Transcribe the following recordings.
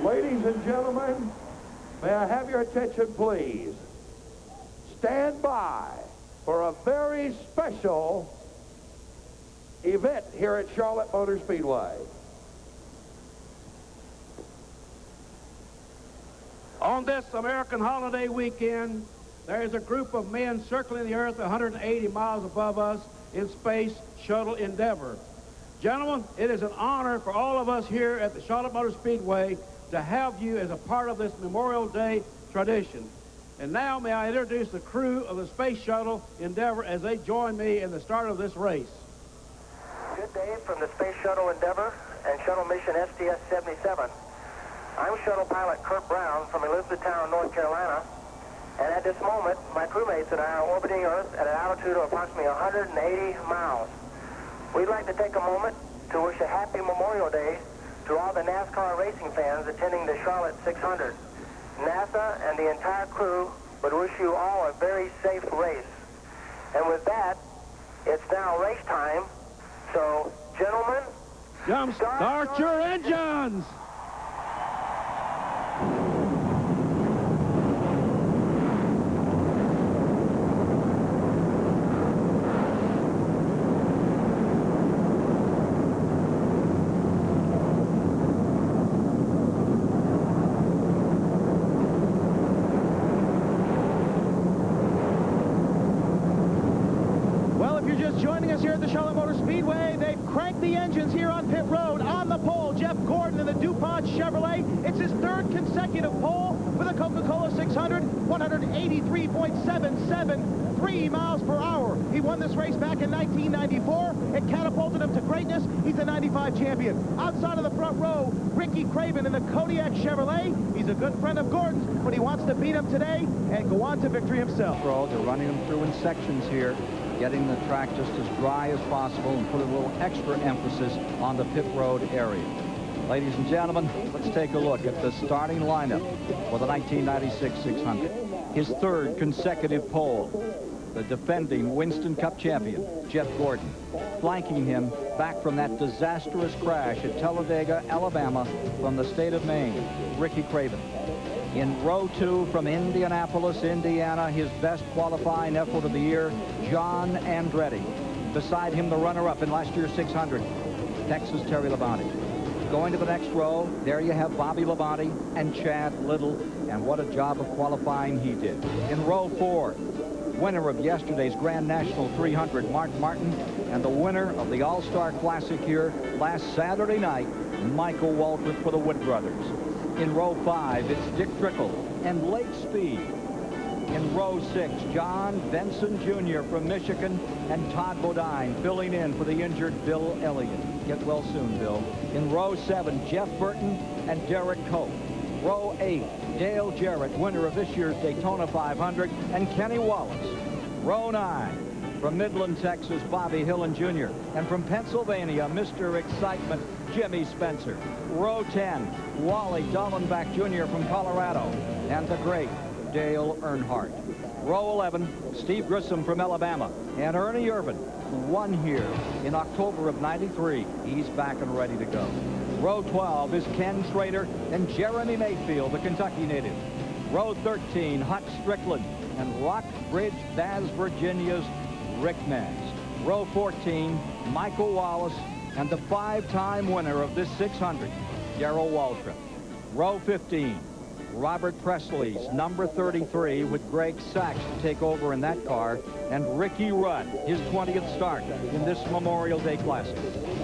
Ladies and gentlemen, may I have your attention, please? Stand by for a very special event here at Charlotte Motor Speedway. On this American holiday weekend, there is a group of men circling the earth 180 miles above us in Space Shuttle Endeavour. Gentlemen, it is an honor for all of us here at the Charlotte Motor Speedway to have you as a part of this Memorial Day tradition. And now may I introduce the crew of the Space Shuttle Endeavour as they join me in the start of this race. Good day from the Space Shuttle Endeavour and Shuttle Mission STS-77. I'm shuttle pilot Kurt Brown from Elizabethtown, North Carolina. And at this moment, my crewmates and I are orbiting Earth at an altitude of approximately 180 miles. We'd like to take a moment to wish a happy Memorial Day to all the NASCAR racing fans attending the Charlotte 600. NASA and the entire crew would wish you all a very safe race. And with that, it's now race time. So, gentlemen, Start your engines! Joining us here at the Charlotte Motor Speedway, they've cranked the engines here on pit road. On the pole, Jeff Gordon in the DuPont Chevrolet. It's his third consecutive pole with a Coca-Cola 600, 183.773 miles per hour. He won this race back in 1994. It catapulted him to greatness. He's a 95 champion. Outside of the front row, Ricky Craven in the Kodiak Chevrolet. He's a good friend of Gordon's, but he wants to beat him today and go on to victory himself. They're running them through in sections here, getting the track just as dry as possible and put a little extra emphasis on the pit road area. Ladies and gentlemen, let's take a look at the starting lineup for the 1996 600. His third consecutive pole, the defending Winston Cup champion, Jeff Gordon. Flanking him back from that disastrous crash at Talladega, Alabama, from the state of Maine, Ricky Craven. In row 2 from Indianapolis, Indiana, his best qualifying effort of the year, John Andretti. Beside him, the runner-up in last year's 600, Texas Terry Labonte. Going to the next row, there you have Bobby Labonte and Chad Little, and what a job of qualifying he did. In row 4, winner of yesterday's Grand National 300, Mark Martin, and the winner of the All-Star Classic here last Saturday night, Michael Waltrip for the Wood Brothers. In row 5, it's Dick Trickle and Lake Speed. In row 6, John Benson Jr. from Michigan and Todd Bodine filling in for the injured Bill Elliott. Get well soon, Bill. In row 7, Jeff Burton and Derek Cope. Row 8, Dale Jarrett, winner of this year's Daytona 500, and Kenny Wallace. Row 9, from Midland, Texas, Bobby Hillen Jr. And from Pennsylvania, Mr. Excitement, Jimmy Spencer. Row 10, Wally Dallenbach Jr. from Colorado, and the great Dale Earnhardt. Row 11, Steve Grissom from Alabama, and Ernie Irvin, who won here in October of '93. He's back and ready to go. Row 12 is Ken Schrader and Jeremy Mayfield, the Kentucky native. Row 13, Huck Strickland and Rockbridge, Bass, Virginia's Rick Nast. Row 14, Michael Wallace and the 5-time winner of this 600, Darrell Waltrip. Row 15, Robert Presley's number 33 with Greg Sachs to take over in that car, and Ricky Rudd, his 20th start in this Memorial Day Classic.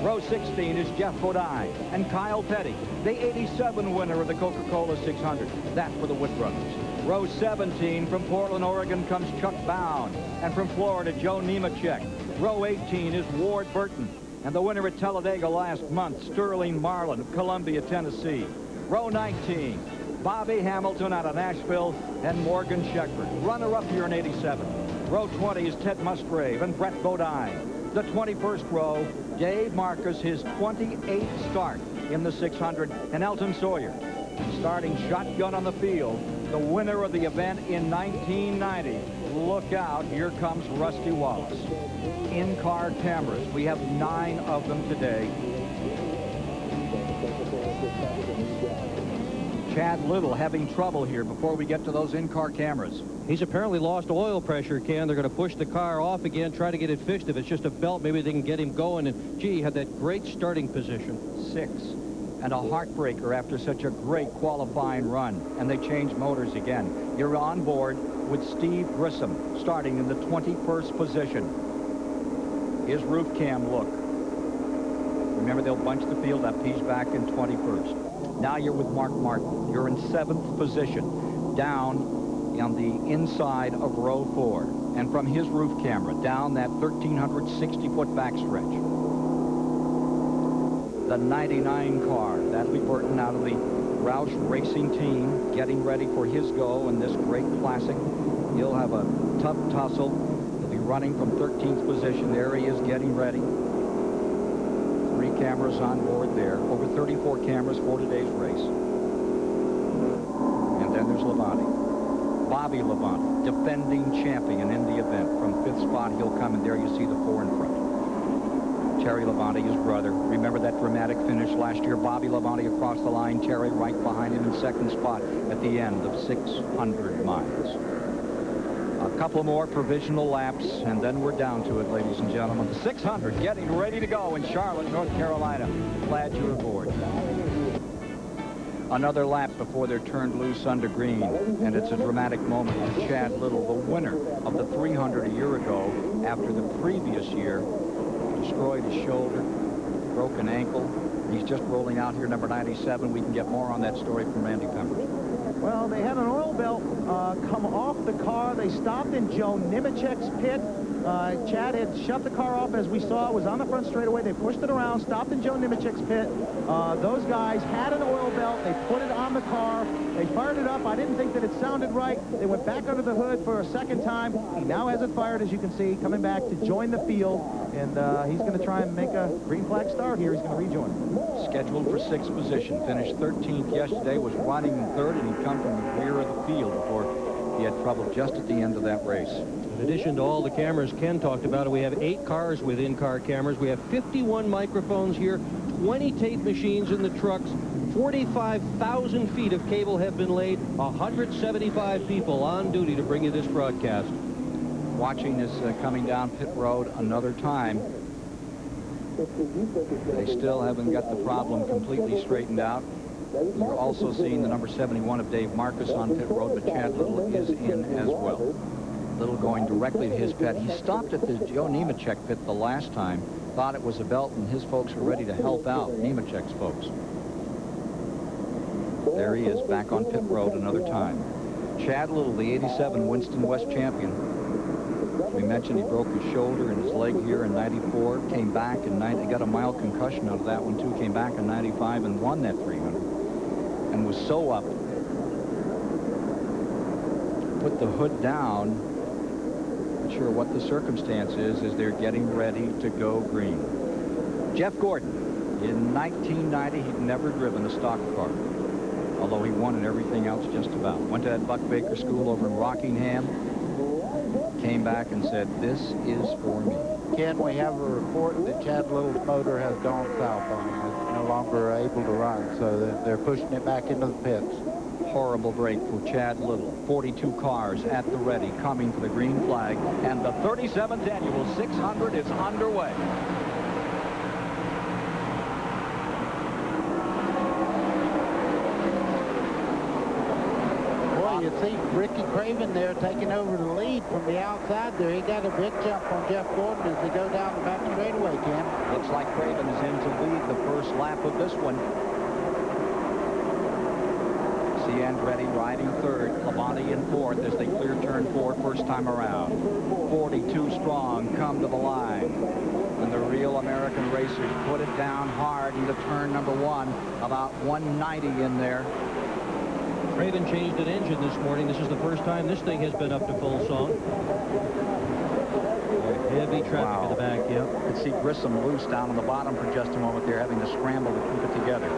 Row 16 is Jeff Bodine and Kyle Petty, the 87 winner of the Coca-Cola 600. That for the Wood Brothers. Row 17 from Portland, Oregon comes Chuck Bound, and from Florida, Joe Nemechek. Row 18 is Ward Burton, and the winner at Talladega last month, Sterling Marlin of Columbia, Tennessee. Row 19, Bobby Hamilton out of Nashville and Morgan Sheckford, runner-up here in '87. Row 20 is Ted Musgrave and Brett Bodine. The 21st row, Dave Marcus, his 28th start in the 600, and Elton Sawyer. And starting shotgun on the field, the winner of the event in 1990. Look out, here comes Rusty Wallace. In-car cameras, we have 9 of them today. Chad Little having trouble here before we get to those in-car cameras. He's apparently lost oil pressure, Ken. They're going to push the car off again, try to get it fixed. If it's just a belt, maybe they can get him going. And, gee, he had that great starting position. 6. And a heartbreaker after such a great qualifying run. And they changed motors again. You're on board with Steve Grissom starting in the 21st position. His roof cam look. Remember, they'll bunch the field up. He's back in 21st. Now you're with Mark Martin. You're in 7th position, down on the inside of row 4. And from his roof camera, down that 1,360-foot backstretch. The 99 car, that'll be Burton out of the Roush Racing Team, getting ready for his go in this great classic. He'll have a tough tussle. He'll be running from 13th position. There he is getting ready. 3 cameras on board there. Over 34 cameras for today's race. And then there's Labonte. Bobby Labonte, defending champion in the event. From 5th spot, he'll come, and there you see the 4 in front. Terry Labonte, his brother. Remember that dramatic finish last year? Bobby Labonte across the line, Terry right behind him in 2nd spot at the end of 600 miles. A couple more provisional laps, and then we're down to it, ladies and gentlemen. The 600 getting ready to go in Charlotte, North Carolina. Glad you're aboard. Another lap before they're turned loose under green, and it's a dramatic moment for Chad Little, the winner of the 300 a year ago, after the previous year destroyed his shoulder, broken ankle. He's just rolling out here, number 97. We can get more on that story from Randy Pembers. Well, they had an oil belt come off the car. They stopped in Joe Nemechek's pit. Chad had shut the car off, as we saw. It was on the front straightaway. They pushed it around, stopped in Joe Nemechek's pit. Those guys had an oil belt. They put it on the car. They fired it up. I didn't think that it sounded right. They went back under the hood for a second time. He now has it fired, as you can see, coming back to join the field. And he's going to try and make a green flag start here. He's going to rejoin. Scheduled for 6th position. Finished 13th yesterday. Was running 3rd, and he'd come from the rear of the field before he had trouble just at the end of that race. In addition to all the cameras Ken talked about, we have 8 cars with in-car cameras. We have 51 microphones here, 20 tape machines in the trucks, 45,000 feet of cable have been laid, 175 people on duty to bring you this broadcast. Watching this coming down pit road another time. They still haven't got the problem completely straightened out. We're also seeing the number 71 of Dave Marcus on pit road, but Chad Little is in as well. Little going directly to his pit. He stopped at the Joe Nemechek pit the last time, thought it was a belt, and his folks were ready to help out Nemechek's folks. There he is, back on pit road another time. Chad Little, the 87 Winston West champion. We mentioned he broke his shoulder and his leg here in 94, came back in 90, got a mild concussion out of that one too, came back in 95 and won that 300, and was so up. Put the hood down. Not sure what the circumstance is as they're getting ready to go green. Jeff Gordon, in 1990, he'd never driven a stock car, although he won in everything else just about. Went to that Buck Baker School over in Rockingham. Came back and said, this is for me. Ken, we have a report that Chad Little's motor has gone south on him. It's no longer able to run, so they're pushing it back into the pits. Horrible break for Chad Little. 42 cars at the ready, coming for the green flag, and the 37th annual 600 is underway. You see Ricky Craven there taking over the lead from the outside there. He got a big jump on Jeff Gordon as they go down the back straightaway, Ken. Looks like Craven is in to lead the first lap of this one. See Andretti riding 3rd, Labonte in 4th as they clear turn 4 first time around. 42 strong come to the line. And the real American racers put it down hard into turn number 1, about 190 in there. Craven changed an engine this morning. This is the first time this thing has been up to full song. Heavy traffic in the back, yeah. You can see Grissom loose down on the bottom for just a moment. They're having to scramble to keep it together.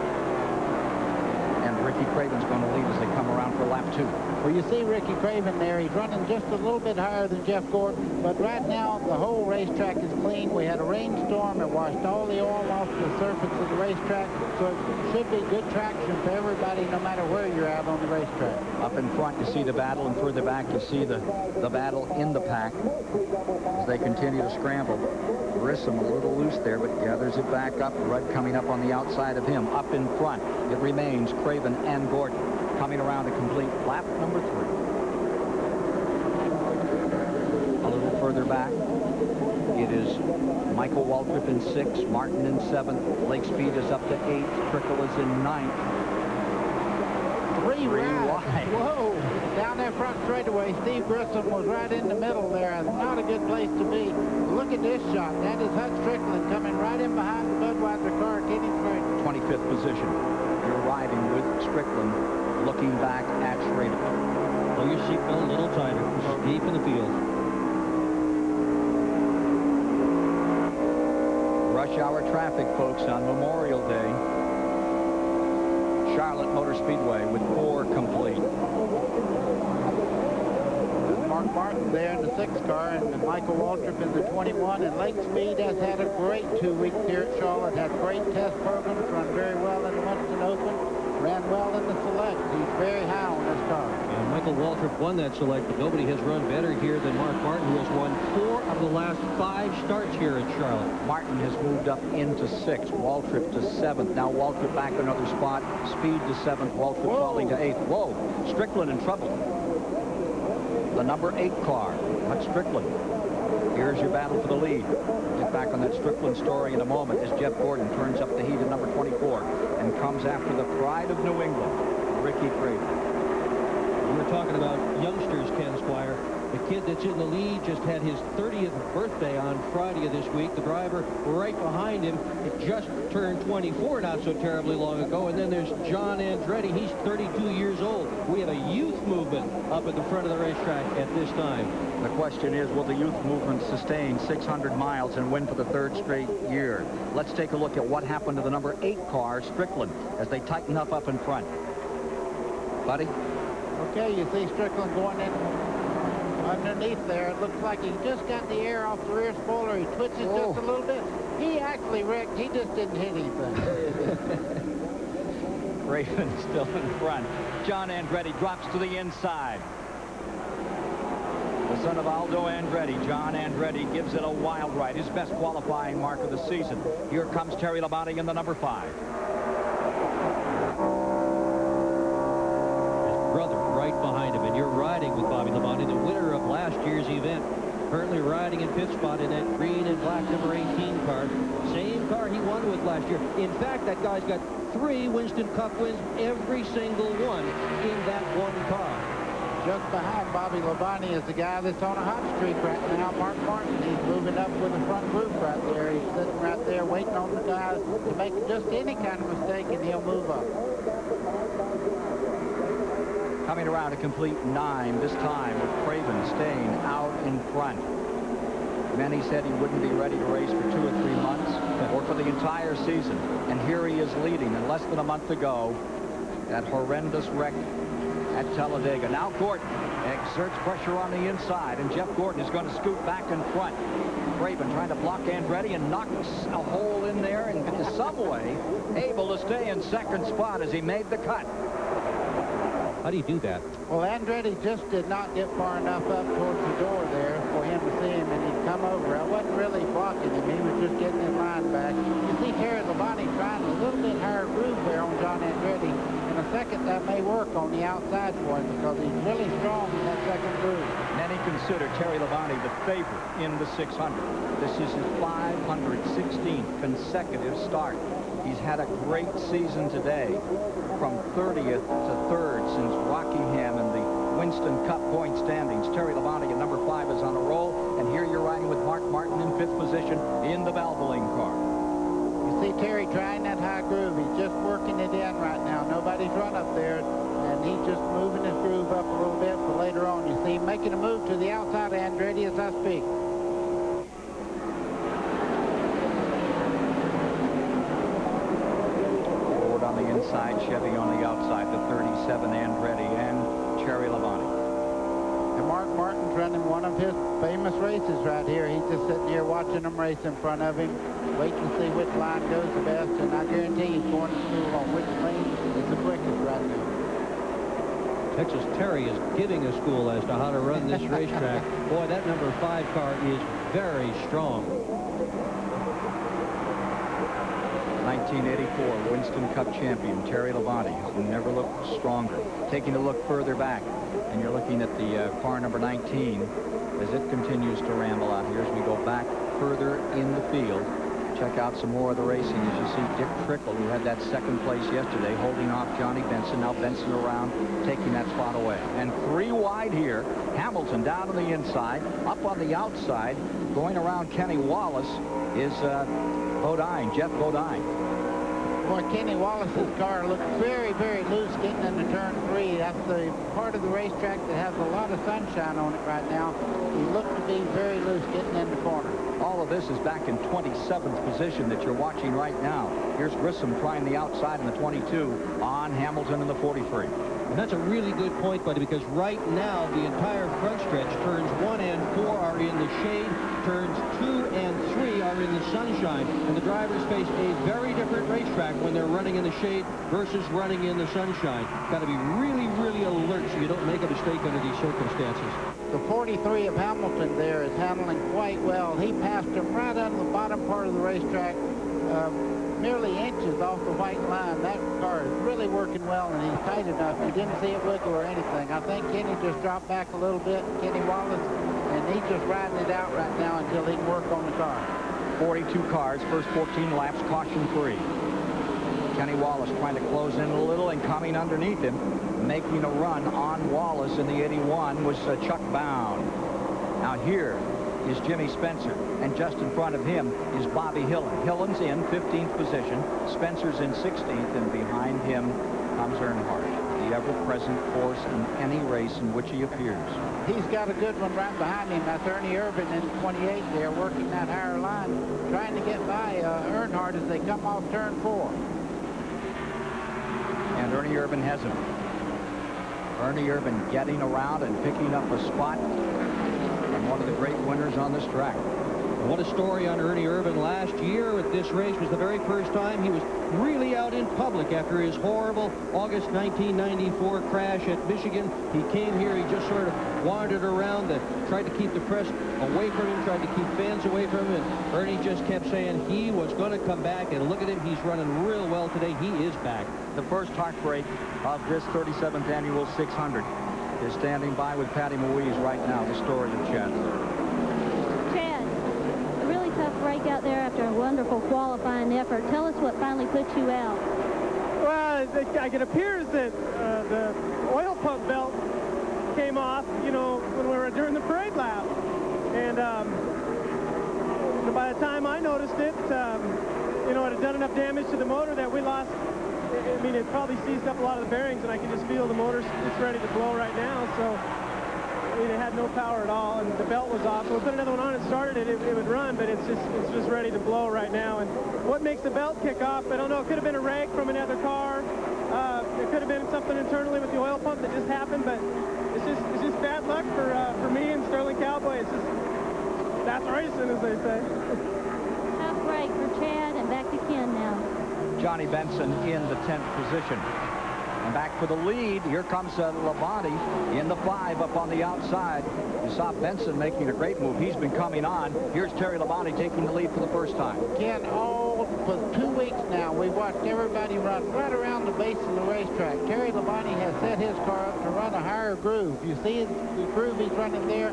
And Ricky Craven's going to lead as they come around for lap 2. Well, you see Ricky Craven there. He's running just a little bit higher than Jeff Gordon, but right now the whole racetrack is clean. We had a rainstorm that washed all the oil off the surface of the racetrack, so it should be good traction for everybody, no matter where you're at on the racetrack. Up in front, you see the battle, and further back, you see the battle in the pack as they continue to scramble. Grissom a little loose there, but gathers it back up. Rudd coming up on the outside of him. Up in front, it remains Craven and Gordon. Coming around to complete lap number 3. A little further back, it is Michael Waltrip in 6th, Martin in 7th, Lake Speed is up to 8th, Trickle is in 9th. Three wide. Whoa! Down that front straightaway, Steve Grissom was right in the middle there. Not a good place to be. Look at this shot. That is Hut Strickland coming right in behind the Budweiser car, getting straight. 25th position. You're riding with Strickland, looking back at Schrader. Pull your seatbelt a little tighter. It's deep in the field. Rush hour traffic, folks, on Memorial Day. Charlotte Motor Speedway with 4 complete. Mark Martin there in the 6th car, and Michael Waltrip in the 21. And Lake Speed has had a great 2 weeks here at Charlotte. Had great test programs, run very well in the Winston Open, ran well in the Select. He's very high on this car. And Michael Waltrip won that Select, but nobody has run better here than Mark Martin, who has won 4 of the last 5 starts here at Charlotte. Martin has moved up into 6th, Waltrip to 7th. Now Waltrip back another spot, Speed to 7th, Waltrip falling to 8th. Whoa, Strickland in trouble. The number 8 car, Hut Strickland. Here's your battle for the lead. Get back on that Strickland story in a moment as Jeff Gordon turns up the heat at number 24 and comes after the pride of New England, Ricky Craven. We were talking about youngsters, Ken Squire. The kid that's in the lead just had his 30th birthday on Friday of this week. The driver right behind him, it just turned 24 not so terribly long ago. And then there's John Andretti. He's 32 years old. We have a youth movement up at the front of the racetrack at this time. The question is, will the youth movement sustain 600 miles and win for the 3rd straight year? Let's take a look at what happened to the number 8 car, Strickland, as they tighten up in front. Buddy? Okay, you see Strickland going in underneath there. It looks like he just got the air off the rear spoiler. He twitches just a little bit. He actually wrecked. He just didn't hit anything. Craven still in front. John Andretti drops to the inside. The son of Aldo Andretti, John Andretti, gives it a wild ride. His best qualifying mark of the season. Here comes Terry Labonte in the number 5. Brother right behind him, and you're riding with Bobby Labonte, the winner of last year's event, currently riding in pit spot in that green and black number 18 car. Same car he won with last year. In fact, that guy's got 3 Winston Cup wins, every single one in that one car. Just behind Bobby Labonte is the guy that's on a hot streak right now, Mark Martin. He's moving up with the front group right there. He's sitting right there waiting on the guys to make just any kind of mistake, and he'll move up. Coming around to complete 9 this time, with Craven staying out in front. Many said he wouldn't be ready to race for 2 or 3 months or for the entire season. And here he is leading. And less than a month ago, that horrendous wreck at Talladega. Now Gordon exerts pressure on the inside, and Jeff Gordon is going to scoot back in front. Craven trying to block Andretti and knocks a hole in there, and in some way able to stay in 2nd spot as he made the cut. How do you do that? Well, Andretti just did not get far enough up towards the door there for him to see him, and he'd come over. I wasn't really blocking him. He was just getting in line back. You see Terry Labonte trying a little bit higher groove there on John Andretti. In a second, that may work on the outside for him because he's really strong in that 2nd groove. Many consider Terry Labonte the favorite in the 600. This is his 516th consecutive start. He's had a great season today, from 30th to 3rd since Rockingham in the Winston Cup point standings. Terry Labonte at number 5 is on a roll, and here you're riding with Mark Martin in 5th position in the Valvoline car. You see Terry trying that high groove. He's just working it in right now. Nobody's run up there, and he's just moving his groove up a little bit for later on. You see him making a move to the outside of Andretti as I speak. on the inside, Chevy on the outside, the 37 Andretti and Cherry Labonte. And Mark Martin's running one of his famous races right here. He's just sitting here watching them race in front of him, waiting to see which line goes the best, and I guarantee he's going to school on which lane is the quickest right now. Texas Terry is giving a school as to how to run this racetrack. Boy, that number 5 car is very strong. 1984 Winston Cup champion Terry Labonte, who never looked stronger. Taking a look further back, and you're looking at the car number 19 as it continues to ramble out here as we go back further in the field. Check out some more of the racing as you see Dick Trickle, who had that second place yesterday, holding off Johnny Benson. Now Benson around, taking that spot away. And 3 wide here. Hamilton down on the inside. Up on the outside, going around Kenny Wallace, is Bodine, Jeff Bodine. Boy, Kenny Wallace's car looked very, very loose getting into turn 3. That's the part of the racetrack that has a lot of sunshine on it right now. He looked to be very loose getting in the corner. All of this is back in 27th position that you're watching right now. Here's Grissom trying the outside in the 22 on Hamilton in the 43. And that's a really good point, buddy, because right now the entire front stretch, turns 1 and 4 are in the shade, turns 2 and 3 are in the sunshine, and the drivers face a very different racetrack when they're running in the shade versus running in the sunshine. Got to be really, really alert so you don't make a mistake under these circumstances. The 43 of Hamilton there is handling quite well. He passed him right on the bottom part of the racetrack, merely inches off the white line. That car is really working well, and he's tight enough. You didn't see it wiggle or anything. I think Kenny just dropped back a little bit, Kenny Wallace, and he's just riding it out right now until he can work on the car. 42 cars, first 14 laps, caution-free. Kenny Wallace trying to close in a little, and coming underneath him, making a run on Wallace in the 81 was Chuck Bound. Now here is Jimmy Spencer, and just in front of him is Bobby Hillen. Hillen's in 15th position, Spencer's in 16th, and behind him comes Earnhardt, the ever-present force in any race in which he appears. He's got a good one right behind him. That's Ernie Irvin in 28 there, working that higher line, trying to get by Earnhardt as they come off turn 4. And Ernie Irvin has him. Ernie Irvin getting around and picking up a spot, and one of the great winners on this track. What a story on Ernie Irvin last year at this race. Was the very first time he was really out in public after his horrible August 1994 crash at Michigan. He came here, he just sort of wandered around, tried to keep the press away from him, tried to keep fans away from him, and Ernie just kept saying he was going to come back, and look at him, he's running real well today. He is back. The first heartbreak of this 37th Annual 600 is standing by with Patty Moise right now, the story of Chad. Chad, a really tough break out there after a wonderful qualifying effort. Tell us what finally put you out. Well, it appears that the oil pump belt came off, you know, when we were during the parade lap. And by the time I noticed it, you know, it had done enough damage to the motor that we lost. I mean, it probably seized up a lot of the bearings, and I can just feel the motor it's ready to blow right now. So, I mean, it had no power at all, and the belt was off. So we put another one on and started it, it would run, but it's just ready to blow right now. And what makes the belt kick off? I don't know. It could have been a rag from another car. It could have been something internally with the oil pump that just happened, but it's just bad luck for me and Sterling Cowboy. It's just that's racing, as they say. Tough break for Chad, and back to Ken now. Johnny Benson in the 10th position. And back for the lead, here comes Labonte in the 5 up on the outside. You saw Benson making a great move. He's been coming on. Here's Terry Labonte taking the lead for the first time. Ken, for 2 weeks now, we've watched everybody run right around the base of the racetrack. Terry Labonte has set his car up to run a higher groove. You see the groove he's running there?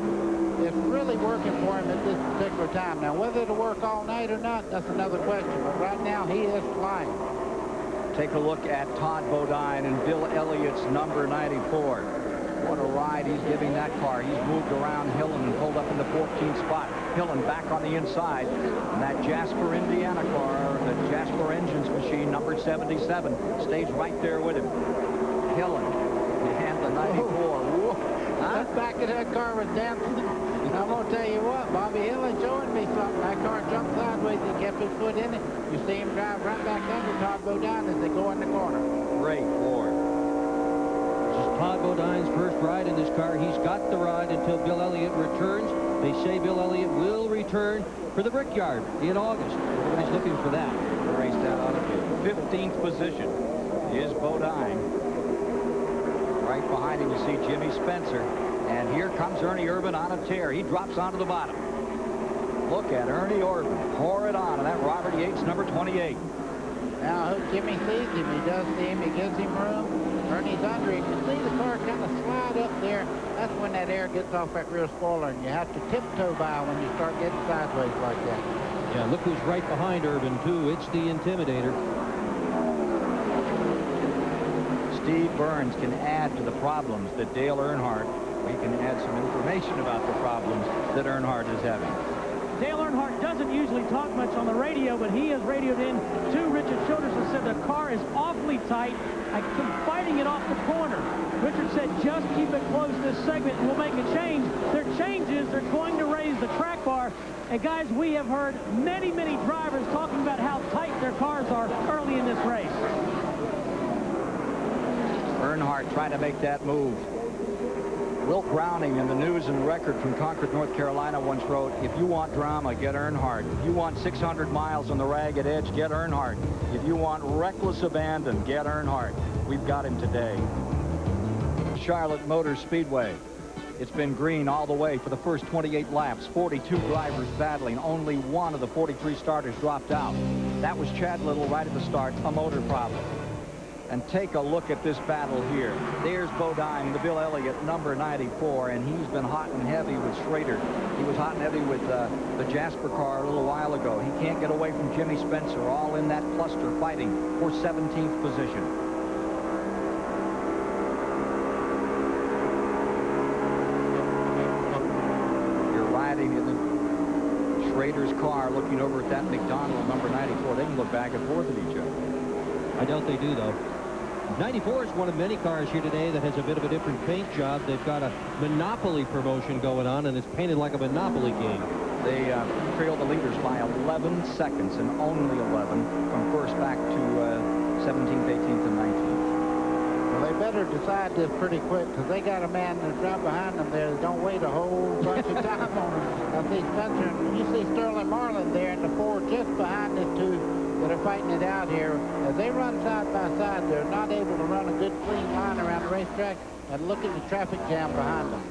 It's really working for him at this particular time. Now, whether it'll work all night or not, that's another question. But right now, he is flying. Take a look at Todd Bodine and Bill Elliott's number 94. What a ride he's giving that car. He's moved around Hillen and pulled up in the 14th spot. Hillen back on the inside. And that Jasper, Indiana car, the Jasper Engines machine, number 77, stays right there with him. Hillen and the 94. That back of that car was dancing. I'm going to tell you what, Bobby Hillen showing me something. That car jumped sideways. He kept his foot in it. You see him drive right back under Todd Bodine as they go in the corner. Great Lord. This is Todd Bodine's first ride in this car. He's got the ride until Bill Elliott returns. They say Bill Elliott will return for the Brickyard in August. Everybody's looking for that. Race that out of 15th position is Bodine. Right behind him, you see Jimmy Spencer. And here comes Ernie Irvin on a tear. He drops onto the bottom. Look at Ernie Irvin pour it on, and that Robert Yates, number 28. Now Jimmy sees him. He does see him. He gives him room. Ernie's under him. You see the car kind of slide up there. That's when that air gets off that rear spoiler, and you have to tiptoe by when you start getting sideways like that. Yeah, look who's right behind Irvin, too. It's the Intimidator. Steve Burns can add to the problems that Dale Earnhardt. We can add some information about the problems that Earnhardt is having. Dale Earnhardt doesn't usually talk much on the radio, but he has radioed in to Richard Childress and said the car is awfully tight. I'm fighting it off the corner. Richard said, just keep it close this segment and we'll make a change. Their change is they're going to raise the track bar. And guys, we have heard many, many drivers talking about how tight their cars are early in this race. Earnhardt trying to make that move. Wilt Browning in the News and Record from Concord, North Carolina once wrote, if you want drama, get Earnhardt. If you want 600 miles on the ragged edge, get Earnhardt. If you want reckless abandon, get Earnhardt. We've got him today. Charlotte Motor Speedway. It's been green all the way for the first 28 laps. 42 drivers battling. Only one of the 43 starters dropped out. That was Chad Little right at the start, a motor problem. And take a look at this battle here. There's Bodine, the Bill Elliott, number 94, and he's been hot and heavy with Schrader. He was hot and heavy with the Jasper car a little while ago. He can't get away from Jimmy Spencer, all in that cluster fighting for 17th position. You're riding in the Schrader's car, looking over at that McDonald, number 94. They can look back and forth at each other. I doubt they do, though. 94 is one of many cars here today that has a bit of a different paint job. They've got a Monopoly promotion going on, and it's painted like a Monopoly game. They trailed the leaders by 11 seconds, and only 11 from first back to 17th, 18th, and 19th. Well, they better decide this pretty quick, because they got a man that's right behind them there that don't wait a whole bunch of time on them. I see Spencer, and you see Sterling Marlin there in the Ford just behind these two that are fighting it out here. As they run side by side, they're not able to run a good clean line around the racetrack, and look at the traffic jam behind them.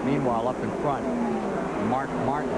Meanwhile, up in front, Mark Martin.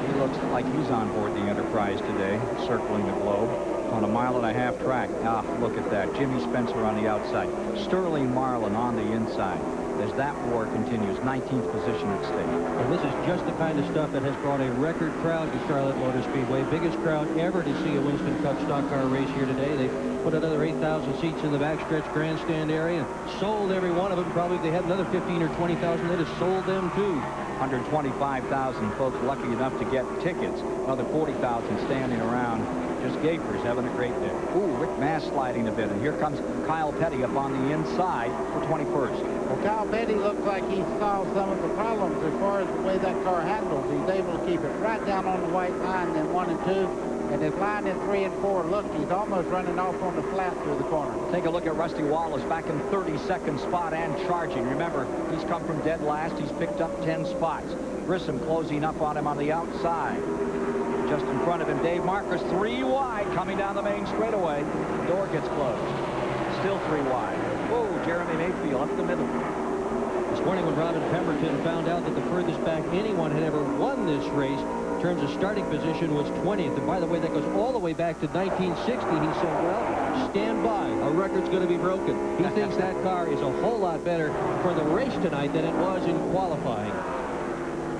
He looks like he's on board the Enterprise today, circling the globe on a 1.5-mile track. Ah, look at that. Jimmy Spencer on the outside. Sterling Marlin on the inside. As that war continues, 19th position at stake. And this is just the kind of stuff that has brought a record crowd to Charlotte Motor Speedway. Biggest crowd ever to see a Winston Cup stock car race here today. They put another 8,000 seats in the backstretch grandstand area and sold every one of them. Probably if they had another 15 or 20,000, they'd have sold them too. 125,000 folks lucky enough to get tickets. Another 40,000 standing around. Just gapers having a great day. Ooh, Rick Mass sliding a bit. And here comes Kyle Petty up on the inside for 21st. Well, Kyle Petty looks like he's solved some of the problems as far as the way that car handles. He's able to keep it right down on the white line in 1 and 2. And his line in 3 and 4, look, he's almost running off on the flat through the corner. Take a look at Rusty Wallace back in 32nd spot and charging. Remember, he's come from dead last. He's picked up 10 spots. Grissom closing up on him on the outside. Just in front of him, Dave Marcus, 3 wide, coming down the main straightaway. The door gets closed. Still 3 wide. Whoa, Jeremy Mayfield up the middle. This morning when Robin Pemberton found out that the furthest back anyone had ever won this race in terms of starting position was 20th. And by the way, that goes all the way back to 1960. He said, well, stand by. A record's going to be broken. He thinks that car is a whole lot better for the race tonight than it was in qualifying.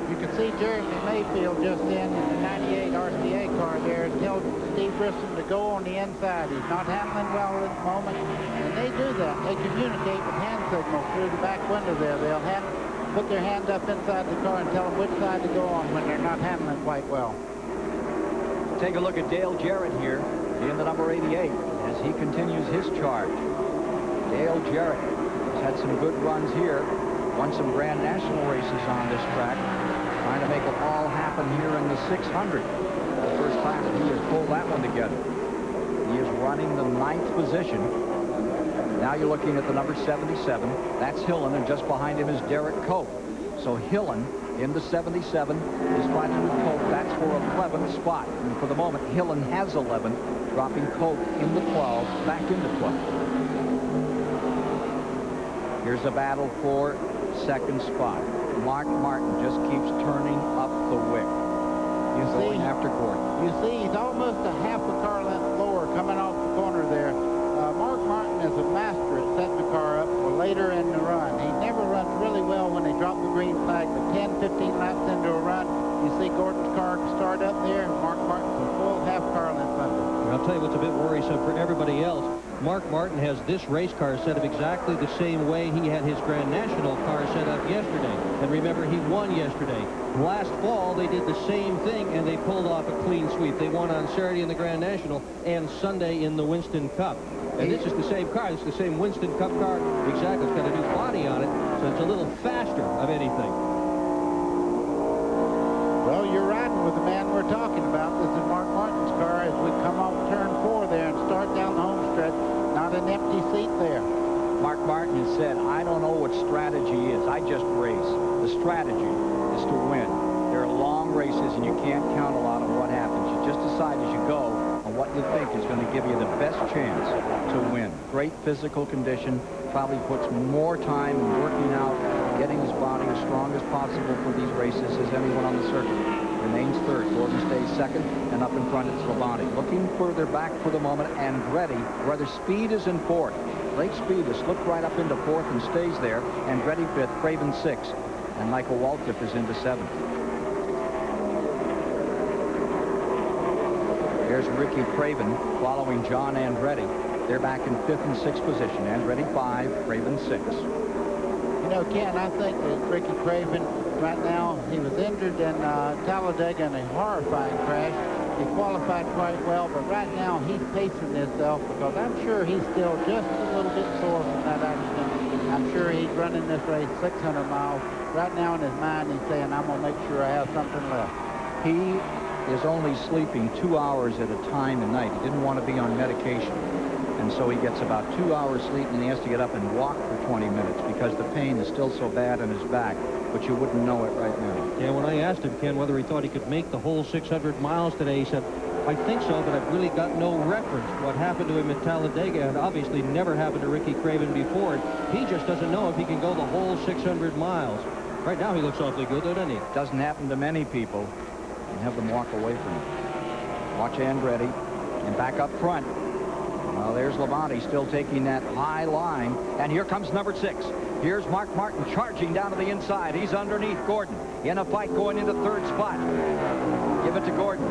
You can see Jeremy Mayfield just in the 98 RCA car there tells Steve Grissom to go on the inside. He's not handling well at the moment, and they do that. They communicate with hand signals through the back window there. They'll put their hand up inside the car and tell them which side to go on when they're not handling quite well. Take a look at Dale Jarrett here in the number 88 as he continues his charge. Dale Jarrett has had some good runs here. Won some Grand National races on this track. Trying to make it all happen here in the 600. The first time that he has pulled that one together. He is running the 9th position. Now you're looking at the number 77. That's Hillen, and just behind him is Jarrett Cope. So Hillen into 77 is fighting with Cope. That's for 11th spot. And for the moment, Hillen has 11, dropping Cope into 12, back into 12. Here's a battle for 2nd spot. Mark Martin just keeps turning up the wick. He's going after Gordon. You see, he's almost a half a car length lower coming off the corner there. Mark Martin is a master at setting the car up for later in the run. He never runs really well when they drop the green flag, but 10, 15 laps into a run, you see Gordon's car start up there, and Mark Martin's a full half car length under. I'll tell you what's a bit worrisome for everybody else. Mark Martin has this race car set up exactly the same way he had his Grand National car set up yesterday. And remember, he won yesterday. Last fall, they did the same thing, and they pulled off a clean sweep. They won on Saturday in the Grand National and Sunday in the Winston Cup. And this is the same car. It's the same Winston Cup car. Exactly. It's got a new body on it, so it's a little faster of anything. Well, you're riding with the man we're talking about. This is Mark Martin's car as we come off turn 4 there and start down the home stretch. Not an empty seat there. Mark Martin has said, I don't know what strategy is. I just race. The strategy is to win. There are long races, and you can't count a lot on what happens. You just decide as you go on what you think is going to give you the best chance to win. Great physical condition. Probably puts more time in working out, getting his body as strong as possible for these races as anyone on the circuit. Remains 3rd. Gordon stays 2nd, and up in front it's Labonte. Looking further back for the moment, Andretti, rather Speed is in 4th. Lake Speed has slipped right up into 4th and stays there. Andretti 5th, Craven 6th, and Michael Waltrip is into 7th. There's Ricky Craven following John Andretti. They're back in 5th and 6th position. Andretti 5, Craven 6. You know, Ken, I think that Ricky Craven, right now, he was injured in Talladega in a horrifying crash. He qualified quite well, but right now he's pacing himself because I'm sure he's still just a little bit sore from that accident. I'm sure he's running this race 600 miles. Right now in his mind, he's saying, I'm going to make sure I have something left. He is only sleeping 2 hours at a time a night. He didn't want to be on medication. And so he gets about 2 hours sleep, and he has to get up and walk for 20 minutes because the pain is still so bad in his back, but you wouldn't know it right now. Yeah, when I asked him, Ken, whether he thought he could make the whole 600 miles today, he said, I think so, but I've really got no reference. What happened to him at Talladega had obviously never happened to Ricky Craven before. He just doesn't know if he can go the whole 600 miles. Right now he looks awfully good, doesn't he? Doesn't happen to many people, and have them walk away from him. Watch Andretti, and back up front. Well, there's Labonte still taking that high line. And here comes number 6. Here's Mark Martin charging down to the inside. He's underneath Gordon in a fight going into 3rd spot. Give it to Gordon.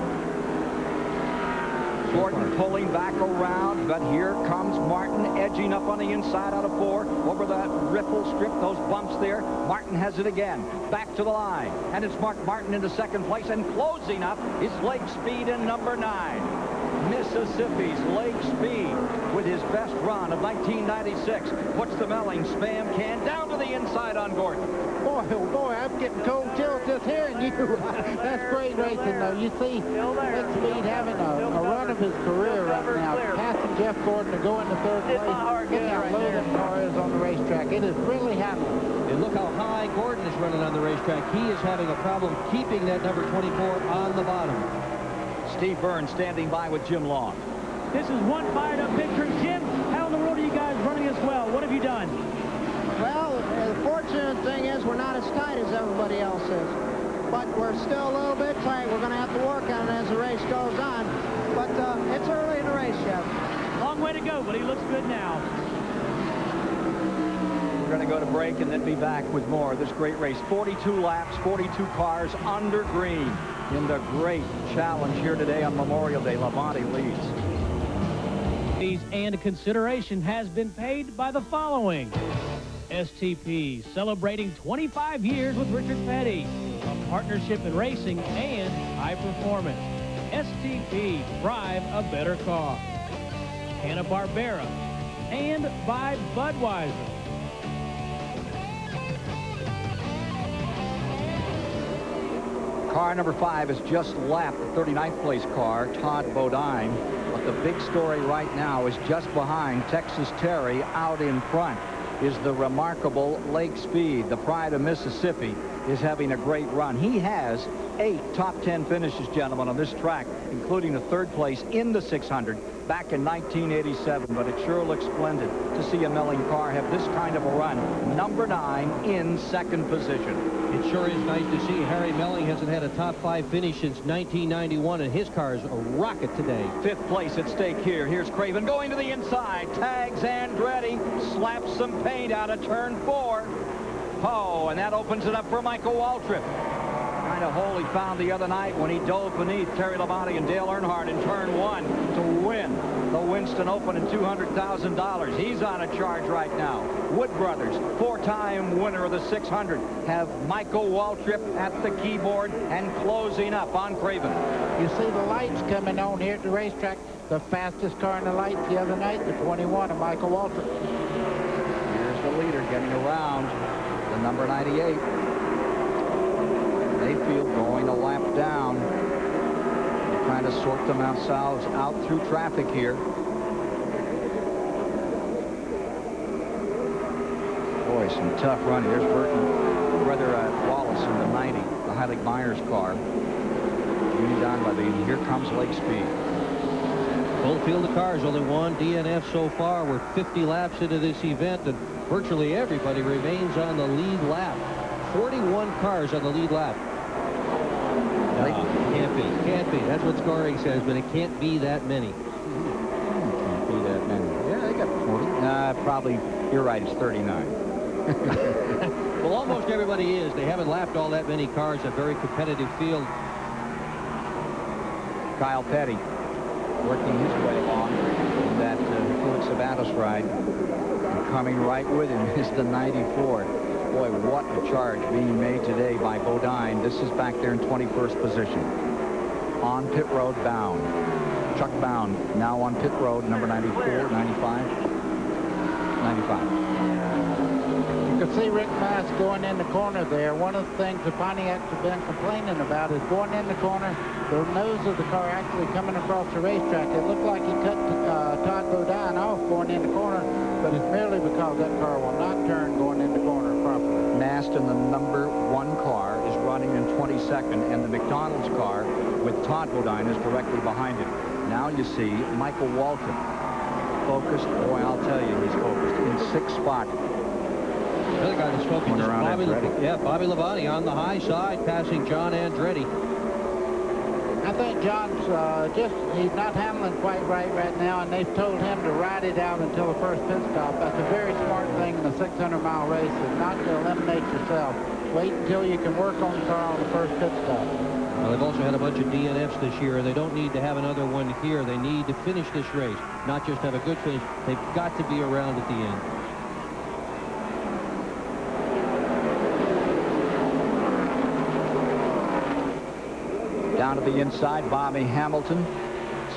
Gordon pulling back around, but here comes Martin edging up on the inside out of 4 over that ripple strip, those bumps there. Martin has it again. Back to the line. And it's Mark Martin into 2nd place, and closing up is Lake Speed in number 9. Mississippi's Lake Speed with his best run of 1996 puts the Melling Spam can down to the inside on Gordon. Boy, oh boy, I'm getting cold chills just hearing you. That's great racing, though. You see Lake Speed having a run of his career right now, passing Jeff Gordon to go into 3rd place. Look how low that car is on the racetrack. It is really happening. And look how high Gordon is running on the racetrack. He is having a problem keeping that number 24 on the bottom. Steve Byrne standing by with Jim Long. This is one fired up picture. Jim, how in the world are you guys running as well? What have you done? Well, the fortunate thing is we're not as tight as everybody else is. But we're still a little bit tight. We're going to have to work on it as the race goes on. But it's early in the race, Jeff. Long way to go, but he looks good now. We're going to go to break and then be back with more of this great race. 42 laps, 42 cars under green in the great challenge here today on Memorial Day. Labonte leads. And consideration has been paid by the following. STP, celebrating 25 years with Richard Petty. A partnership in racing and high performance. STP, drive a better car. Hanna-Barbera. And by Budweiser. Car number 5 has just lapped the 39th place car, Todd Bodine. But the big story right now is just behind Texas Terry. Out in front is the remarkable Lake Speed. The pride of Mississippi is having a great run. He has 8 top 10 finishes, gentlemen, on this track, including a 3rd place in the 600 back in 1987. But it sure looks splendid to see a Melling car have this kind of a run. Number 9 in 2nd position. It sure is nice to see. Harry Melling hasn't had a top 5 finish since 1991, and his car is a rocket today. 5th place at stake here. Here's Craven going to the inside. Tags Andretti. Slaps some paint out of turn 4. Oh, and that opens it up for Michael Waltrip. Kind of hole he found the other night when he dove beneath Terry Labonte and Dale Earnhardt in turn 1 to win the Winston Open and $200,000. He's on a charge right now. Wood Brothers, 4-time winner of the 600, have Michael Waltrip at the keyboard and closing up on Craven. You see the lights coming on here at the racetrack. The fastest car in the lights the other night, the 21 of Michael Waltrip. Here's the leader getting around, the number 98. Mayfield going a lap down. They're trying to sort themselves out through traffic here. Boy, some tough running. There's Burton, brother Wallace in the 90, the Heilig Myers car. Juni Donlevy. Here comes Lake Speed. Full field of cars, only one DNF so far. We're 50 laps into this event, and virtually everybody remains on the lead lap. 41 cars on the lead lap. Can't be. That's what scoring says, but it can't be that many. Can't be that many. Yeah, they got 40. Probably, you're right, it's 39. Well, almost everybody is. They haven't lapped all that many cars. A very competitive field. Kyle Petty working his way along in that Felix Sabatos ride. And coming right with him is the 94. Boy, what a charge being made today by Bodine. This is back there in 21st position. On pit road, Bound. Chuck Bound now on pit road, number 94, 95. You can see Rick Mass going in the corner there. One of the things the Pontiacs have been complaining about is going in the corner, the nose of the car actually coming across the racetrack. It looked like he cut Todd Bodine off going in the corner, but it's merely because that car will not turn going in the corner properly. Mast in the number 1 car is running in 22nd, and the McDonald's car with Todd Bodine is directly behind it. Now you see Michael Walton focused. Boy, I'll tell you, he's focused in 6th spot. The other guy that's focused is Bobby Labonte on the high side, passing John Andretti. I think John's he's not handling quite right now, and they've told him to ride it out until the first pit stop. That's a very smart thing in a 600-mile race, is not to eliminate yourself. Wait until you can work on the car on the first pit stop. Well, they've also had a bunch of DNFs this year. They don't need to have another one here. They need to finish this race, not just have a good finish. They've got to be around at the end. Down to the inside, Bobby Hamilton.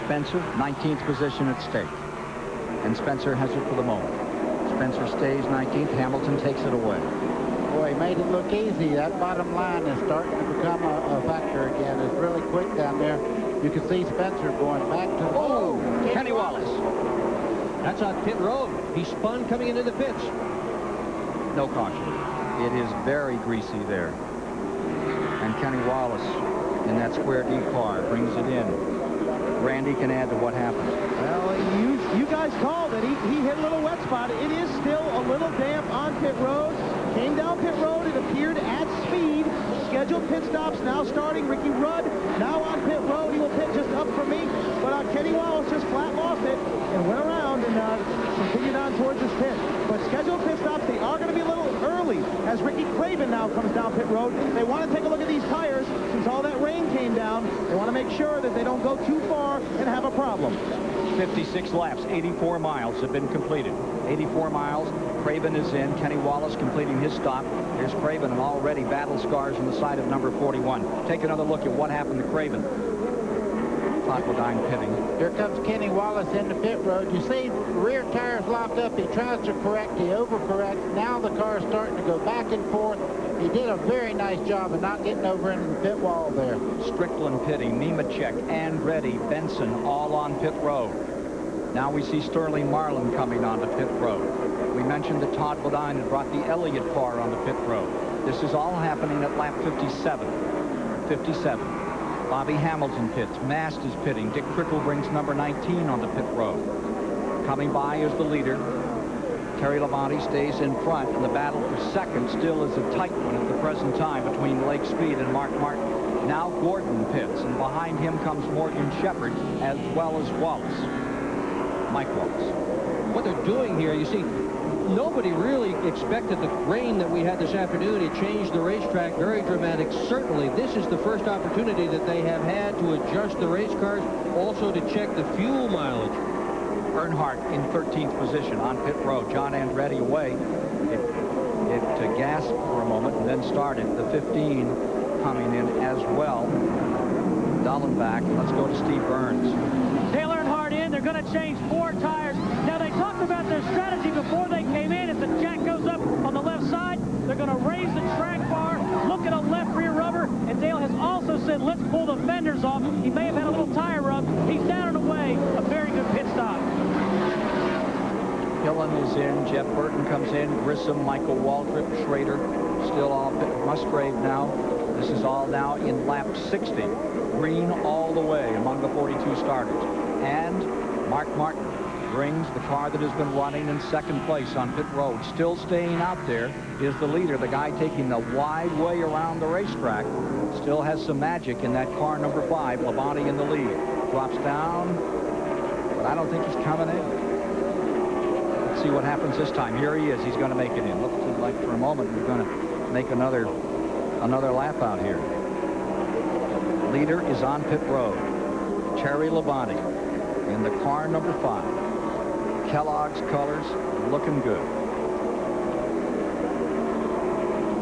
Spencer, 19th position at stake. And Spencer has it for the moment. Spencer stays 19th. Hamilton takes it away. Boy, he made it look easy. That bottom line is starting to become a factor again. It's really quick down there. You can see Spencer going back to the... Oh, Kenny Wallace. That's on pit road. He spun coming into the pits. No caution. It is very greasy there. And Kenny Wallace in that square D car brings it in. Randy can add to what happened. Well, you guys called it. He hit a little wet spot. It is still a little damp on pit road. Came down pit road. It appeared at speed. Scheduled pit stops now starting. Ricky Rudd now on pit road. He will pit just up from me. But Kenny Wallace just flat lost it and went around and continued on towards his pit. But scheduled pit stops, they are going to be a little early as Ricky Craven now comes down pit road. They want to take a look at these tires since all that rain came down. They want to make sure that they don't go too far and have a problem. 56 laps, 84 miles have been completed. 84 miles, Craven is in. Kenny Wallace completing his stop. Here's Craven and already battle scars on the side of number 41. Take another look at what happened to Craven. Todd Bodine pitting. Here comes Kenny Wallace into pit road. You see rear tires locked up. He tries to correct. He overcorrects. Now the car is starting to go back and forth. he did a very nice job of not getting over into the pit wall there. Strickland pitting, Nemechek, Andretti, Benson, all on pit road. Now we see Sterling Marlin coming onto pit road. We mentioned that Todd Bodine had brought the Elliott car onto pit road. This is all happening at lap 57. 57. Bobby Hamilton pits. Mast is pitting. Dick Trickle brings number 19 onto pit road. Coming by is the leader. Terry Labonte stays in front, and the battle for second still is a tight one at the present time between Lake Speed and Mark Martin. Now Gordon pits, and behind him comes Morgan Shepherd as well as Wallace. Mike Wallace. What they're doing here, you see, nobody really expected the rain that we had this afternoon. It changed the racetrack, very dramatic. Certainly, this is the first opportunity that they have had to adjust the race cars, also to check the fuel mileage. Earnhardt in 13th position on pit road. John Andretti away. It gasped for a moment and then started. The 15 coming in as well. Dallenbach. Let's go to Steve Burns. Dale Earnhardt in. They're going to change 4 tires. Now, they talked about their strategy before they came in. If the jack goes up on the left side, they're going to raise the track bar, look at a left rear rubber, and Dale has also said, let's pull the fenders off. He may have had a little tire rub. He's down and away. A very good pit stop. Hillen is in. Jeff Burton comes in. Grissom, Michael Waltrip, Schrader, still all Musgrave now. This is all now in lap 60. Green all the way among the 42 starters. And Mark Martin brings the car that has been running in second place on pit road. Still staying out there is the leader, the guy taking the wide way around the racetrack. Still has some magic in that car number 5. Labonte in the lead. Drops down, but I don't think he's coming in. Let's see what happens this time. Here he is. He's going to make it in. Looks like for a moment we're going to make another lap out here. Leader is on pit road. Terry Labonte in the car number 5. Kellogg's colors looking good.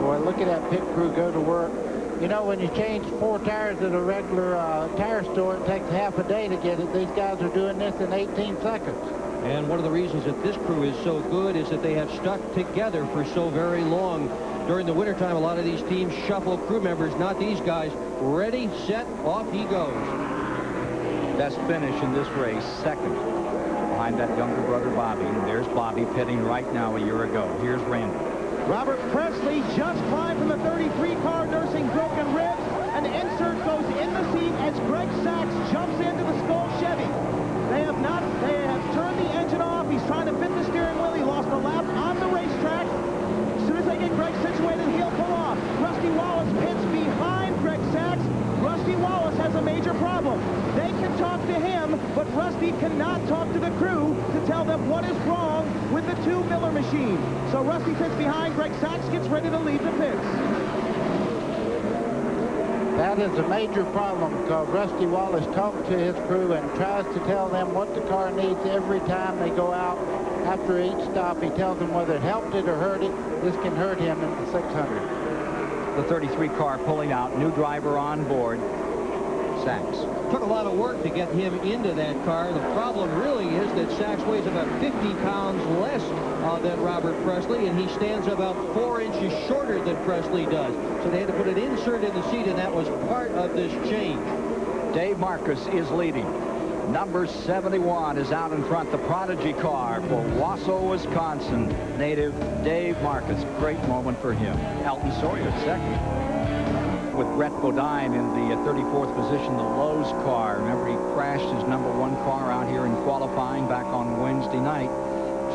Boy, look at that pit crew go to work. You know, when you change 4 tires at a regular tire store, it takes half a day to get it. These guys are doing this in 18 seconds. And one of the reasons that this crew is so good is that they have stuck together for so very long. During the wintertime, a lot of these teams shuffle crew members, not these guys. Ready, set, off he goes. Best finish in this race, second, behind that younger brother Bobby. And there's Bobby pitting right now a year ago. Here's Randy. Robert Presley just climbed from the 33 car nursing broken ribs. An insert goes in the seat as Greg Sachs jumps into the Skull Chevy. They have turned the engine off. He's trying to fit the steering wheel. He lost a lap on the racetrack. As soon as they get Greg situated, he'll pull off. Rusty Wallace pits behind Greg Sachs. Rusty Wallace has a major problem. They can talk to him, but Rusty cannot talk to the crew to tell them what is wrong with the 2 Miller machine. So Rusty sits behind. Greg Sachs gets ready to leave the pits. That is a major problem because Rusty Wallace talks to his crew and tries to tell them what the car needs every time they go out. After each stop, he tells them whether it helped it or hurt it. This can hurt him in the 600. The 33 car pulling out. New driver on board. Sachs. Took a lot of work to get him into that car. The problem really is that Sachs weighs about 50 pounds less than Robert Presley, and he stands about 4 inches shorter than Presley does. So they had to put an insert in the seat, and that was part of this change. Dave Marcus is leading. Number 71 is out in front, the prodigy car for Wausau, Wisconsin. Native Dave Marcus. Great moment for him. Elton Sawyer second. With Brett Bodine in the 34th position, the Lowe's car. Remember, he crashed his number 1 car out here in qualifying back on Wednesday night.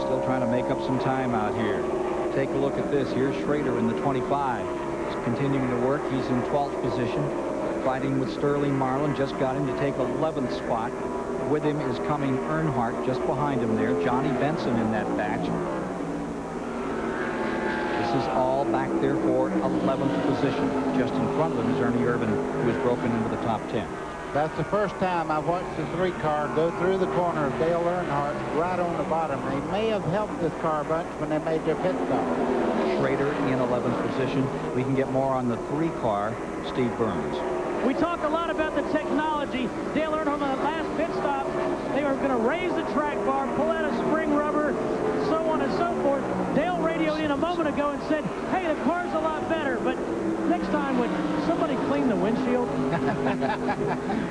Still trying to make up some time out here. Take a look at this. Here's Schrader in the 25. He's continuing to work. He's in 12th position, fighting with Sterling Marlin. Just got him to take 11th spot. With him is coming Earnhardt, just behind him there. Johnny Benson in that batch. This is all back there for 11th position. Just in front of him is Ernie Irvin, who has broken into the top 10. That's the first time I've watched the 3 car go through the corner of Dale Earnhardt right on the bottom. They may have helped this car a bunch when they made their pit stop. Schrader in 11th position. We can get more on the 3 car, Steve Burns. We talk a lot about the technology. Dale Earnhardt on the last pit stop, they were going to raise the track bar, pull out a spring rubber, so on and so forth. Dale radioed in in a moment ago and said, hey, the car's a lot better, but next time, would somebody clean the windshield?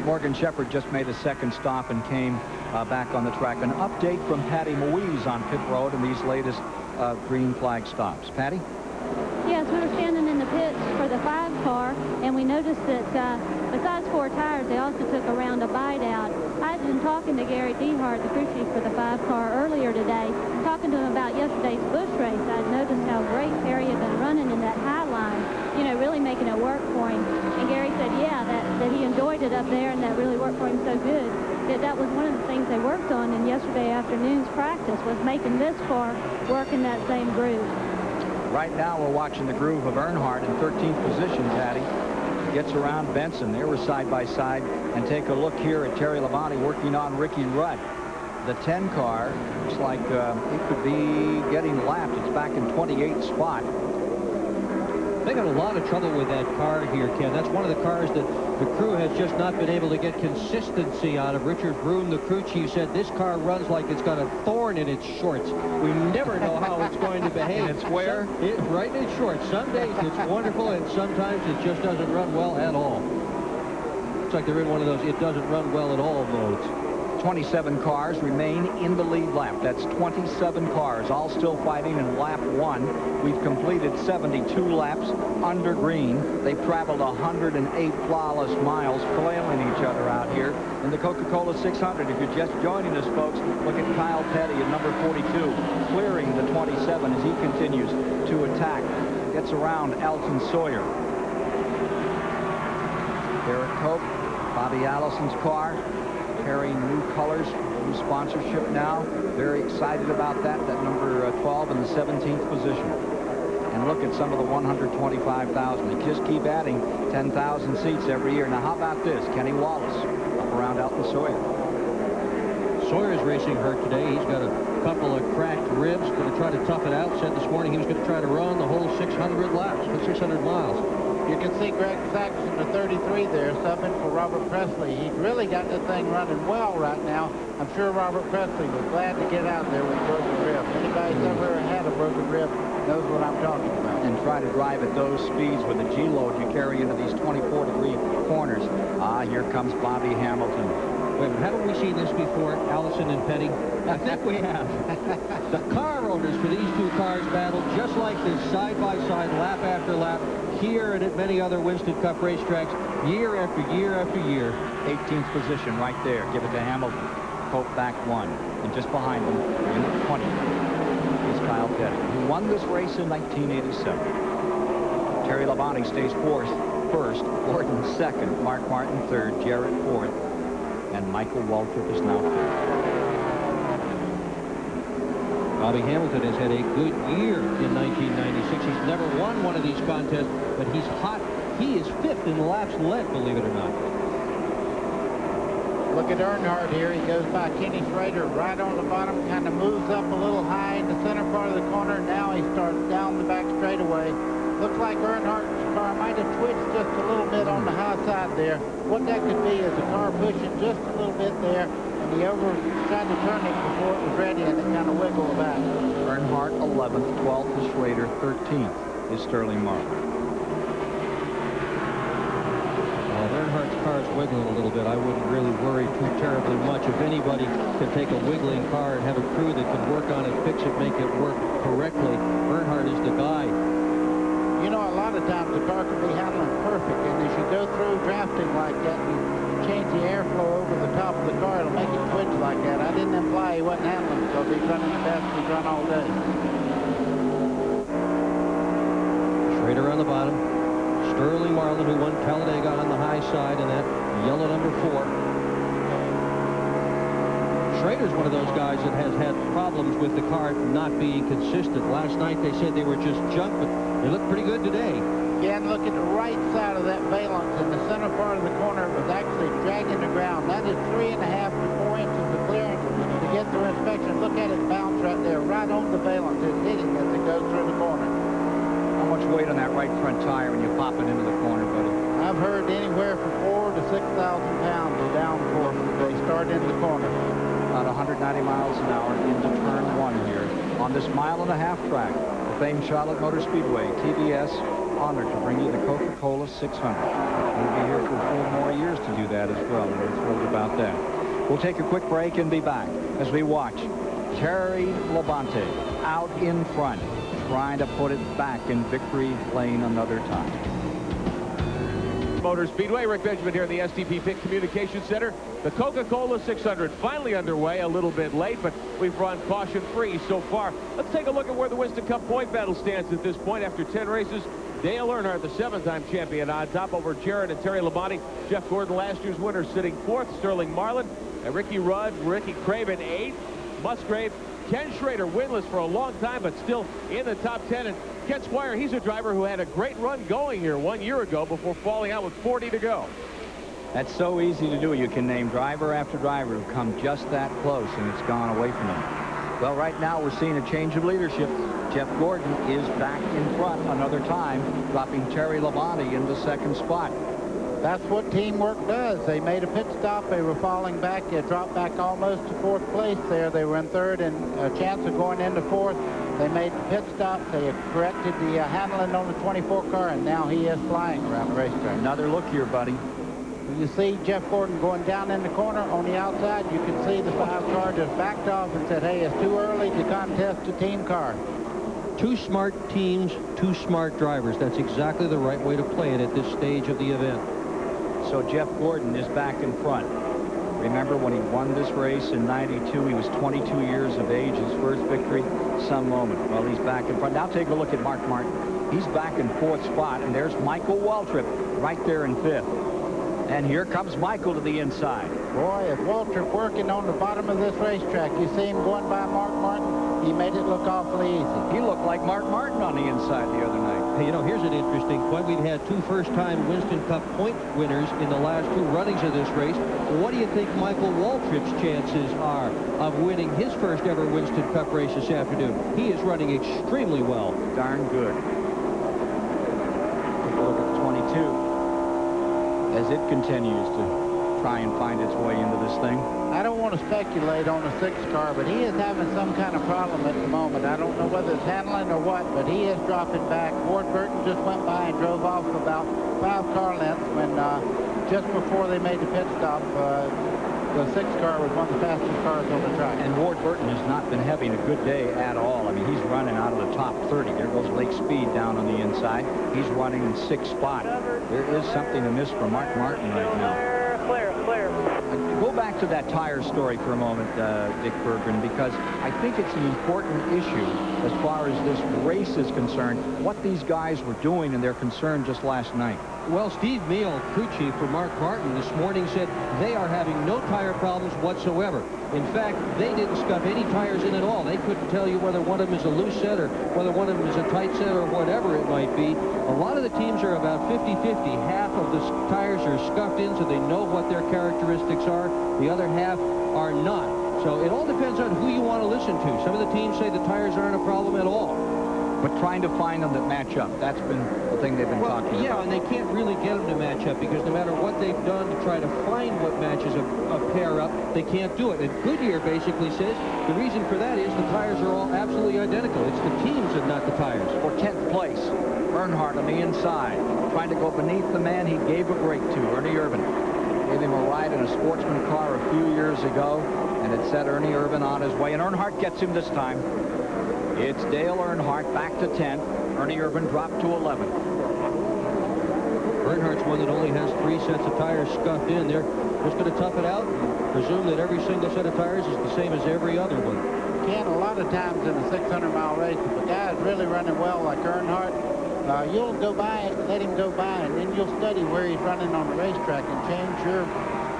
Morgan Shepherd just made a second stop and came back on the track. An update from Patty Moise on pit road in these latest green flag stops. Patty? Yes, we were standing in the pits for the 5 car, and we noticed that besides 4 tires, they also took a round of bite out. I had been talking to Gary Dehart, the crew chief for the 5 car, earlier today, talking to him about yesterday's Busch race. I noticed how great Perry had been running in that high line, you know, really making it work for him. And Gary said, yeah, that he enjoyed it up there, and that really worked for him so good. That was one of the things they worked on in yesterday afternoon's practice, was making this car work in that same groove. Right now, we're watching the groove of Earnhardt in 13th position, Patty. Gets around Benson. They were side by side. And take a look here at Terry Labonte working on Ricky Rudd. The 10 car looks like it could be getting lapped. It's back in 28th spot. They got a lot of trouble with that car here, Ken. That's one of the cars that the crew has just not been able to get consistency out of. Richard Broom, the crew chief, said this car runs like it's got a thorn in its shorts. We never know how it's going to behave. It's where? Right in its shorts. Some days it's wonderful, and sometimes it just doesn't run well at all. Looks like they're in one of those it doesn't run well at all modes. 27 cars remain in the lead lap. That's 27 cars, all still fighting in lap 1. We've completed 72 laps under green. They've traveled 108 flawless miles, flailing each other out here in the Coca-Cola 600. If you're just joining us, folks, look at Kyle Petty at number 42, clearing the 27 as he continues to attack. Gets around Alton Sawyer. Jarrett Cope, Bobby Allison's car, carrying new colors, new sponsorship now. Very excited about that. That number 12 in the 17th position. And look at some of the 125,000. They just keep adding 10,000 seats every year. Now, how about this? Kenny Wallace up around Alton Sawyer. Sawyer's racing hurt today. He's got a couple of cracked ribs. Going to try to tough it out. Said this morning he was going to try to run the whole 600 laps, 600 miles. You can see Greg Saxon, the 33 there, subbing for Robert Presley. He's really got this thing running well right now. I'm sure Robert Presley was glad to get out there with a broken rib. Anybody who's ever had a broken rib knows what I'm talking about. And try to drive at those speeds with the G-load you carry into these 24-degree corners. Ah, here comes Bobby Hamilton. Wait a minute, haven't we seen this before, Allison and Petty? I think we have. The car owners for these two cars battled just like this, side-by-side, lap after lap, here and at many other Winston Cup racetracks, year after year after year. 18th position right there. Give it to Hamilton. Cope back 1. And just behind him, in 20, is Kyle Petty, who won this race in 1987. Terry Labonte stays first, Gordon second, Mark Martin third, Jarrett fourth, and Michael Waltrip is now fifth. Bobby Hamilton has had a good year in 1996. He's never won one of these contests, but he's hot. He is fifth in the laps led, believe it or not. Look at Earnhardt here. He goes by Kenny Schrader right on the bottom, kind of moves up a little high in the center part of the corner. Now he starts down the back straightaway. Looks like Earnhardt's car might have twitched just a little bit on the high side there. What that could be is the car pushing just a little bit there, and he tried to turn it before it was ready, and it kind of wiggled back. Earnhardt 11th, 12th is Schrader, 13th is Sterling Marlin. Earnhardt's car's wiggling a little bit. I wouldn't really worry too terribly much. If anybody can take a wiggling car and have a crew that can work on it, fix it, make it work correctly, Earnhardt is the guy. You know, a lot of times the car can be handling perfect, and as you go through drafting like that, you change the airflow over the top of the car, it'll make it twitch like that. I didn't imply he wasn't handling because he's running the best he's run all day. Schrader on the bottom. Sterling Marlin, who won Talladega on the high side in that yellow number 4. Schrader's one of those guys that has had problems with the car not being consistent. Last night they said they were just junk, but they look pretty good today. Yeah, and look at the right side of that valance in the center part of the corner. It was actually dragging the ground. That is 3.5 to 4 inches of clearance to get through inspection. Look at it bounce right there, right on the valance. It's hitting as it goes through the corner. How much weight on that right front tire when you pop it into the corner, buddy? I've heard anywhere from 4,000 to 6,000 pounds of downforce as they start in the corner. About 190 miles an hour into turn 1 here on this 1.5-mile track. The famed Charlotte Motor Speedway, TBS, honored to bring you the Coca-Cola 600. We'll be here for 4 more years to do that as well. We're thrilled about that. We'll take a quick break and be back as we watch Terry Labonte out in front, trying to put it back in victory lane another time. Motor Speedway. Rick Benjamin here in the STP Pit Communications Center. The Coca-Cola 600 finally underway, a little bit late, but we've run caution-free so far. Let's take a look at where the Winston Cup point battle stands at this point. After 10 races, Dale Earnhardt, the 7-time champion, on top over Jarrett and Terry Labonte. Jeff Gordon, last year's winner, sitting 4th. Sterling Marlin, and Ricky Rudd, Ricky Craven, 8th. Musgrave, Ken Schrader, winless for a long time, but still in the top 10. And Ken Squire, he's a driver who had a great run going here 1 year ago before falling out with 40 to go. That's so easy to do. You can name driver after driver who've come just that close, and it's gone away from him. Well, right now we're seeing a change of leadership. Jeff Gordon is back in front another time, dropping Terry Labonte into 2nd spot. That's what teamwork does. They made a pit stop. They were falling back. They dropped back almost to 4th place there. They were in 3rd and a chance of going into 4th. They made the pit stop. They corrected the handling on the 24 car, and now he is flying around the racetrack. Another look here, buddy. You see Jeff Gordon going down in the corner on the outside. You can see the 5 car just backed off and said, hey, it's too early to contest a team car. 2 smart teams, 2 smart drivers. That's exactly the right way to play it at this stage of the event. So Jeff Gordon is back in front. Remember when he won this race in '92, he was 22 years of age, his first victory, some moment. Well, he's back in front. Now take a look at Mark Martin. He's back in 4th spot, and there's Michael Waltrip right there in 5th. And here comes Michael to the inside. Boy, is Waltrip working on the bottom of this racetrack. You see him going by Mark Martin. He made it look awfully easy. He looked like Mark Martin on the inside the other night. Hey, you know, here's an interesting point. We've had 2 first-time Winston Cup point winners in the last 2 runnings of this race. What do you think Michael Waltrip's chances are of winning his first ever Winston Cup race this afternoon? He is running extremely well. Darn good. Take a look at the 22 as it continues to try and find its way into this thing. I don't want to speculate on the 6th car, but he is having some kind of problem at the moment. I don't know whether it's handling or what, but he is dropping back. Ward Burton just went by and drove off about 5 car lengths when just before they made the pit stop, the 6th car was one of the fastest cars on the track. And Ward Burton has not been having a good day at all. I mean, he's running out of the top 30. There goes Lake Speed down on the inside. He's running in 6th spot. There is something amiss for Mark Martin right now. Clear. Go back to that tire story for a moment, Dick Berggren, because I think it's an important issue as far as this race is concerned, what these guys were doing and their concern just last night. Well, Steve Meal, crew chief for Mark Martin, this morning said they are having no tire problems whatsoever. In fact, they didn't scuff any tires in at all. They couldn't tell you whether one of them is a loose set or whether one of them is a tight set or whatever it might be. A lot of the teams are about 50-50. Half of the tires are scuffed in, so they know what their characteristics are. The other half are not. So it all depends on who you want to listen to. Some of the teams say the tires aren't a problem at all. But trying to find them that match up, that's been the thing they've been talking about. Yeah, and they can't really get them to match up because no matter what they've done to try to find what matches a pair up, they can't do it. And Goodyear basically says the reason for that is the tires are all absolutely identical. It's the teams and not the tires. For 10th place, Earnhardt on the inside, trying to go beneath the man he gave a break to, Ernie Irvan. Gave him a ride in a sportsman car a few years ago, and it set Ernie Irvan on his way, and Earnhardt gets him this time. It's Dale Earnhardt back to 10th. Ernie Irvan dropped to 11th. Earnhardt's one that only has 3 sets of tires scuffed in. They're just going to tough it out and presume that every single set of tires is the same as every other one. Ken, a lot of times in a 600-mile race, if a guy is really running well like Earnhardt, you'll go by and let him go by, and then you'll study where he's running on the racetrack and change your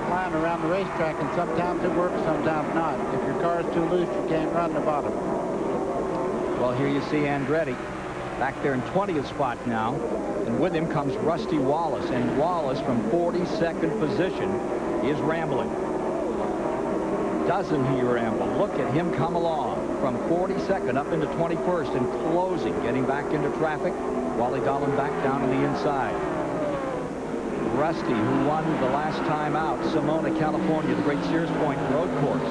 line around the racetrack, and sometimes it works, sometimes not. If your car is too loose, you can't run the bottom. Well, here you see Andretti back there in 20th spot now, and with him comes Rusty Wallace, and Wallace from 42nd position is rambling. Doesn't he ramble? Look at him come along from 42nd up into 21st and closing, getting back into traffic. Wally Dolan back down on the inside. Rusty, who won the last time out, Simona, California, the great Sears Point road course.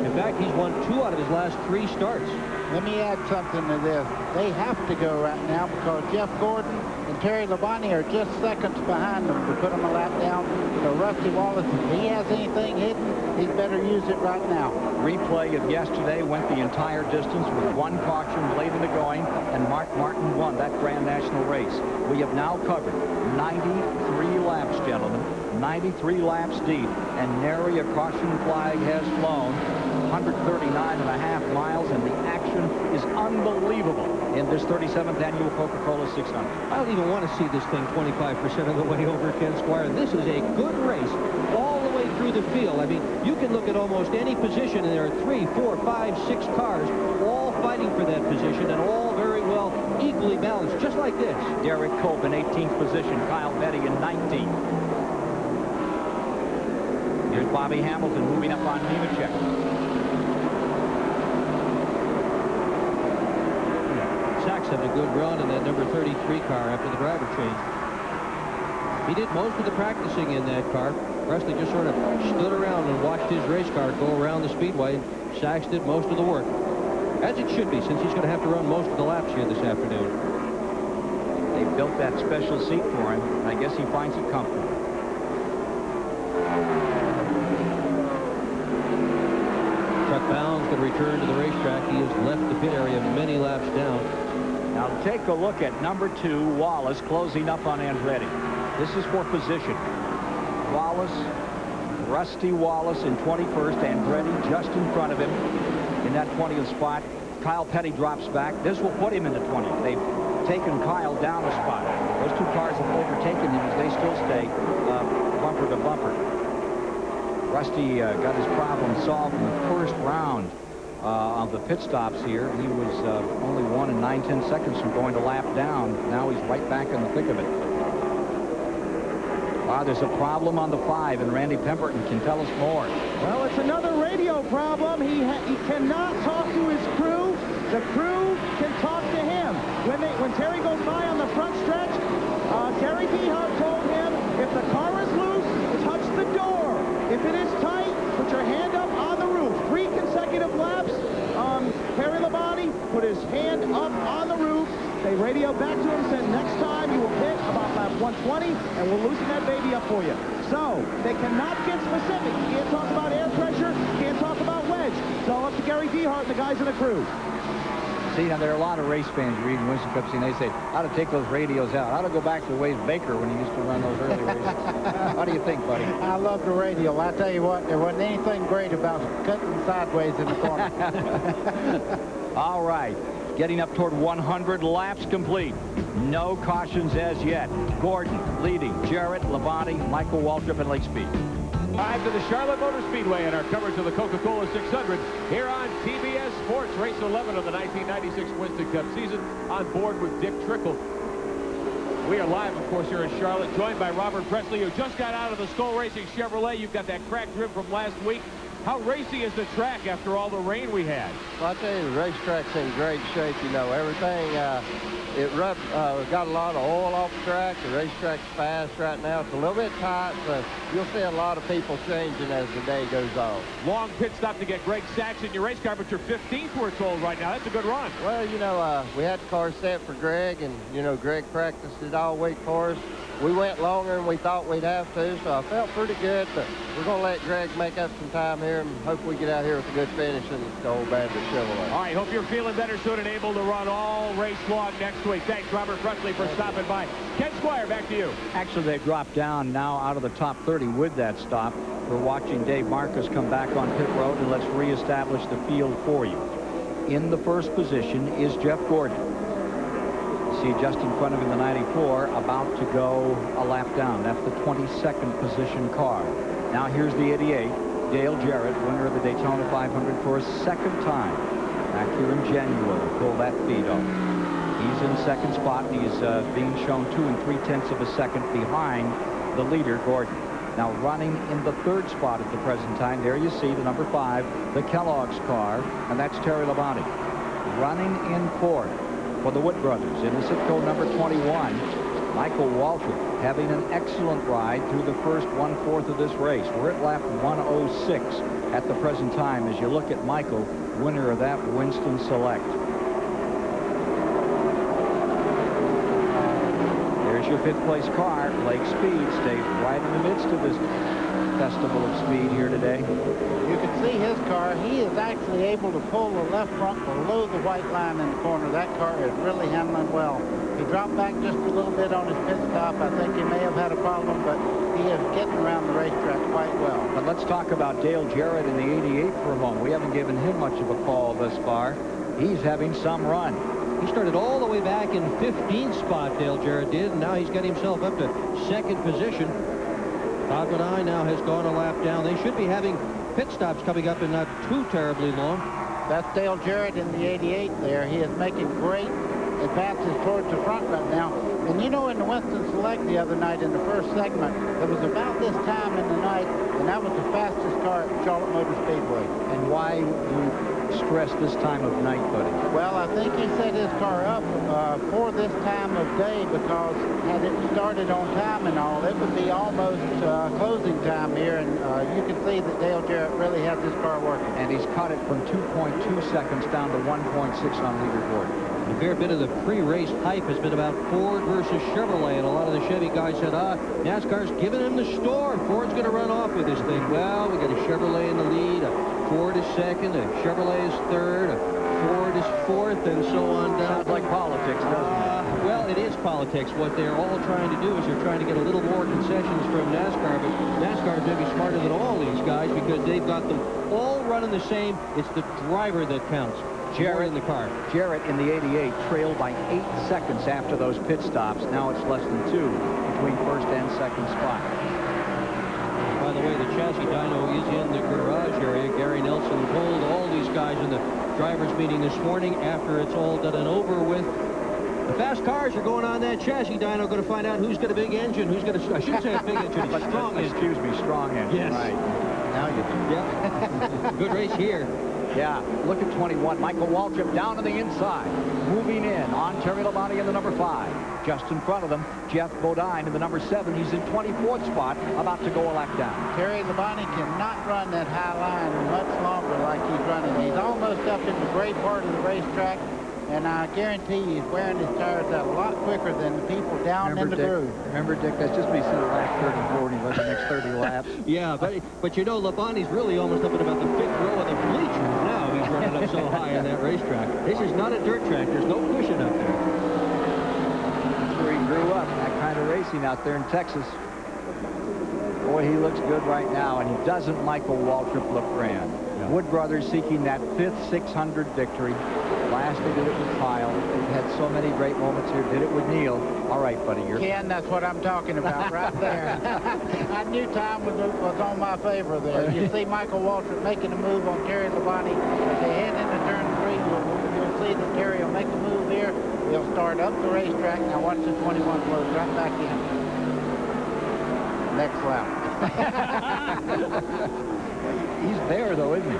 In fact, fact, he's won 2 out of his last 3 starts. Let me add something to this. They have to go right now because Jeff Gordon and Terry Labonte are just seconds behind them to put them a lap down. So Rusty Wallace, if he has anything hidden, he'd better use it right now. Replay of yesterday went the entire distance with 1 caution late in the going, and Mark Martin won that Grand National race. We have now covered 93 laps, gentlemen, 93 laps deep, and nary a caution flag has flown. 139.5 miles, and the action is unbelievable in this 37th annual Coca-Cola 600. I don't even want to see this thing 25% of the way over, Ken Squire. This is a good race all the way through the field. I mean, you can look at almost any position, and there are 3, 4, 5, 6 cars all fighting for that position, and all very well equally balanced, just like this. Derek Cope in 18th position, Kyle Petty in 19th. Here's Bobby Hamilton moving up on Nemechek. Sachs had a good run in that number 33 car after the driver change. He did most of the practicing in that car. Rusty just sort of stood around and watched his race car go around the speedway. Sachs did most of the work, as it should be, since he's going to have to run most of the laps here this afternoon. They built that special seat for him, and I guess he finds it comfortable. Chuck Bound's going to return to the racetrack. He has left the pit area many laps down. Now take a look at number 2, Wallace, closing up on Andretti. This is for position. Wallace, Rusty Wallace in 21st, Andretti just in front of him in that 20th spot. Kyle Petty drops back. This will put him in the 20th. They've taken Kyle down a spot. Those 2 cars have overtaken him as they still stay bumper to bumper. Rusty got his problem solved in the first round of the pit stops here. He was only 1 and 9/10 seconds from going to lap down. Now he's right back in the thick of it. Wow, there's a problem on the 5, and Randy Pemberton can tell us more. Well, it's another radio problem. He cannot talk to his crew. The crew can talk to him. When Terry goes by on the front stretch, Gary Dehart told him, if the car is loose, touch the door. If it is tight, put your hand up on the roof. 3 consecutive laps. Terry Labonte put his hand up on the roof. They radioed back to him, said, next time you will pit about lap 120, and we'll loosen that baby up for you. So, they cannot get specific. You can't talk about air pressure, can't talk about wedge. It's all up to Gary Dehart and the guys in the crew. See, now there are a lot of race fans reading Winston Cup Series, and they say, how to take those radios out. How to go back to the ways Baker when he used to run those early races. How do you think, buddy? I love the radio. I tell you what, there wasn't anything great about cutting sideways in the corner. All right. Getting up toward 100 laps complete. No cautions as yet. Gordon leading. Jarrett, Labonte, Michael Waltrip, and Lake Speed. Live to the Charlotte Motor Speedway and our coverage of the Coca-Cola 600 here on TBS Sports, race 11 of the 1996 Winston Cup season, on board with Dick Trickle. We are live, of course, here in Charlotte, joined by Robert Presley, who just got out of the Skull Racing Chevrolet. You've got that cracked rib from last week. How racy is the track after all the rain we had? Well, I tell you, the racetrack's in great shape. You know, everything, got a lot of oil off the track. The racetrack's fast right now. It's a little bit tight, so you'll see a lot of people changing as the day goes on. Long pit stop to get Greg Sachs in your race car, but you're 15th, we're told right now. That's a good run. Well, you know, we had the car set for Greg, and, you know, Greg practiced it all week for us. We went longer than we thought we'd have to, so I felt pretty good, but we're going to let Greg make up some time here and hope we get out here with a good finish in the old Bandit Chevrolet. All right, hope you're feeling better soon and able to run all race long next week. Thanks, Robert Presley, for stopping by. Ken Squire, back to you. Actually, they've dropped down now out of the top 30 with that stop. We're watching Dave Marcus come back on pit road, and let's reestablish the field for you. In the first position is Jeff Gordon. See just in front of him the 94, about to go a lap down. That's the 22nd position car. Now here's the 88, Dale Jarrett, winner of the Daytona 500 for a second time. Back here in January, pull that feed off. He's in second spot. He's being shown 2 3/10 of a second behind the leader, Gordon. Now running in the third spot at the present time, there you see the number 5, the Kellogg's car, and that's Terry Labonte. Running in fourth for the Wood brothers in the zip code number 21 Michael Waltrip having an excellent ride through the first 1/4 of this race. We're at lap 106 at the present time as you look at Michael, winner of that Winston Select. There's your 5th place car. Lake Speed stays right in the midst of this festival of speed here today. You can see his car. He is actually able to pull the left front below the white line in the corner. That car is really handling well. He dropped back just a little bit on his pit stop. I think he may have had a problem, but he is getting around the racetrack quite well. But let's talk about Dale Jarrett in the 88 for a moment. We haven't given him much of a call thus far. He's having some run. He started all the way back in 15th spot, Dale Jarrett did, and now he's got himself up to 2nd position. Todd Bodine now has gone a lap down. They should be having pit stops coming up in not too terribly long. That's Dale Jarrett in the 88 there. He is making great advances towards the front right now. And you know, in the Winston Select the other night in the first segment, it was about this time in the night, and that was the fastest car at Charlotte Motor Speedway. And why you stress this time of night, buddy? Well, I think he set his car up for this time of day because had it started on time and all, it would be almost closing time here, and you can see that Dale Jarrett really has his car working. And he's cut it from 2.2 seconds down to 1.6 on leaderboard. A fair bit of the pre-race hype has been about Ford versus Chevrolet, and a lot of the Chevy guys said, NASCAR's giving him the storm. Ford's going to run off with this thing. Well, we got a Chevrolet in the lead, a Ford is 2nd, a Chevrolet is 3rd, a Ford is 4th, and so on down. Sounds like politics, doesn't it? Well, it is politics. What they're all trying to do is they're trying to get a little more concessions from NASCAR, but NASCAR is going to be smarter than all these guys because they've got them all running the same. It's the driver that counts. Jarrett in the car. Jarrett in the 88 trailed by 8 seconds after those pit stops. Now it's less than 2 between 1st and 2nd spot. By the way, the chassis dyno is in the garage area. Gary Nelson told all these guys in the drivers meeting this morning after it's all done and over with. The fast cars are going on that chassis dyno, going to find out who's got a big engine, who's got a, I shouldn't say a big engine, a strong engine. Excuse me, strong engine. Yes. Right. Now you do. Yeah. Good race here. Yeah, look at 21. Michael Waltrip down to the inside. Moving in on Terry Labonte in the number 5. Just in front of them, Jeff Bodine in the number 7. He's in 24th spot, about to go a lap down. Terry Labonte cannot run that high line much longer like he's running. He's almost up in the gray part of the racetrack, and I guarantee he's wearing his tires out a lot quicker than the people down in the groove. Remember, Dick, that's just because he's in lap 34 and he runs the next 30 laps. Yeah, but you know, Labonte's really almost up at about the 5th row of the bleachers now. He's running up so high on that racetrack. This is not a dirt track. There's no cushion up there. That's where he grew up, that kind of racing out there in Texas. Boy, he looks good right now, and doesn't Michael Waltrip look grand? Yeah. Wood Brothers seeking that 5th 600 victory. Last they did it with Kyle. They've had so many great moments here. Did it with Neil. All right, buddy. Ken, that's what I'm talking about right there. I knew time was on my favor there. You see Michael Waltrip making a move on Terry Labonte. As they head into turn 3, you'll see that Terry will make a move here. He'll start up the racetrack. Now watch the 21 close right back in. Next lap. He's there, though, isn't he?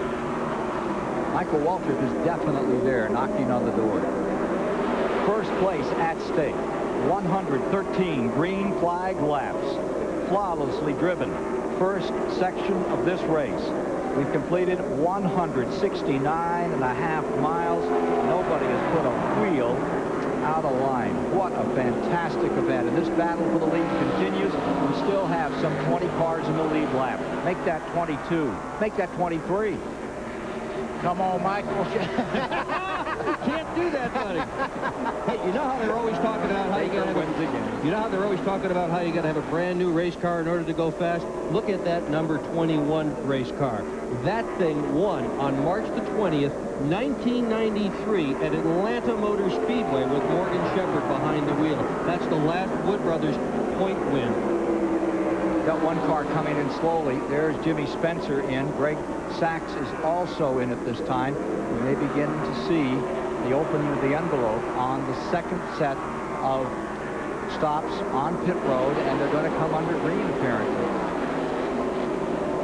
Michael Waltrip is definitely there, knocking on the door. First place at stake. 113 green flag laps. Flawlessly driven. First section of this race. We've completed 169.5 miles. Nobody has put a wheel out of line. What a fantastic event. And this battle for the lead continues. We still have some 20 cars in the lead lap. Make that 22. Make that 23. Come on, Michael. Can't do that, buddy. Hey, you know how they're always talking about how you got to have you know how they're always talking about how you got to have a brand new race car in order to go fast? Look at that number 21 race car. That thing won on March the 20th, 1993 at Atlanta Motor Speedway with Morgan Shepherd behind the wheel. That's the last Wood Brothers point win. Got one car coming in slowly. There's Jimmy Spencer in. Greg Sachs is also in at this time. We may begin to see the opening of the envelope on the second set of stops on pit road, and they're going to come under green, apparently.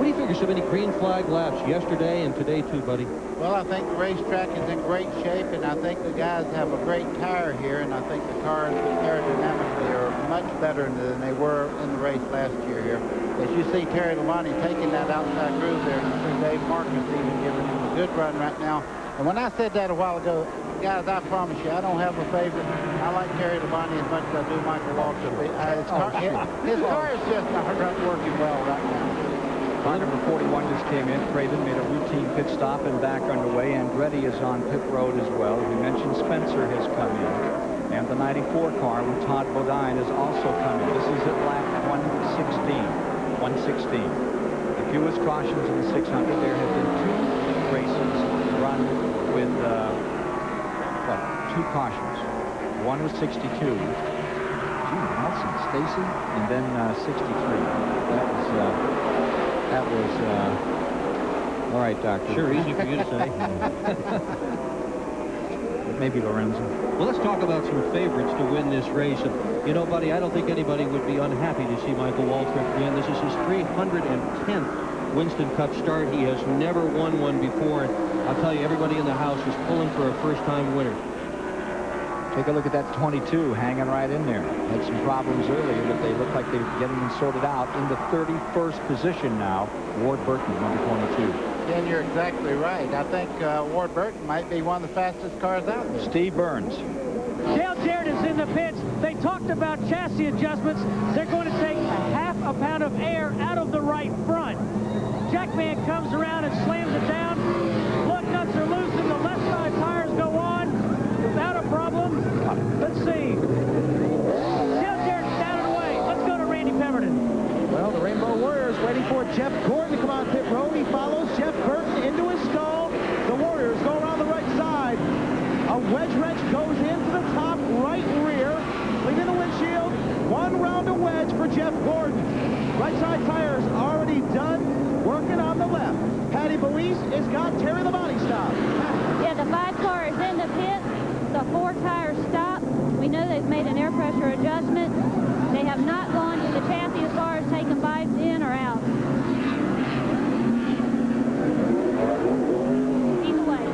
What do you figure, so many green flag laps yesterday and today too, buddy? Well, I think the racetrack is in great shape, and I think the guys have a great tire here, and I think the cars aerodynamically are much better than they were in the race last year here. As you see Terry Labonte taking that outside groove there, and you see Dave Marcus even giving him a good run right now. And when I said that a while ago, guys, I promise you, I don't have a favorite. I like Terry Labonte as much as I do Michael Waltrip. His car is just not working well right now. Car number 41 just came in. Craven made a routine pit stop and back underway. Andretti is on pit road as well. We mentioned Spencer has come in. And the 94 car with Todd Bodine has also come in. This is at lap 116. The fewest cautions in the 600. There have been 2 races run with, 2 cautions. One was 62. Gee, Nelson, Stacy, and then 63. That was, all right, Doctor. Sure, easy for you to say. Maybe Lorenzo. Well, let's talk about some favorites to win this race. And, you know, buddy, I don't think anybody would be unhappy to see Michael Waltrip win. This is his 310th Winston Cup start. He has never won one before. And I'll tell you, everybody in the house is pulling for a first-time winner. Take a look at that 22 hanging right in there. Had some problems earlier, but they look like they're getting them sorted out. In the 31st position now, Ward Burton, number 22. Ken, you're exactly right. I think Ward Burton might be one of the fastest cars out there. Steve Burns. Dale Jarrett is in the pits. They talked about chassis adjustments. They're going to take half a pound of air out of the right front. Jackman comes around and slams it down. Lug nuts are loose and the left side tires go on without a problem. Let's see. Dale Jarrett's down and away. Let's go to Randy Pemberton. Well, the Rainbow Warriors waiting for Jeff Gordon to come on pit road. He follows Jeff Burton into his stall. The Warriors go around the right side. A wedge wrench goes into the top right rear, cleaning the windshield. 1 round of wedge for Jeff Gordon. Right side tires already done, working on the left. Patty Boise has got Terry Labonte stopped. Yeah, the 5 car is in the pit. The 4 tires stopped. We know they've made an air pressure adjustment. They have not gone to the chassis as far as taking bites in or out. He's away.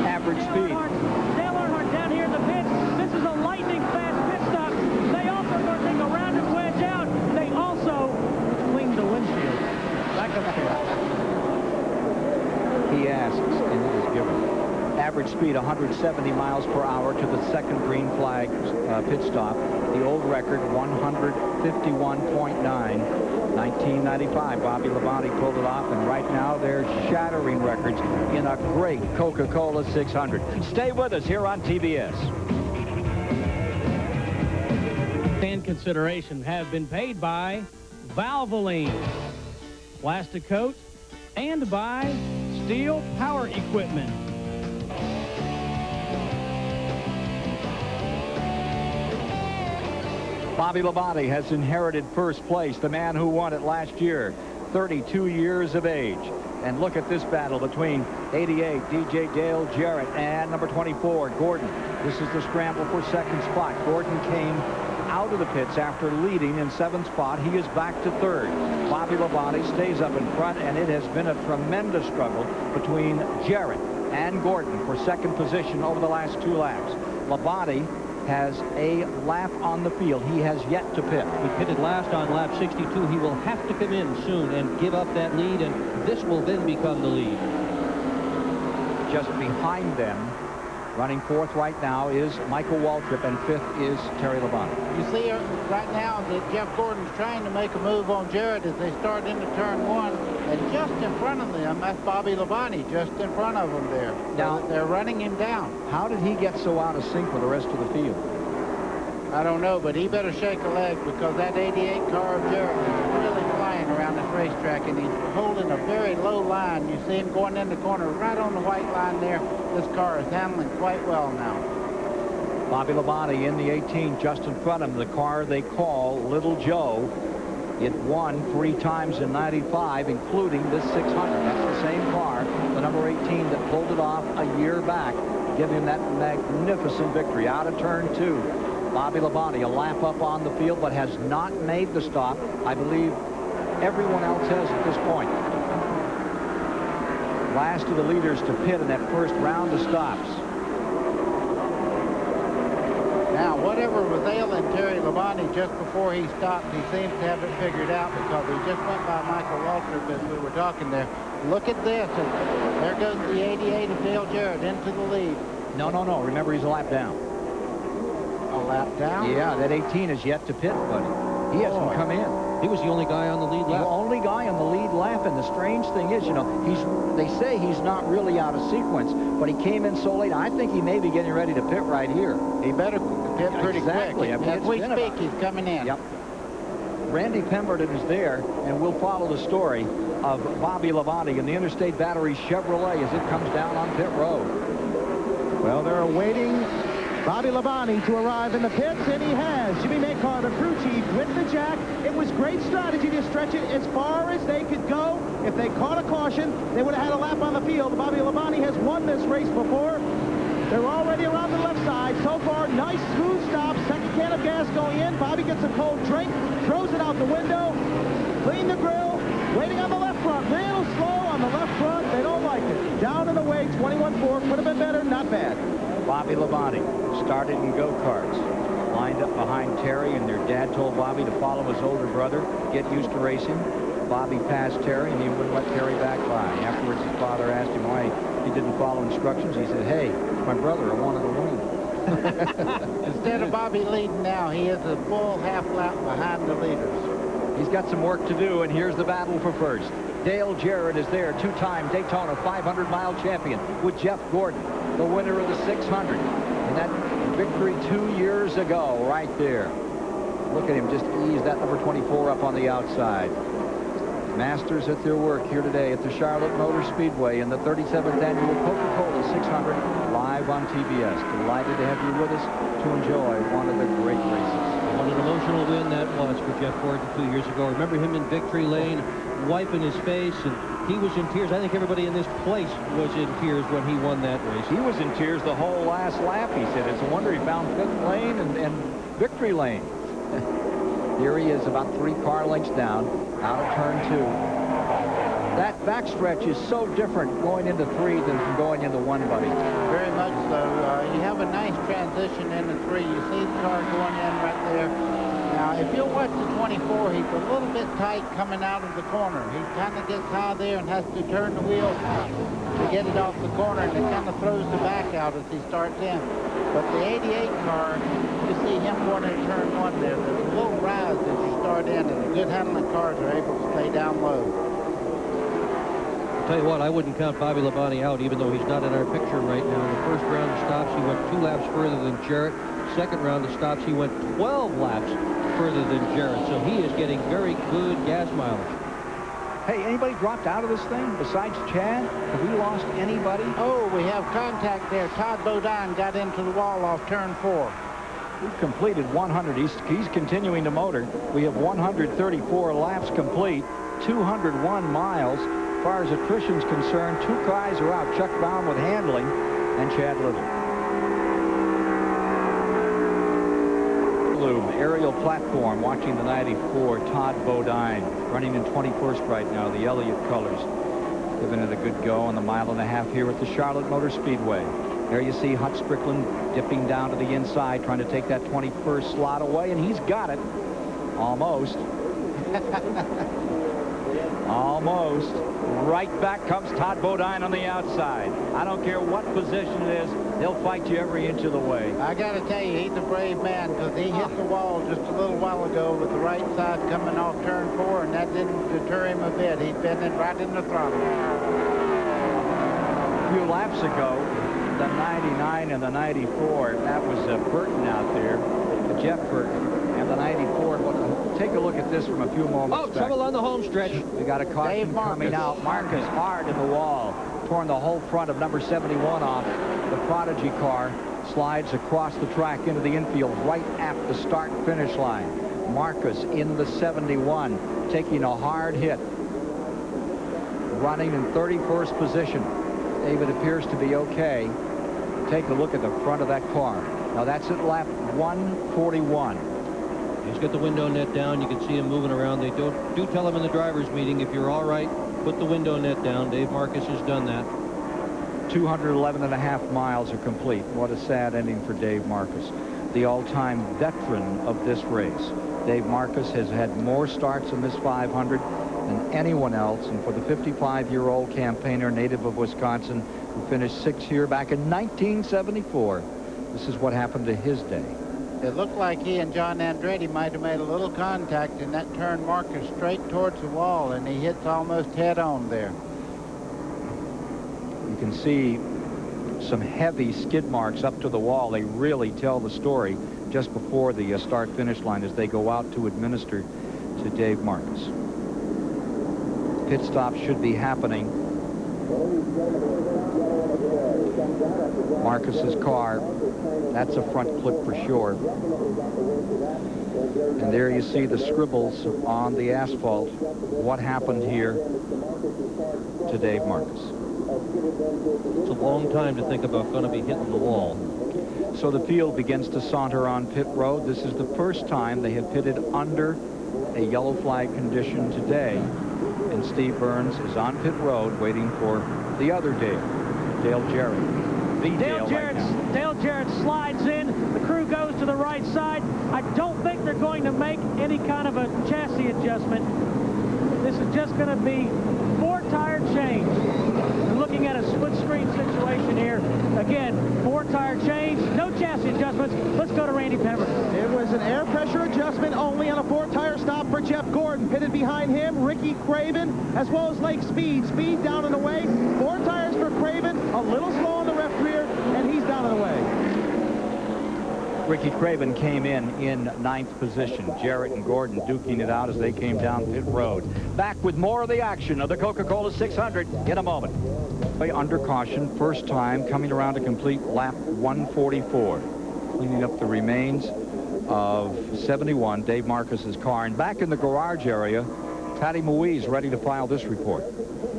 Average speed. Dale Earnhardt down here in the pits. This is a lightning fast pit stop. They also working around and wedge out. They also cleaned the windshield. Back up there. He asks, and it is given. Average speed 170 miles per hour to the second green flag pit stop. The old record 151.9. 1995, Bobby Labonte pulled it off, and right now they're shattering records in a great Coca-Cola 600. Stay with us here on TBS. And consideration have been paid by Valvoline, Plastic Coat, and by Steel Power Equipment. Bobby Labonte has inherited first place, the man who won it last year, 32 years of age. And look at this battle between 88, DJ Dale Jarrett, and number 24, Gordon. This is the scramble for second spot. Gordon came out of the pits after leading in 7th spot. He is back to 3rd. Bobby Labonte stays up in front, and it has been a tremendous struggle between Jarrett and Gordon for second position over the last 2 laps. Labonte has a lap on the field. He has yet to pit. He pitted last on lap 62. He will have to come in soon and give up that lead, and this will then become the lead. Just behind them, running 4th right now, is Michael Waltrip, and 5th is Terry Labonte. You see right now that Jeff Gordon's trying to make a move on Jarrett as they start into turn 1, and just in front of them, that's Bobby Labonte, just in front of them there. Now, they're running him down. How did he get so out of sync with the rest of the field? I don't know, but he better shake a leg, because that 88 car of Jarrett is really flying around this racetrack, and he's holding a very low line. You see him going in the corner right on the white line there. This car is handling quite well now. Bobby Labonte in the 18, just in front of him, the car they call Little Joe. It won 3 times in 95, including this 600. That's the same car, the number 18 that pulled it off a year back, giving him that magnificent victory out of turn 2. Bobby Labonte, a lap up on the field, but has not made the stop. I believe everyone else has at this point. Last of the leaders to pit in that first round of stops. Now, whatever was ailing Terry Labonte just before he stopped, he seems to have it figured out because he just went by Michael Waltrip as we were talking there. Look at this. There goes the 88 of Dale Jarrett into the lead. No. Remember, he's a lap down. A lap down? Yeah, that 18 is yet to pit, buddy. He hasn't come in. He was the only guy on the lead lap. The only guy on the lead lap, and the strange thing is, you know, they say he's not really out of sequence, but he came in so late. I think he may be getting ready to pit right here. He better pit pretty quick. I mean, as we speak, he's coming in. Yep. Randy Pemberton is there, and we'll follow the story of Bobby Labonte in the Interstate Battery Chevrolet as it comes down on pit road. Well, they're awaiting Bobby Labonte to arrive in the pits, and he has. Jimmy Makar, the crew chief, with the jack. It was great strategy to stretch it as far as they could go. If they caught a caution, they would have had a lap on the field. Bobby Labonte has won this race before. They're already around the left side. So far, nice smooth stop. Second can of gas going in. Bobby gets a cold drink, throws it out the window, clean the grill, waiting on the left front. Real slow on the left front. They don't like it. Down and away, 21-4. Could have been better, not bad. Bobby Labonte started in go-karts, lined up behind Terry, and their dad told Bobby to follow his older brother, get used to racing. Bobby passed Terry, and he wouldn't let Terry back by. Afterwards, his father asked him why he didn't follow instructions. He said, hey, my brother, I wanted to win. Instead of Bobby leading now, he is a full half lap behind the leaders. He's got some work to do, and here's the battle for first. Dale Jarrett is there, two-time Daytona 500-mile champion with Jeff Gordon, the winner of the 600. And that victory 2 years ago right there. Look at him just ease that number 24 up on the outside. Masters at their work here today at the Charlotte Motor Speedway in the 37th Annual Coca-Cola 600 live on TBS. Delighted to have you with us to enjoy one of the great races. What an emotional win that was for Jeff Gordon 2 years ago. Remember him in victory lane, wiping his face, and he was in tears. I think everybody in this place was in tears when he won that race. He was in tears the whole last lap, he said. It's a wonder he found fifth lane and victory lane. Here he is about 3 car lengths down, out of turn 2. That backstretch is so different going into 3 than from going into 1, buddy. Very much so. You have a nice transition into 3. You see the car going in right there. Now, if you'll watch the 24, he's a little bit tight coming out of the corner. He kind of gets high there and has to turn the wheel to get it off the corner, and it kind of throws the back out as he starts in. But the 88 car, you see him going into turn 1 there. There's a little rise as you start in, and the good handling cars are able to stay down low. I'll tell you what, I wouldn't count Bobby Labonte out, even though he's not in our picture right now. In the first round of stops, he went 2 laps further than Jarrett. Second round of stops, he went 12 laps further than Jarrett. So he is getting very good gas mileage. Hey, anybody dropped out of this thing besides Chad? Have we lost anybody? Oh, we have contact there. Todd Bodine got into the wall off turn 4. We've completed 100. He's continuing to motor. We have 134 laps complete, 201 miles. As far as attrition's concerned, 2 guys are out. Chuck Brown with handling and Chad Little. Aerial platform watching the 94 Todd Bodine running in 21st right now, the Elliott colors, giving it a good go on the 1.5 miles here at the Charlotte Motor Speedway. There you see Hut Strickland dipping down to the inside, trying to take that 21st slot away, and he's got it. Almost. Almost. Right back comes Todd Bodine on the outside. I don't care what position it is, they'll fight you every inch of the way. I got to tell you, he's a brave man, because he hit the wall just a little while ago with the right side coming off turn 4, and that didn't deter him a bit. He's been right in the throttle. A few laps ago, the 99 and the 94, that was Burton out there, Jeff Burton. And the 94, take a look at this from a few moments back. Trouble on the home stretch. We got a caution coming out. Marcus hard in the wall. Torn the whole front of number 71 off. The Prodigy car slides across the track into the infield right at the start-finish line. Marcus in the 71, taking a hard hit. Running in 31st position. David appears to be okay. Take a look at the front of that car. Now that's at lap 141. He's got the window net down. You can see him moving around. They do tell him in the driver's meeting, if you're all right, put the window net down. Dave Marcus has done that. 211.5 miles are complete. What a sad ending for Dave Marcus, the all-time veteran of this race. Dave Marcus has had more starts in this 500 than anyone else, and for the 55-year-old campaigner, native of Wisconsin, who finished 6th here back in 1974, this is what happened to his day. It looked like he and John Andretti might have made a little contact, and that turned Marcus straight towards the wall, and he hits almost head-on there. You can see some heavy skid marks up to the wall. They really tell the story just before the start-finish line as they go out to administer to Dave Marcus. Pit stop should be happening. Marcus's car, that's a front flip for sure. And there you see the scribbles on the asphalt. What happened here to Dave Marcus? It's a long time to think about going to be hitting the wall. So the field begins to saunter on pit road. This is the first time they have pitted under a yellow flag condition today. And Steve Burns is on pit road waiting for the other Dale Jarrett. Dale Jarrett slides in. The crew goes to the right side. I don't think they're going to make any kind of a chassis adjustment. This is just going to be 4-tire change. We're looking at a split screen situation here. Again, 4-tire change, no chassis adjustments. Let's go to Randy Pemberton. It was an air pressure adjustment only on a 4-tire stop for Jeff Gordon. Pitted behind him, Ricky Craven, as well as Lake Speed. Speed down and away. 4 tires for Craven, a little slow on the left rear, and he's down and away. Ricky Craven came in 9th position. Jarrett and Gordon duking it out as they came down pit road. Back with more of the action of the Coca-Cola 600 in a moment. Under caution, first time coming around to complete lap 144. Cleaning up the remains of 71, Dave Marcus's car. And back in the garage area, Patty Moise ready to file this report.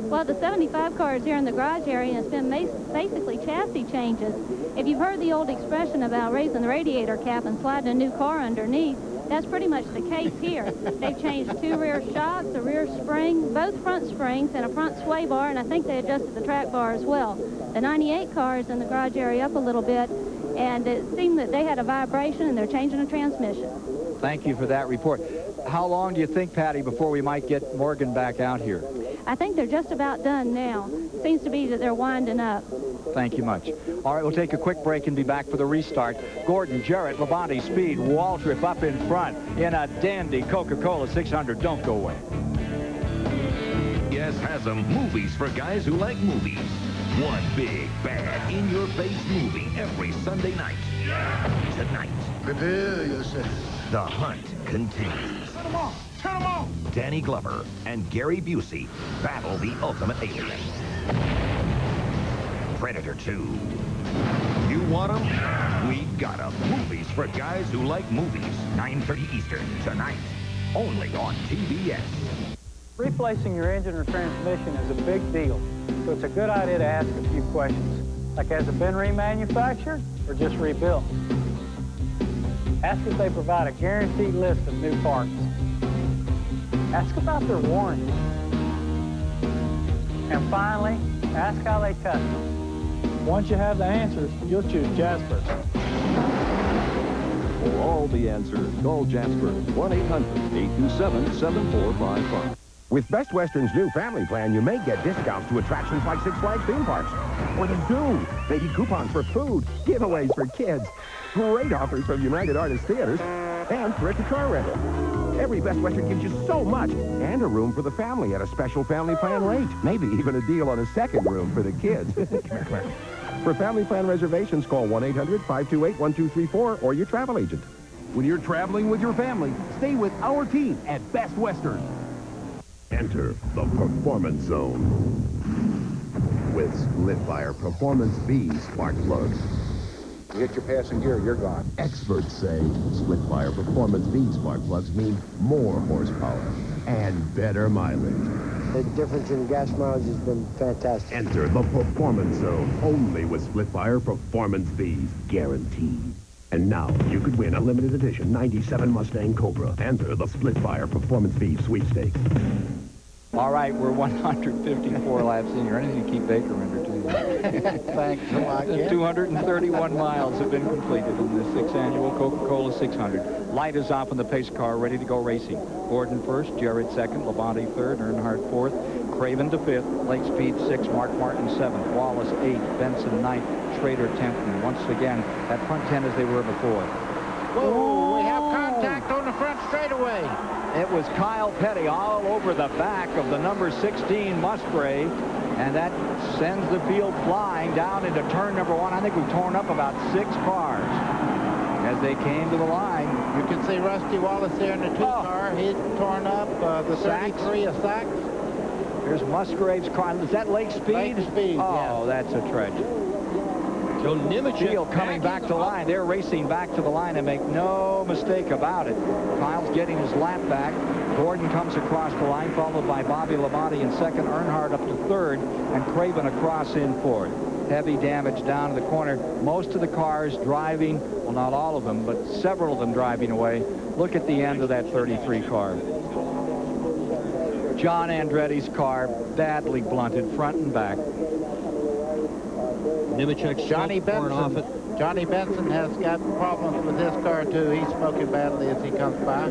Well, the 75 car is here in the garage area, and it's been basically chassis changes. If you've heard the old expression about raising the radiator cap and sliding a new car underneath, that's pretty much the case here. They've changed 2 rear shocks, a rear spring, both front springs, and a front sway bar, and I think they adjusted the track bar as well. The 98 car is in the garage area up a little bit, and it seemed that they had a vibration, and they're changing a transmission. Thank you for that report. How long do you think, Patty, before we might get Morgan back out here? I think they're just about done now. Seems to be that they're winding up. Thank you much. All right, we'll take a quick break and be back for the restart. Gordon, Jarrett, Labonte, Speed, Waltrip up in front in a dandy Coca-Cola 600. Don't go away. Yes, has them movies for guys who like movies. One big, bad, in-your-face movie every Sunday night. Tonight. Prepare yourself. The hunt continues. Turn them off! Turn them off! Danny Glover and Gary Busey battle the ultimate alien. Predator 2. You want them? We got them. Movies for guys who like movies. 9:30 Eastern tonight. Only on TBS. Replacing your engine or transmission is a big deal, so it's a good idea to ask a few questions, like has it been remanufactured or just rebuilt? Ask if they provide a guaranteed list of new parts. Ask about their warranty. And finally, ask how they test them. Once you have the answers, you'll choose Jasper. For all the answers, call Jasper, 1-800-827-7455. With Best Western's new family plan, you may get discounts to attractions like Six Flags theme parks. Or you do. Maybe coupons for food, giveaways for kids. Great offers from United Artists Theaters and thrifty car rental. Every Best Western gives you so much and a room for the family at a special family plan rate. Maybe even a deal on a second room for the kids. Come here. For family plan reservations, call 1-800-528-1234 or your travel agent. When you're traveling with your family, stay with our team at Best Western. Enter the Performance Zone with Splitfire Performance B spark plugs. You hit your passing gear, you're gone. Experts say Splitfire Performance B spark plugs mean more horsepower and better mileage. The difference in gas mileage has been fantastic. Enter the Performance Zone only with Splitfire Performance B's, guaranteed. And now you could win a limited edition 97 Mustang Cobra. Enter the Split-Fire Performance V sweepstakes. All right, we're 154 laps in here. Anything to keep Baker under, too. Thanks a lot, Ken. 231 miles have been completed in the 6th Annual Coca-Cola 600. Light is off in the pace car, ready to go racing. Gordon first, Jarrett second, Labonte third, Earnhardt fourth, Craven to fifth, Lake Speed sixth, Mark Martin seventh, Wallace eighth, Benson ninth, Schrader 10th, and once again, that front 10 as they were before. Whoa, we have contact on the front straightaway. It was Kyle Petty all over the back of the number 16 Musgrave, and that sends the field flying down into turn number 1. I think we've torn up about 6 cars as they came to the line. You can see Rusty Wallace there in the 2 car. He's torn up the 33 of Sachs. Here's Musgrave's car. Is that Lake Speed? Lake Speed, oh, that's a tragedy. So Nemechek coming back to line. They're racing back to the line, and make no mistake about it. Kyle's getting his lap back. Gordon comes across the line, followed by Bobby Labonte in second, Earnhardt up to third, and Craven across in fourth. Heavy damage down to the corner. Most of the cars driving, well, not all of them, but several of them driving away. Look at the end of that 33 car. John Andretti's car badly blunted front and back. Nemechek Johnny Benson has got problems with his car too. He's smoking badly as he comes by.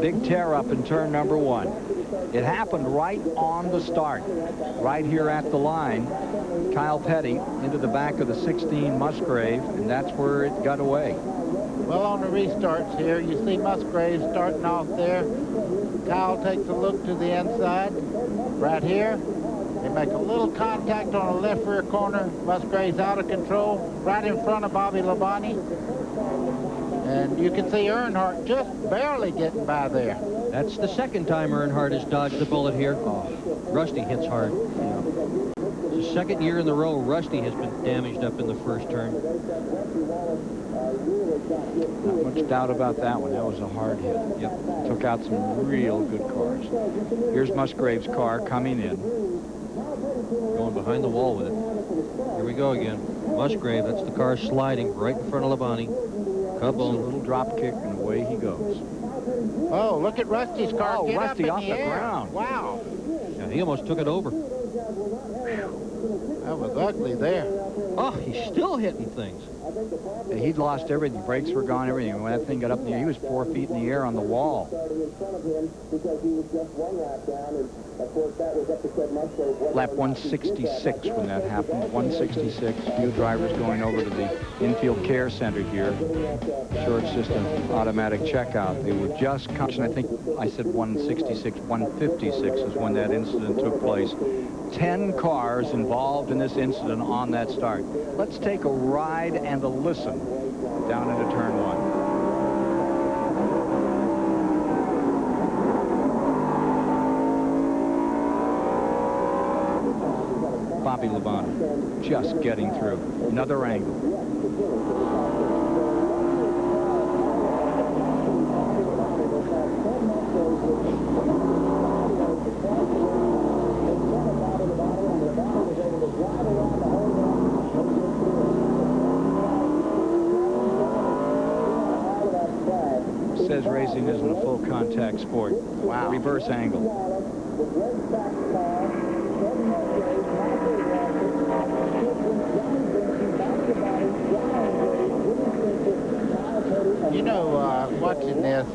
Big tear up in turn number 1. It happened right on the start, right here at the line. Kyle Petty into the back of the 16 Musgrave, and that's where it got away. Well, on the restarts here, you see Musgrave starting off there. Kyle takes a look to the inside. Right here, they make a little contact on the left rear corner. Musgrave's out of control, right in front of Bobby Labonte. And you can see Earnhardt just barely getting by there. That's the second time Earnhardt has dodged the bullet here. Oh, Rusty hits hard. It's the second year in a row Rusty has been damaged up in the first turn. Not much doubt about that one. That was a hard hit. Yep. Took out some real good cars. Here's Musgrave's car coming in. Going behind the wall with it. Here we go again. Musgrave, that's the car sliding right in front of Labonte. Kaboom. A little drop kick, and away he goes. Oh, look at Rusty's car. Oh, Get Rusty up off in the the air. ground. Wow. Yeah, he almost took it over. That was ugly there. Oh, he's still hitting things. He'd lost everything. Brakes were gone, everything. When that thing got up in the air, he was 4 feet in the air on the wall. Lap 166 when that happened. 166. Few drivers going over to the infield care center here. Sure, it's just an automatic checkout. They were just coming. I think I said 166. 156 is when that incident took place. 10 cars involved in this incident on that start. Let's take a ride and a listen down into turn 1. Bobby Labonte just getting through. Another angle. Says racing isn't a full contact sport. Wow. Reverse angle. You know, watching this,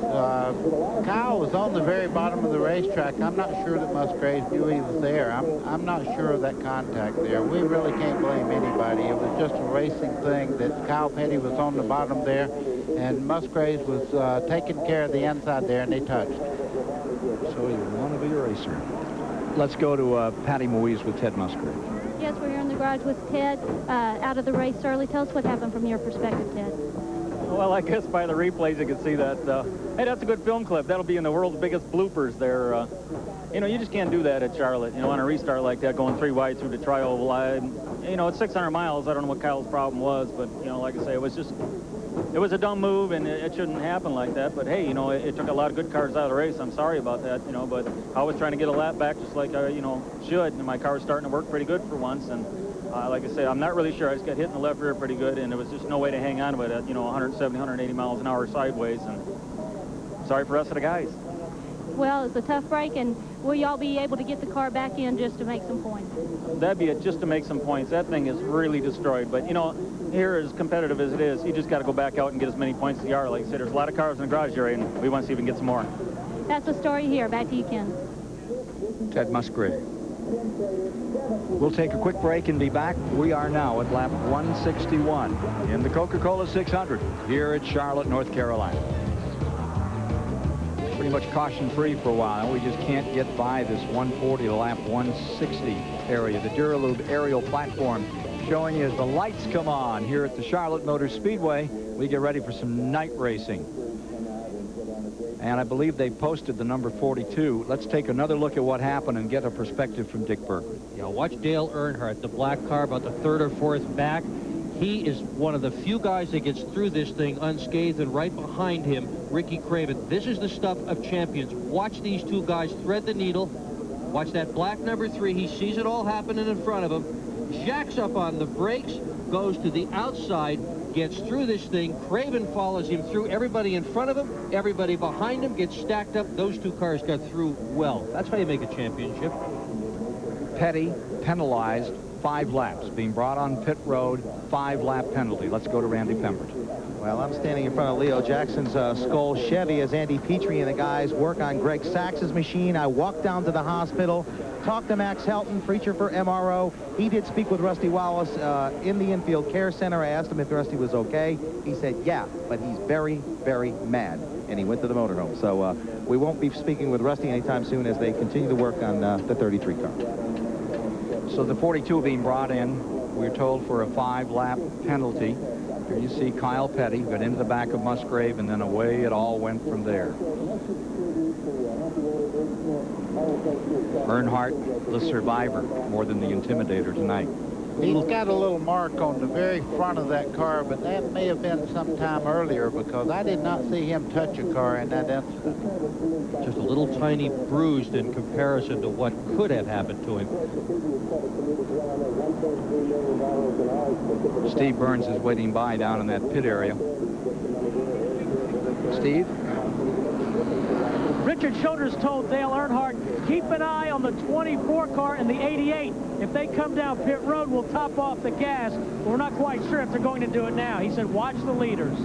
Kyle was on the very bottom of the racetrack. I'm not sure that Musgrave knew he was there. I'm not sure of that contact there. We really can't blame anybody. It was just a racing thing that Kyle Petty was on the bottom there, and Musgrave was taking care of the inside there, and they touched. So you want to be a racer. Let's go to Patty Moise with Ted Musgrave. Yes, we're here in the garage with Ted, out of the race early. Tell us what happened from your perspective, Ted. Well, I guess by the replays you can see that. Hey, that's a good film clip. That'll be in the world's biggest bloopers there. You know, you just can't do that at Charlotte. You know, on a restart like that, going 3 wide through the tri-oval line. You know, it's 600 miles. I don't know what Kyle's problem was, but, you know, like I say, it was a dumb move, and it shouldn't happen like that. But, hey, you know, it took a lot of good cars out of the race. I'm sorry about that, you know, but I was trying to get a lap back just like I, you know, should. And my car was starting to work pretty good for once. And Like I said, I'm not really sure. I just got hit in the left rear pretty good, and there was just no way to hang on with it at, 170, 180 miles an hour sideways, and sorry for the rest of the guys. Well, it's a tough break, and will y'all be able to get the car back in just to make some points? That'd be it, just to make some points. That thing is really destroyed, but, here, as competitive as it is, you just got to go back out and get as many points as you are. Like I said, there's a lot of cars in the garage area, and we want to see if we can get some more. That's the story here. Back to you, Ken. Ted Musgrave. We'll take a quick break and be back. We are now at lap 161 in the Coca-Cola 600 here at Charlotte, North Carolina. Pretty much caution-free for a while. We just can't get by this 140 to lap 160 area. The Duralube aerial platform showing you as the lights come on here at the Charlotte Motor Speedway. We get ready for some night racing. And I believe they posted the number 42. Let's take another look at what happened and get a perspective from Dick Berkeley. Yeah, watch Dale Earnhardt, the black car, about the third or fourth back. He is one of the few guys that gets through this thing unscathed, and right behind him, Ricky Craven. This is the stuff of champions. Watch these two guys thread the needle. Watch that black number 3. He sees it all happening in front of him. Jacks up on the brakes, goes to the outside, gets through this thing. Craven follows him through. Everybody in front of him, everybody behind him gets stacked up. Those two cars got through well. That's how you make a championship. Petty penalized 5 laps, being brought on pit road, 5-lap penalty. Let's go to Randy Pembert. Well, I'm standing in front of Leo Jackson's Skoll Chevy as Andy Petrie and the guys work on Greg Sachs's machine. I walked down to the hospital, talked to Max Helton, preacher for MRO. He did speak with Rusty Wallace in the infield care center. I asked him if Rusty was okay. He said, yeah, but he's very, very mad. And he went to the motorhome. So we won't be speaking with Rusty anytime soon as they continue to work on the 33 car. So the 42 being brought in, we're told, for a 5-lap penalty. Here you see Kyle Petty got into the back of Musgrave, and then away it all went from there. Earnhardt, the survivor, more than the intimidator tonight. He's got a little mark on the very front of that car, but that may have been sometime earlier because I did not see him touch a car in that incident. Just a little tiny bruised in comparison to what could have happened to him. Steve Burns is waiting by down in that pit area. Steve? Richard Childress told Dale Earnhardt, keep an eye on the 24 car and the 88. If they come down pit road, we'll top off the gas. We're not quite sure if they're going to do it now. He said, watch the leaders.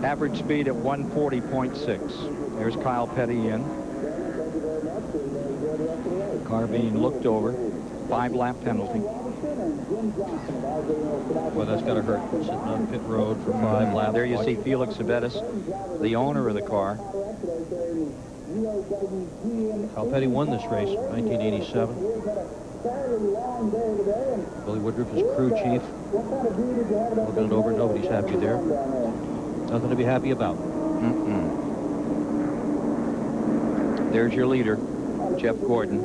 Average speed at 140.6. There's Kyle Petty in. Car being looked over. 5-lap penalty. Well, that's got to hurt. Sitting on pit road for 5 laps. There you see Felix Sabetis, the owner of the car. Kyle Petty won this race in 1987. Billy Woodruff is crew chief. Looking it over, nobody's happy there. Nothing to be happy about. There's your leader, Jeff Gordon.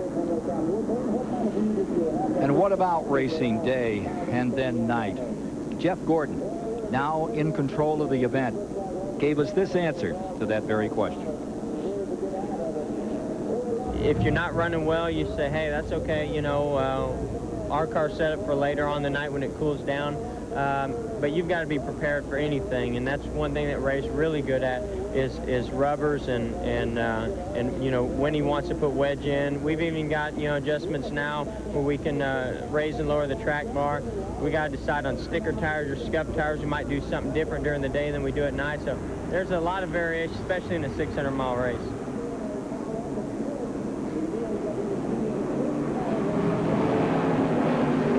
And what about racing day and then night? Jeff Gordon, now in control of the event, gave us this answer to that very question. If you're not running well, you say, hey, that's okay, our car's set up for later on the night when it cools down. But you've got to be prepared for anything, and that's one thing that Ray's really good at is rubbers and when he wants to put wedge in. We've even got adjustments now where we can raise and lower the track bar. We got to decide on sticker tires or scuff tires. We might do something different during the day than we do at night. So there's a lot of variation, especially in a 600-mile race.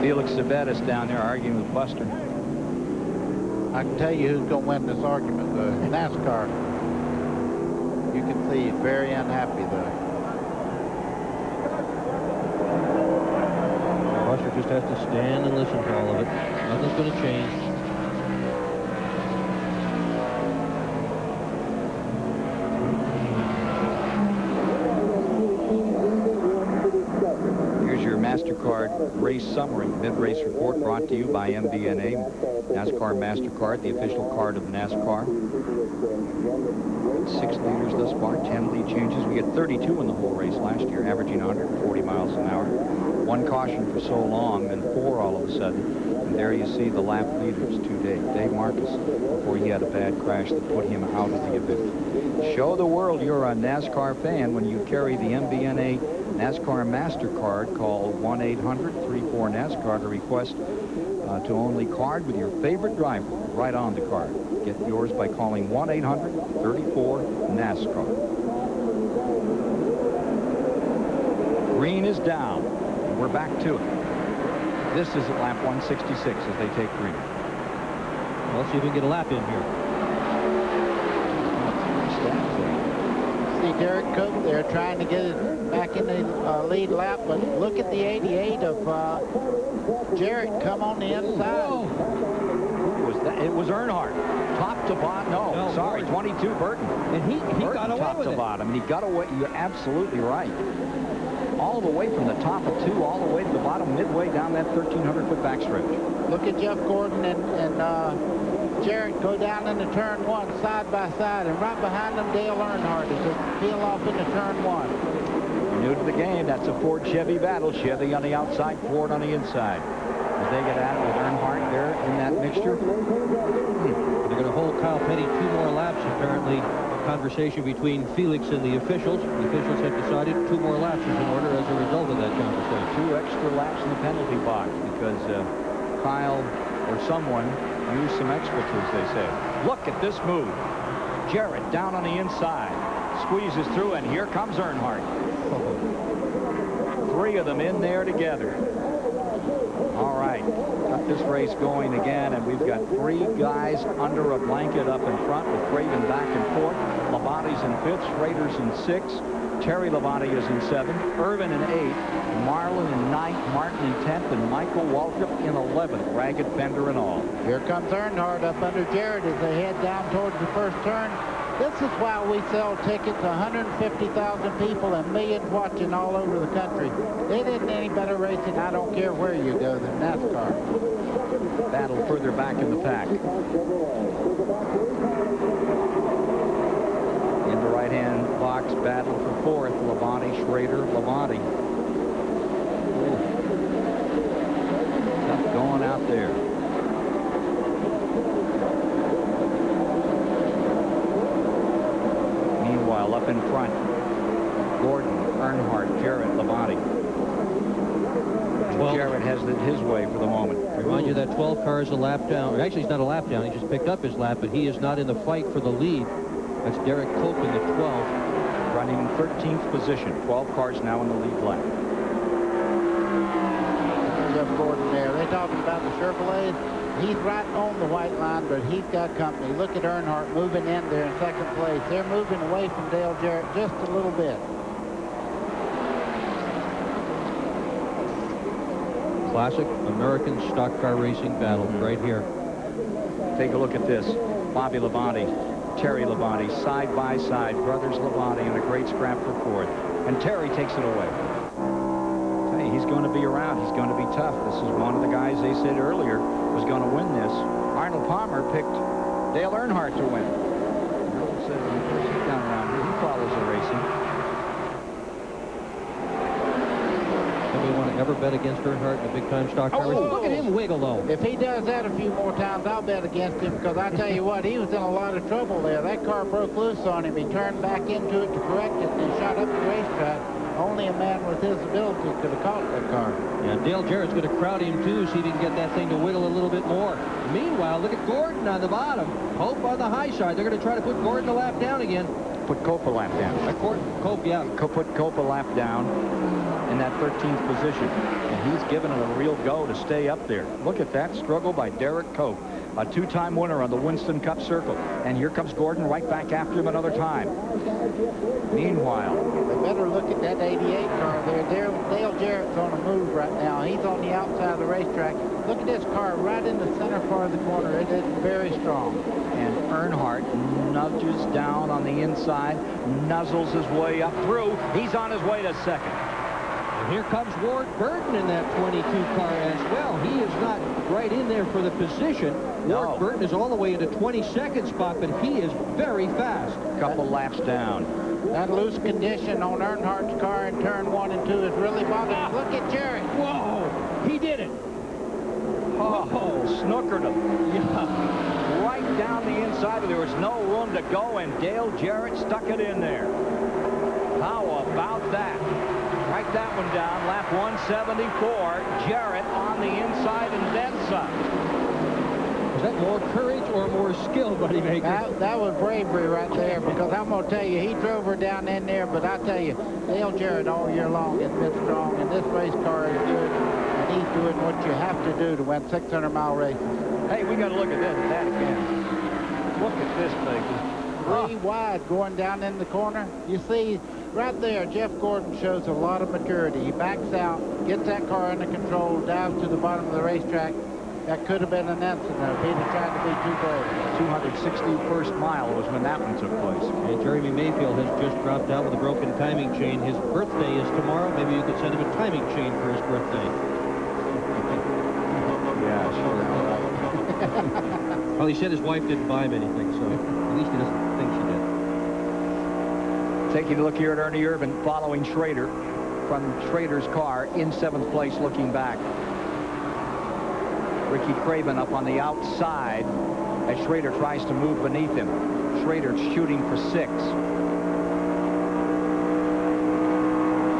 Felix Sabetis down there arguing with Buster. I can tell you who's going to win this argument, the NASCAR. You can see he's very unhappy, though. Buster just has to stand and listen to all of it. Nothing's going to change. MasterCard race summary, mid-race report brought to you by MBNA. NASCAR MasterCard, the official card of NASCAR. 6 leaders thus far, 10 lead changes. We had 32 in the whole race last year, averaging 140 miles an hour. One caution for so long, then 4 all of a sudden. And there you see the lap leaders to Dave Marcus, before he had a bad crash that put him out of the event. Show the world you're a NASCAR fan when you carry the MBNA NASCAR MasterCard. Call 1-800-34-NASCAR to request to only card with your favorite driver right on the card. Get yours by calling 1-800-34-NASCAR. Green is down. We're back to it. This is at lap 166 as they take green. Well, let's see if we can get a lap in here. See Jarrett Cook there trying to get it back in the lead lap, but look at the 88 of Jarrett come on the inside. Who was that? It was Earnhardt. Top to bottom. No, sorry, 22 Burton. And he got away top with to it. bottom. And he got away. You're absolutely right. All the way from the top of 2 all the way to the bottom, midway down that 1,300-foot backstretch. Look at Jeff Gordon and Jarrett go down into turn 1 side by side, and right behind them Dale Earnhardt as they peel off into turn 1. You're new to the game. That's a Ford-Chevy battle. Chevy on the outside, Ford on the inside. As they get at it with Earnhardt there in that mixture. They're going to hold Kyle Petty 2 more laps, apparently. Conversation between Felix and the officials. The officials have decided 2 more laps is in order as a result of that conversation. 2 extra laps in the penalty box because Kyle or someone used some expletives, they say. Look at this move. Jarrett down on the inside. Squeezes through, and here comes Earnhardt. 3 of them in there together. All right. Got this race going again, and we've got 3 guys under a blanket up in front with Craven back and forth. Labonte's in 5th, Schrader's in 6th, Terry Labonte is in 7th, Irvin in 8th, Marlin in 9th, Martin in 10th, and Michael Waltrip in 11th. Ragged fender and all. Here comes Earnhardt up under Jarrett as they head down towards the first turn. This is why we sell tickets. 150,000 people and millions watching all over the country. It isn't any better racing, I don't care where you go, than NASCAR. Battle further back in the pack. In the right-hand box, battle for 4th. Labonte, Schrader, Labonte. Tough going out there. Meanwhile, up in front, Gordon, Earnhardt, Jarrett, Labonte. Jarrett has it his way for the moment. Remind you that 12 car is a lap down. Actually, he's not a lap down. He just picked up his lap, but he is not in the fight for the lead. That's Derek Cope in the 12th. Running in 13th position. 12 cars now in the lead lap. Jeff Gordon there. They're talking about the Chevrolet. He's right on the white line, but he's got company. Look at Earnhardt moving in there in 2nd place. They're moving away from Dale Jarrett just a little bit. Classic American stock car racing battle right here. Take a look at this. Bobby Labonte, Terry Labonte, side by side. Brothers Labonte in a great scrap for 4th. And Terry takes it away. Hey, he's going to be around. He's going to be tough. This is one of the guys they said earlier was going to win this. Arnold Palmer picked Dale Earnhardt to win. Arnold said when he first gets down around here, he follows the racing. Anybody want to ever bet against Earnhardt in a big-time stock car race? Look at him wiggle, though. If he does that a few more times, I'll bet against him, because I tell you what, he was in a lot of trouble there. That car broke loose on him. He turned back into it to correct it, and he shot up the racetrack. Only a man with his ability could have caught that car. Yeah, Dale Jarrett's going to crowd him, too, so he didn't get that thing to wiggle a little bit more. Meanwhile, look at Gordon on the bottom. Hope on the high side. They're going to try to put Gordon a lap down again. Put Cope a lap down. Cope, yeah. Put Cope a lap down in that 13th position. And he's given it a real go to stay up there. Look at that struggle by Derek Cope, a 2-time winner on the Winston Cup Circle. And here comes Gordon right back after him another time. Meanwhile, they better look at that 88 car there. Dale Jarrett's on a move right now. He's on the outside of the racetrack. Look at this car right in the center part of the corner. It is very strong. And Earnhardt nudges down on the inside, nuzzles his way up through. He's on his way to 2nd. And here comes Ward Burton in that 22 car as well. He is not right in there for the position. Ward Burton is all the way into 22nd spot, but he is very fast. Couple laps down. That loose condition on Earnhardt's car in turn 1 and 2 is really bothering. Look at Jarrett. Whoa! He did it. Oh, snookered him. Yeah. Right down the inside. There was no room to go, and Dale Jarrett stuck it in there. How about that? Write that one down. Lap 174. Jarrett on the inside and then some. Is that more courage or more skill, Buddy Baker? That was bravery right there, because I'm going to tell you, he drove her down in there, but I tell you, Dale Jarrett all year long has been strong, and this race car is good, and he's doing what you have to do to win 600-mile races. Hey, we got to look at that again. Look at this thing. 3 wide going down in the corner. You see, right there, Jeff Gordon shows a lot of maturity. He backs out, gets that car under control, dives to the bottom of the racetrack. That could have been an incident if he'd have tried to be too brave. 261st mile was when that one took place. And Jeremy Mayfield has just dropped out with a broken timing chain. His birthday is tomorrow. Maybe you could send him a timing chain for his birthday. Yeah, sure. Well, he said his wife didn't buy him anything, so at least he doesn't think she did. Taking a look here at Ernie Irvan following Schrader from Schrader's car in 7th place looking back. Ricky Craven up on the outside as Schrader tries to move beneath him. Schrader shooting for 6.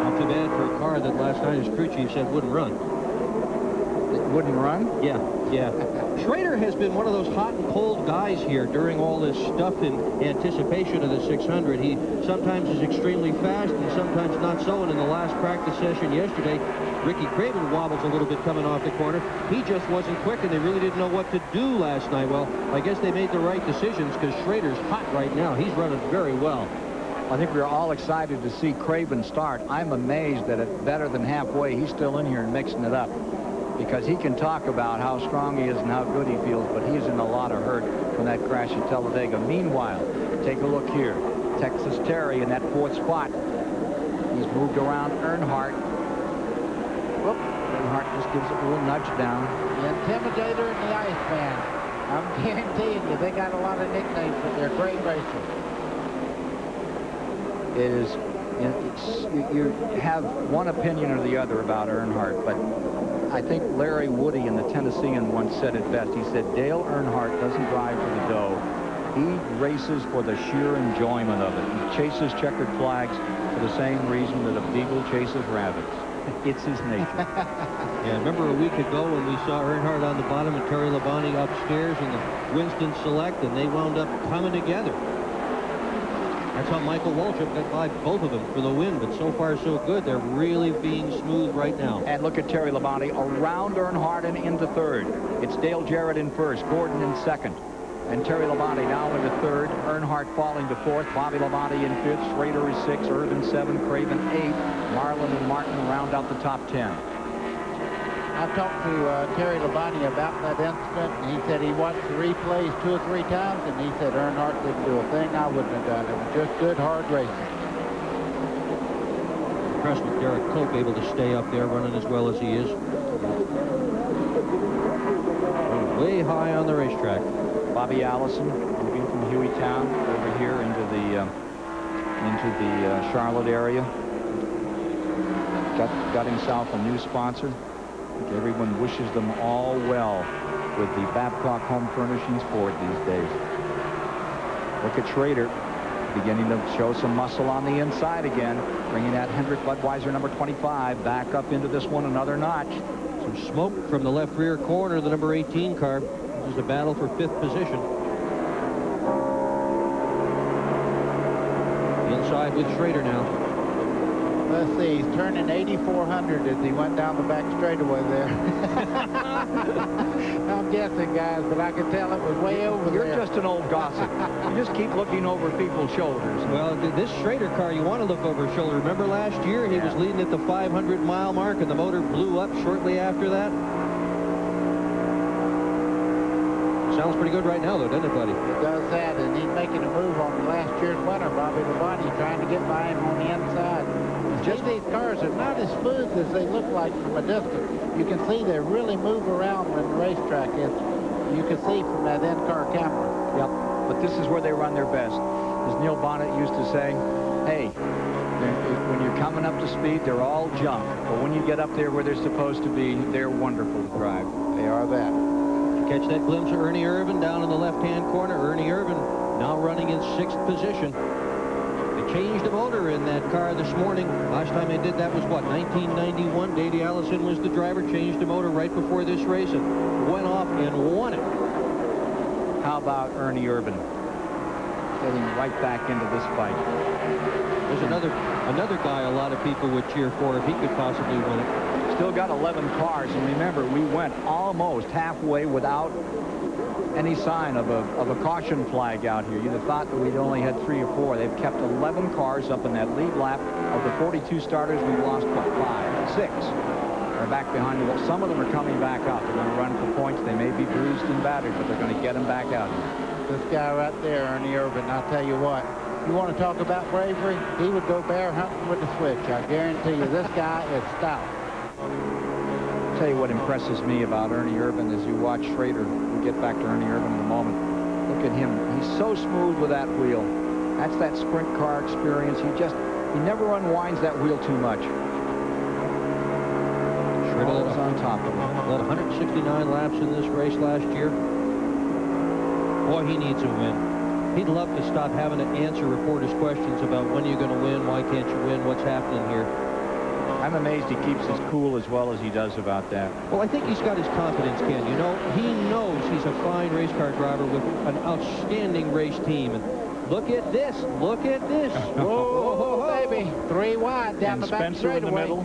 Not too bad for a car that last night his crew chief said wouldn't run. It wouldn't run? Yeah. Schrader has been one of those hot and cold guys here during all this stuff in anticipation of the 600. He sometimes is extremely fast and sometimes not so. And in the last practice session yesterday, Ricky Craven wobbles a little bit coming off the corner. He just wasn't quick, and they really didn't know what to do last night. Well, I guess they made the right decisions because Schrader's hot right now. He's running very well. I think we're all excited to see Craven start. I'm amazed that at better than halfway, he's still in here and mixing it up, because he can talk about how strong he is and how good he feels, but he's in a lot of hurt from that crash at Talladega. Meanwhile, take a look here. Texas Terry in that 4th spot. He's moved around Earnhardt. Whoop. Earnhardt just gives it a little nudge down. The Intimidator and the Iceman. I'm guaranteeing you, they got a lot of nicknames, but they're great racers. It is, you have one opinion or the other about Earnhardt, but I think Larry Woody in the Tennessean once said it best. He said, Dale Earnhardt doesn't drive for the dough. He races for the sheer enjoyment of it. He chases checkered flags for the same reason that a beagle chases rabbits. It's his nature. Yeah, remember a week ago when we saw Earnhardt on the bottom and Terry Labonte upstairs in the Winston Select, and they wound up coming together. That's how Michael Waltrip got by both of them for the win, but so far so good. They're really being smooth right now. And look at Terry Labonte around Earnhardt and into 3rd. It's Dale Jarrett in 1st, Gordon in 2nd, and Terry Labonte now into 3rd. Earnhardt falling to 4th, Bobby Labonte in 5th, Schrader is 6th, Irvin 7th, Craven 8th, Marlin and Martin round out the top 10. I talked to Terry Labonte about that incident, and he said he watched the replays 2 or 3 times, and he said Earnhardt didn't do a thing I wouldn't have done. It was just good, hard racing. Impressed with Derek Cope, able to stay up there running as well as he is. Way high on the racetrack. Bobby Allison moving from Hueytown over here into the Charlotte area. Got himself a new sponsor. Everyone wishes them all well with the Babcock Home Furnishings Ford these days. Look at Schrader beginning to show some muscle on the inside again, bringing that Hendrick Budweiser number 25 back up into this one another notch. Some smoke from the left rear corner of the number 18 car. This is a battle for 5th position. Inside with Schrader now. Let's see, he's turning 8,400 as he went down the back straightaway there. I'm guessing, guys, but I could tell it was way over there. You're just an old gossip. You just keep looking over people's shoulders. Well, this Schrader car, you want to look over his shoulder. Remember last year, he was leading at the 500-mile mark, and the motor blew up shortly after that? Sounds pretty good right now, though, doesn't it, buddy? It does that, and he's making a move on last year's winner, Bobby Labonte, trying to get by him on the inside. Just these cars are not as smooth as they look like from a distance. You can see they really move around when the racetrack is. You can see from that in-car camera. Yep, but this is where they run their best. As Neil Bonnet used to say, Hey, when you're coming up to speed, they're all junk. But when you get up there where they're supposed to be, they're wonderful to drive. They are that. Catch that glimpse of Ernie Irvan down in the left-hand corner. Ernie Irvan now running in 6th position. They changed the motor in that car this morning. Last time they did that was, what, 1991? Davey Allison was the driver, changed the motor right before this race and went off and won it. How about Ernie Irvan getting right back into this fight? There's another guy a lot of people would cheer for if he could possibly win it. Still got 11 cars, and remember, we went almost halfway without any sign of a caution flag out here. You'd have thought that we'd only had 3 or 4. They've kept 11 cars up in that lead lap. Of the 42 starters, we've lost, what, 5? 6. They're back behind the wall. Some of them are coming back out. They're going to run for points. They may be bruised and battered, but they're going to get them back out here. This guy right there, Ernie Irvan, I'll tell you what. You want to talk about bravery? He would go bear hunting with the switch. I guarantee you, this guy is stout. I'll tell you what impresses me about Ernie Irvan as you watch Schrader. We'll get back to Ernie Irvan in a moment. Look at him. He's so smooth with that wheel. That's that sprint car experience. He never unwinds that wheel too much. Schrader was on top of him. Led 169 laps in this race last year. Boy, he needs a win. He'd love to stop having to answer reporters' questions about when you're going to win, why can't you win, what's happening here. I'm amazed he keeps his cool as well as he does about that. Well, I think he's got his confidence, Ken. You know, he knows he's a fine race car driver with an outstanding race team. And look at this. Look at this. Whoa, baby. 3 wide down the back Spencer in the middle.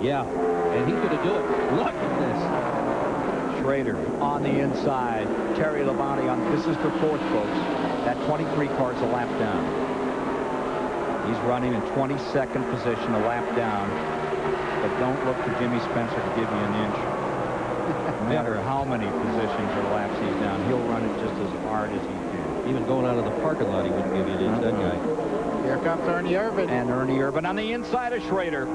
Yeah, and he's going to do it. Look at this. Schrader on the inside. Terry Labonte on. This is for 4th, folks. That 23 car's a lap down. He's running in 22nd position, a lap down. But don't look for Jimmy Spencer to give you an inch. No matter how many positions or laps he's down, he'll run it just as hard as he can. Even going out of the parking lot, he wouldn't give you an inch, that guy. Here comes Ernie Irvan. And Ernie Irvan on the inside of Schrader.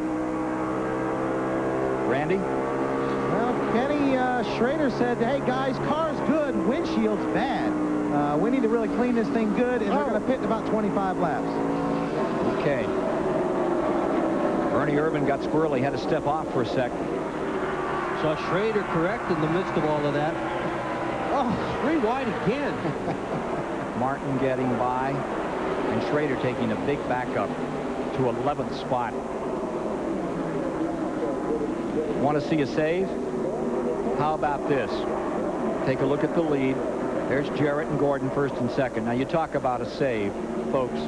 Randy? Well, Kenny, Schrader said, hey, guys, car's good, windshield's bad. We need to really clean this thing good, and they're going to pit in about 25 laps. Okay. Ernie Irvan got squirrely, had to step off for a sec. Saw Schrader correct in the midst of all of that. Oh, 3 wide again. Martin getting by, and Schrader taking a big backup to 11th spot. Want to see a save? How about this? Take a look at the lead. There's Jarrett and Gordon 1st and 2nd. Now you talk about a save, folks.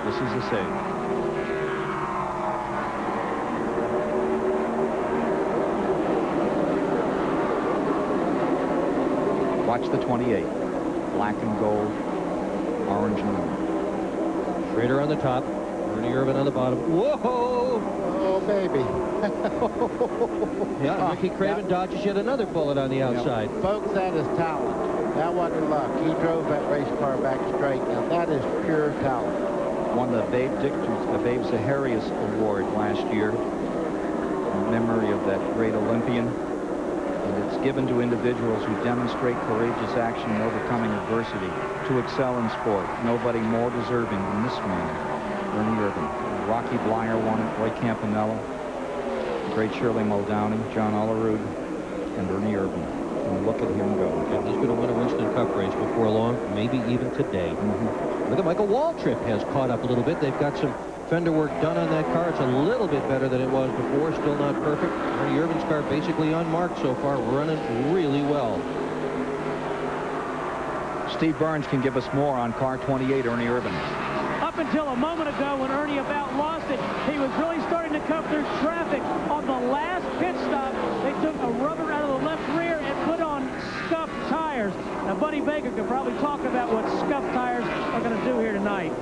This is a save. Watch the 28. Black and gold, orange and blue. Schrader on the top, Ernie Irvan on the bottom. Whoa! Oh, baby. Yeah, Ricky Craven dodges yet another bullet on the outside. Folks, that is talent. That wasn't luck. He drove that race car back straight. Now, that is pure talent. Won the Babe Zaharias Award last year in memory of that great Olympian. And it's given to individuals who demonstrate courageous action in overcoming adversity to excel in sport. Nobody more deserving than this man, Ernie Irvan. Rocky Blyer won it, Roy Campanella, great Shirley Muldowney, John Olerud, and Ernie Irvan. And look at him go. And he's going to win a Winston Cup race before long, maybe even today. Look at Michael Waltrip has caught up a little bit. They've got some fender work done on that car. It's a little bit better than it was before. Still not perfect. Ernie Irvan's car basically unmarked so far, running really well. Steve Burns can give us more on car 28, Ernie Irvan. Up until a moment ago when Ernie about lost it, he was really starting to come through traffic. On the last pit stop, they took a rubber out of the left rear and put on scuffed tires. Now, Buddy Baker could probably talk about what scuffed tires are going to do here tonight.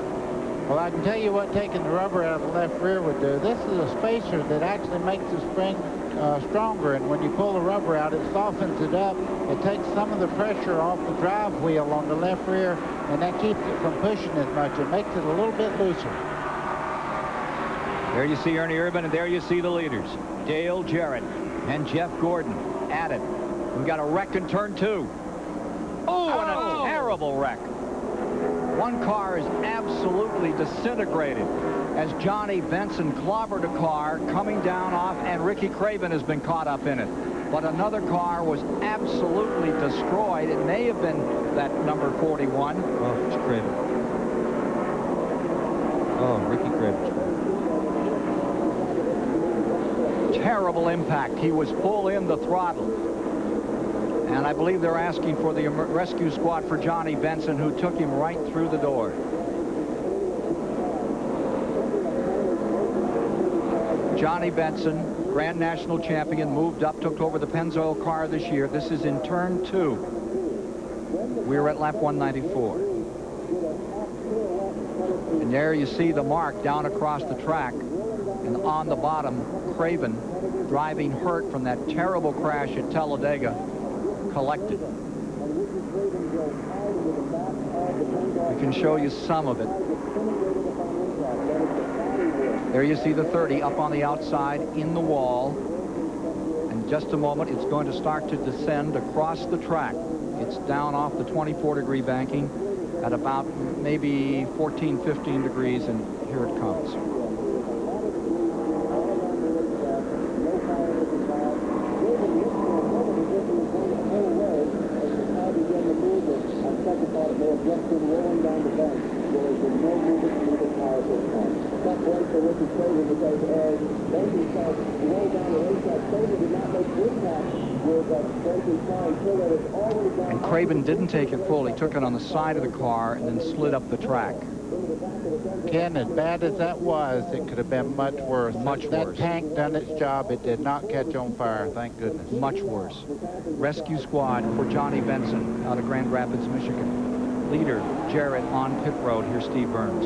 Well, I can tell you what taking the rubber out of the left rear would do. This is a spacer that actually makes the spring stronger, and when you pull the rubber out, it softens it up. It takes some of the pressure off the drive wheel on the left rear, and that keeps it from pushing as much. It makes it a little bit looser. There you see Ernie Irvan, and there you see the leaders. Dale Jarrett and Jeff Gordon at it. We got a wreck in turn 2. Oh, and a terrible wreck. One car is absolutely disintegrated as Johnny Benson clobbered a car coming down off, and Ricky Craven has been caught up in it. But another car was absolutely destroyed. It may have been that number 41. Oh, it's Craven. Oh, Ricky Craven. Terrible impact. He was full in the throttle. And I believe they're asking for the rescue squad for Johnny Benson, who took him right through the door. Johnny Benson, Grand National Champion, moved up, took over the Pennzoil car this year. This is in turn 2. We're at lap 194. And there you see the mark down across the track. And on the bottom, Craven, driving hurt from that terrible crash at Talladega, collected. We can show you some of it. There you see the 30 up on the outside in the wall. In just a moment, it's going to start to descend across the track. It's down off the 24-degree banking at about maybe 14, 15 degrees, and here it comes. And Craven didn't take it full. He took it on the side of the car and then slid up the track. Ken, as bad as that was, it could have been much worse. Much worse. That tank done its job. It did not catch on fire, thank goodness. Much worse. Rescue squad for Johnny Benson out of Grand Rapids, Michigan. Leader Jarrett on pit road. Here's Steve Burns.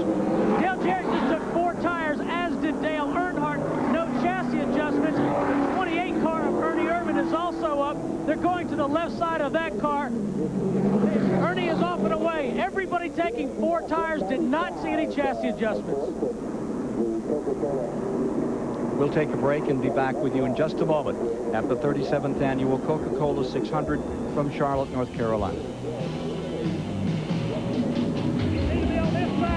Dale Jarrett just took 4 tires, as did Dale Earnhardt. No chassis adjustments. The 28 car of Ernie Irvin is also up. They're going to the left side of that car. Ernie is off and away. Everybody taking 4 tires did not see any chassis adjustments. We'll take a break and be back with you in just a moment at the 37th Annual Coca-Cola 600 from Charlotte, North Carolina.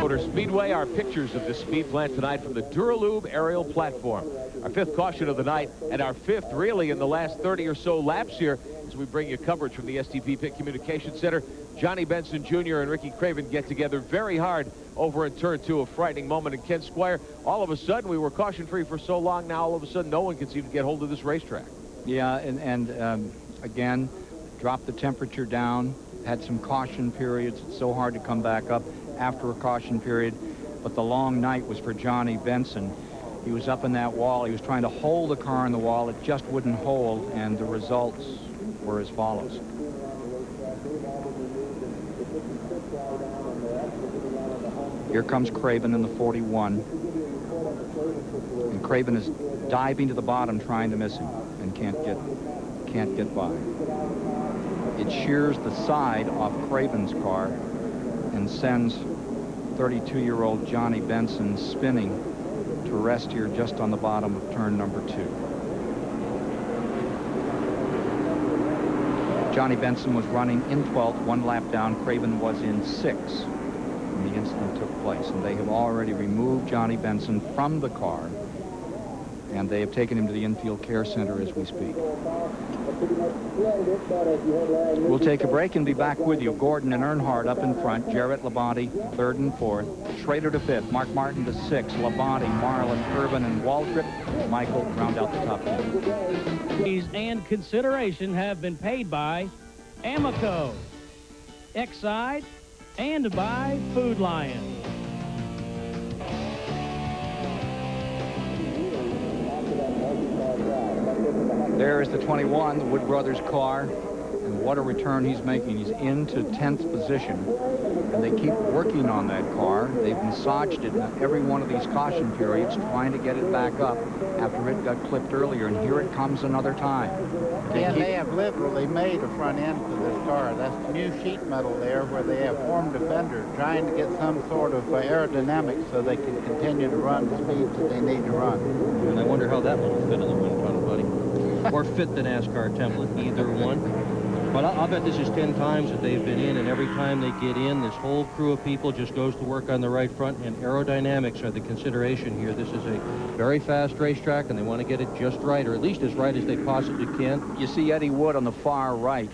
Motor Speedway, our pictures of the speed plant tonight from the Duralube aerial platform. Our 5th caution of the night, and our 5th really in the last 30 or so laps here, as we bring you coverage from the STP Pit Communications Center. Johnny Benson Jr. and Ricky Craven get together very hard over in turn 2, a frightening moment. And Ken Squire, all of a sudden, we were caution-free for so long, now all of a sudden no one can seem to get hold of this racetrack. Yeah, and again, dropped the temperature down, had some caution periods. It's so hard to come back up after a caution period, but the long night was for Johnny Benson. He was up in that wall. He was trying to hold the car in the wall. It just wouldn't hold, and the results were as follows. Here comes Craven in the 41. And Craven is diving to the bottom trying to miss him and can't get by. It shears the side off Craven's car and sends 32-year-old Johnny Benson spinning to rest here just on the bottom of turn number 2. Johnny Benson was running in 12th, 1 lap down. Craven was in 6th when the incident took place, and they have already removed Johnny Benson from the car, and they have taken him to the infield care center as we speak. We'll take a break and be back with you. Gordon and Earnhardt up in front. Jarrett, Labonte, 3rd and 4th. Schrader to 5th. Mark Martin to 6th. Labonte, Marlin, Irvin, and Waltrip. Michael round out the top 10. And consideration have been paid by Amoco, Exide, and by Food Lion. There is the 21, the Wood Brothers car, and what a return he's making. He's into 10th position, and they keep working on that car. They've massaged it in every one of these caution periods, trying to get it back up after it got clipped earlier, and here it comes another time. They have literally made a front end for this car. That's new sheet metal there where they have formed a fender, trying to get some sort of aerodynamics so they can continue to run the speeds that they need to run. And I wonder how that one will fit in the wind tunnel, buddy. Or fit the NASCAR template, either one. But I'll bet this is 10 times that they've been in, and every time they get in, this whole crew of people just goes to work on the right front, and aerodynamics are the consideration here. This is a very fast racetrack, and they want to get it just right, or at least as right as they possibly can. You see Eddie Wood on the far right,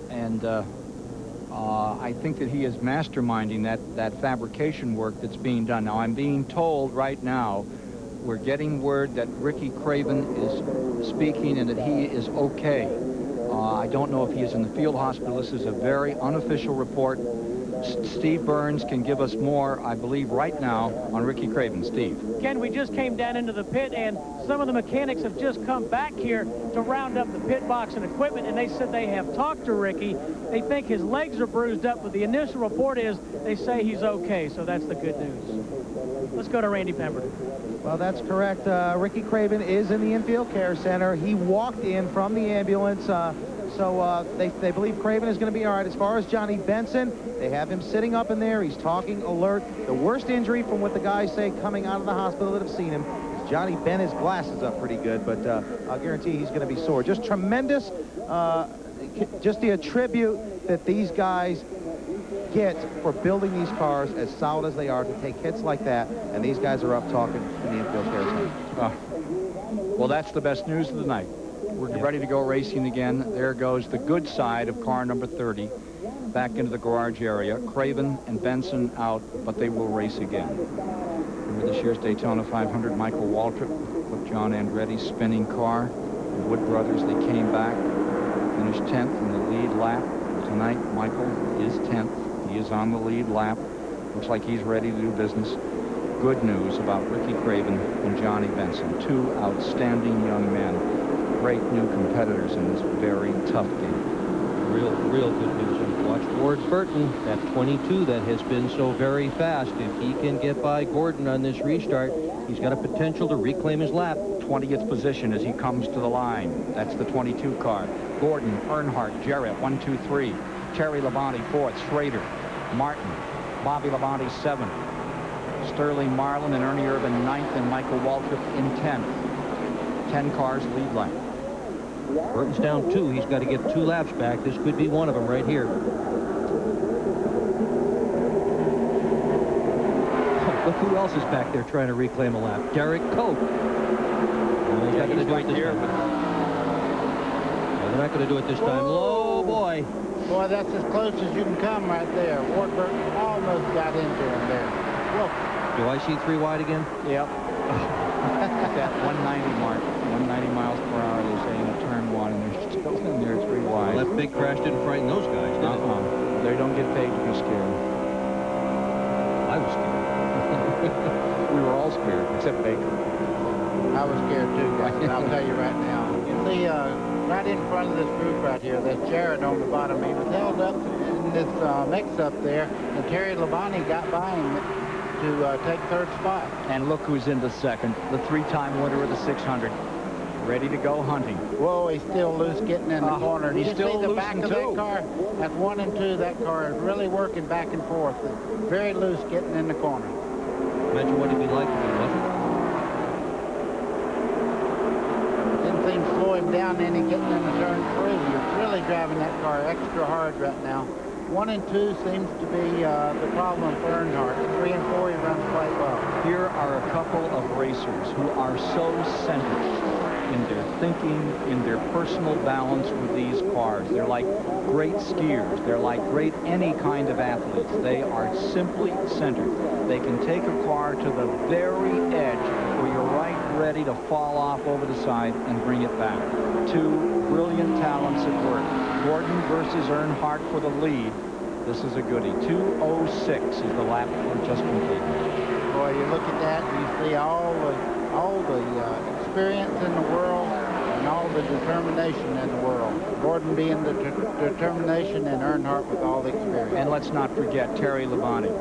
and I think that he is masterminding that fabrication work that's being done. Now, I'm being told right now, we're getting word that Ricky Craven is speaking and that he is okay. I don't know if he is in the field hospital. This is a very unofficial report. Steve Burns can give us more, I believe, right now on Ricky Craven. Steve. Ken, we just came down into the pit, and some of the mechanics have just come back here to round up the pit box and equipment, and they said they have talked to Ricky. They think his legs are bruised up, but the initial report is they say he's okay, so that's the good news. Let's go to Randy Pemberton. Well, that's correct. Ricky Craven is in the infield care center. He walked in from the ambulance, so they believe Craven is going to be all right. As far as Johnny Benson, they have him sitting up in there. He's talking alert. The worst injury, from what the guys say coming out of the hospital that have seen him, is Johnny bent his glasses up pretty good, but I'll guarantee he's going to be sore. Just tremendous, just the tribute that these guys get for building these cars as solid as they are to take hits like that, and these guys are up talking in the infield care center. Well, that's the best news of the night. We're ready to go racing again. There goes the good side of car number 30 back into the garage area. Craven and Benson out, but they will race again. Remember this year's Daytona 500, Michael Waltrip with John Andretti's spinning car. The Wood brothers, they came back, finished 10th in the lead lap. Tonight, Michael is 10th. He is on the lead lap. Looks like he's ready to do business. Good news about Ricky Craven and Johnny Benson. Two outstanding young men. Great new competitors in this very tough game. Real good news. And watch Ward Burton, that 22 that has been so very fast. If he can get by Gordon on this restart, he's got a potential to reclaim his lap. 20th position as he comes to the line. That's the 22 car. Gordon, Earnhardt, Jarrett, 1, 2, 3. Terry Labonte, 4th. Schrader, Martin, Bobby Labonte, 7th. Sterling Marlin and Ernie Irvin, 9th, and Michael Waltrip in 10th. 10 cars lead lap. Burton's down 2. He's got to get 2 laps back. This could be one of them right here. Look who else is back there trying to reclaim a lap. Derek Cope. Well, Yeah, he's right here. They're not going to do it this time. Oh, boy. Boy, that's as close as you can come right there. Ward Burton almost got into him there. Look. Do I see 3 wide again? Yep. At that 190 mark, 190 miles per hour, they're saying at turn 1, and they're still in there 3 wide. Well, that big crash didn't frighten those guys, did it? They don't get paid to be scared. I was scared. We were all scared, except Baker. I was scared too, guys, and I'll tell you right now. You see, right in front of this group right here, that's Jarrett on the bottom. He was held up in this mix-up there, and Terry Labonte got by him to take 3rd spot. And look who's into 2nd, the 3-time winner of the 600. Ready to go hunting. Whoa, he's still loose getting in the corner. He's you still see the loose back in of 2. that car? At 1 and 2, that car is really working back and forth. Very loose getting in the corner. Imagine what he'd be like if he wasn't. Didn't seem to slow him down any getting in the turn 3. You're really driving that car extra hard right now. 1 and 2 seems to be the problem for Earnhardt. 3 and 4, he runs quite well. Here are a couple of racers who are so centered in their thinking, in their personal balance with these cars. They're like great skiers. They're like great any kind of athletes. They are simply centered. They can take a car to the very edge where you're right ready to fall off over the side and bring it back. 2 brilliant talents at work. Gordon versus Earnhardt for the lead. This is a goodie. 2:06 is the lap just completed. Boy, you look at that and you see all the experience in the world and all the determination in the world. Gordon being the determination and Earnhardt with all the experience. And let's not forget Terry Labonte.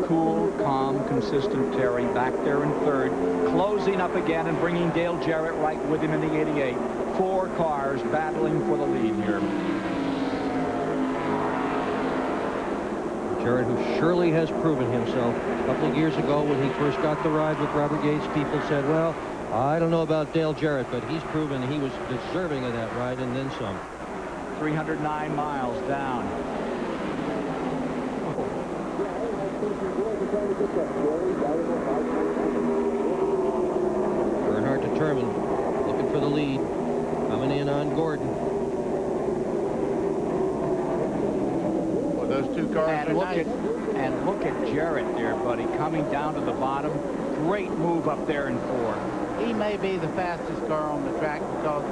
Cool, calm, consistent Terry back there in 3rd, closing up again and bringing Dale Jarrett right with him in the 88. 4 cars battling for the lead here. Jarrett, who surely has proven himself. A couple of years ago when he first got the ride with Robert Yates, people said, well, I don't know about Dale Jarrett, but he's proven he was deserving of that ride and then some. 309 miles down. Earnhardt determined, looking for the lead, coming in on Gordon. Well, those two cars are nice. And look at Jarrett there, buddy, coming down to the bottom. Great move up there in 4. He may be the fastest car on the track because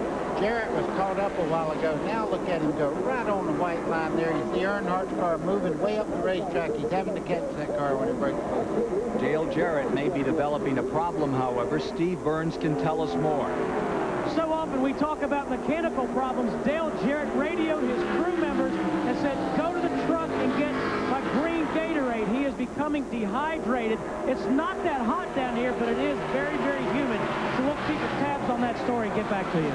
Jarrett was caught up a while ago. Now look at him go right on the white line there. You see Earnhardt's car moving way up the racetrack. He's having to catch that car when it breaks loose. Dale Jarrett may be developing a problem, however. Steve Burns can tell us more. So often we talk about mechanical problems. Dale Jarrett radioed his crew members and said, go to the truck and get a green Gatorade. He is becoming dehydrated. It's not that hot down here, but it is very, very humid. So we'll keep tabs on that story and get back to you.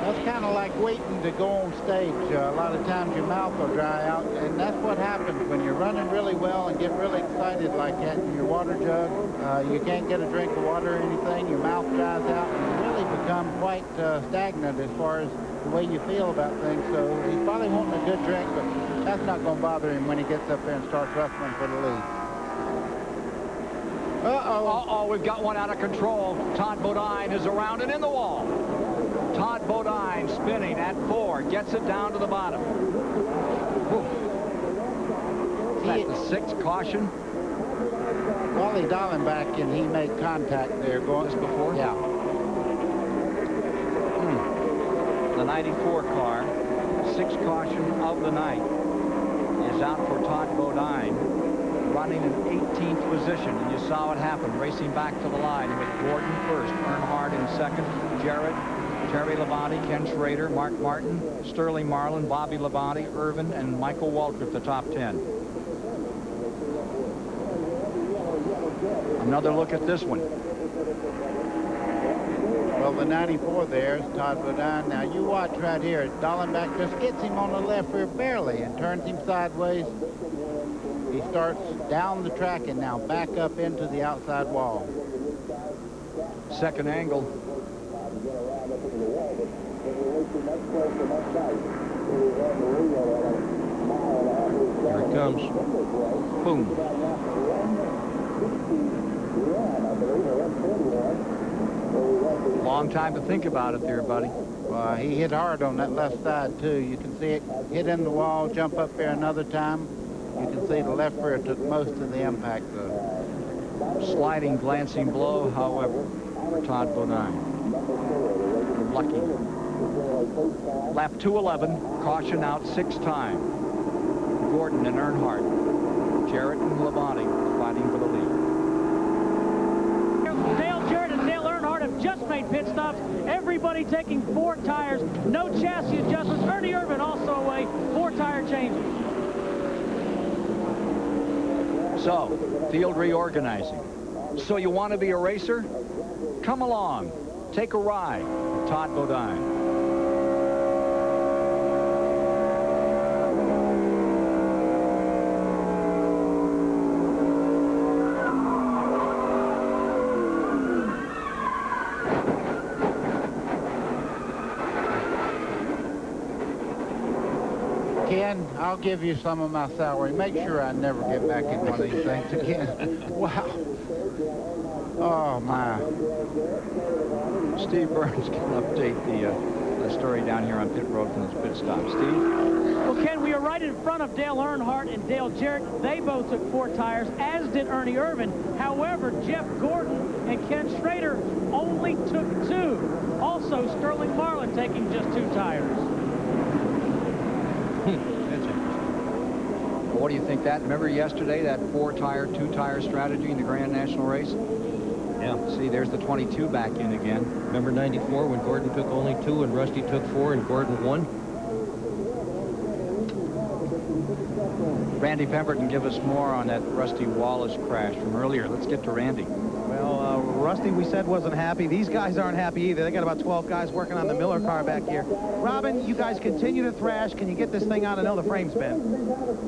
That's kind of like waiting to go on stage. A lot of times your mouth will dry out, and that's what happens when you're running really well and get really excited like that in your water jug. You can't get a drink of water or anything. Your mouth dries out, and you really become quite stagnant as far as the way you feel about things. So he's probably wanting a good drink, but that's not going to bother him when he gets up there and starts wrestling for the lead. Uh-oh, we've got one out of control. Todd Bodine is around and in the wall. Todd Bodine spinning at 4, gets it down to the bottom. Is that the 6th caution? Wally Dallenbach, and he made contact there going just before? Yeah. The 94 car, 6th caution of the night, is out for Todd Bodine, running in 18th position. And you saw it happen, racing back to the line with Gordon first, Earnhardt in second, Jarrett, Terry Labonte, Ken Schrader, Mark Martin, Sterling Marlin, Bobby Labonte, Irvin, and Michael Waltrip, the top 10. Another look at this one. Well, the 94 there is Todd Bodine. Now, you watch right here. Dallenbach just gets him on the left rear barely and turns him sideways. He starts down the track and now back up into the outside wall. Second angle. Here it comes. Boom. Long time to think about it there, buddy. Well, he hit hard on that left side, too. You can see it hit in the wall, jump up there another time. You can see the left rear took most of the impact, though. Sliding, glancing blow, however, for Todd Bodine. Lucky. Lap 211, caution out 6th time. Gordon and Earnhardt. Jarrett and Labonte fighting for the lead. Dale Jarrett and Dale Earnhardt have just made pit stops. Everybody taking 4 tires. No chassis adjustments. Ernie Irvin also away. 4 tire changes. So, field reorganizing. So you want to be a racer? Come along. Take a ride with Todd Bodine. Ken, I'll give you some of my salary. Make sure I never get back in one of these things again. Wow. Oh, my. Steve Burns can update the story down here on pit road from this pit stop. Steve? Well, Ken, we are right in front of Dale Earnhardt and Dale Jarrett. They both took 4 tires, as did Ernie Irvin. However, Jeff Gordon and Ken Schrader only took 2. Also, Sterling Marlin taking just 2 tires. That's interesting. Well, what do you think that? Remember yesterday that 4-tire, 2-tire strategy in the Grand National race? Yeah. See, there's the 22 back in again. Remember 94 when Gordon took only 2 and Rusty took 4 and Gordon won? Randy Pemberton give us more on that Rusty Wallace crash from earlier. Let's get to Randy. Well, Rusty, we said, wasn't happy. These guys aren't happy either. They got about 12 guys working on the Miller car back here. Robin, you guys continue to thrash. Can you get this thing out? I know the frame's bent.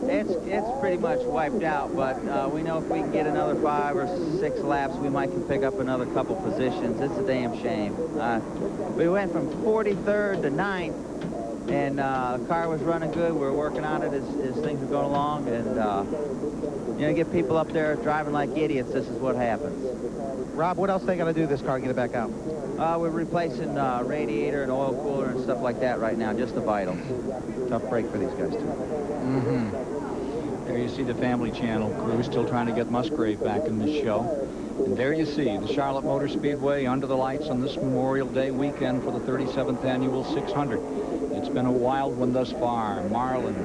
It's pretty much wiped out, but we know if we can get another 5 or 6 laps, we might can pick up another couple positions. It's a damn shame. We went from 43rd to 9th, and the car was running good. We were working on it as things were going along, and you know, get people up there driving like idiots. This is what happens. Rob, what else they got to do this car, get it back out? We're replacing radiator and oil cooler and stuff like that right now, just the vitals. Tough break for these guys, too. There you see the Family Channel crew still trying to get Musgrave back in this show. And there you see the Charlotte Motor Speedway under the lights on this Memorial Day weekend for the 37th Annual 600. It's been a wild one thus far. Marlin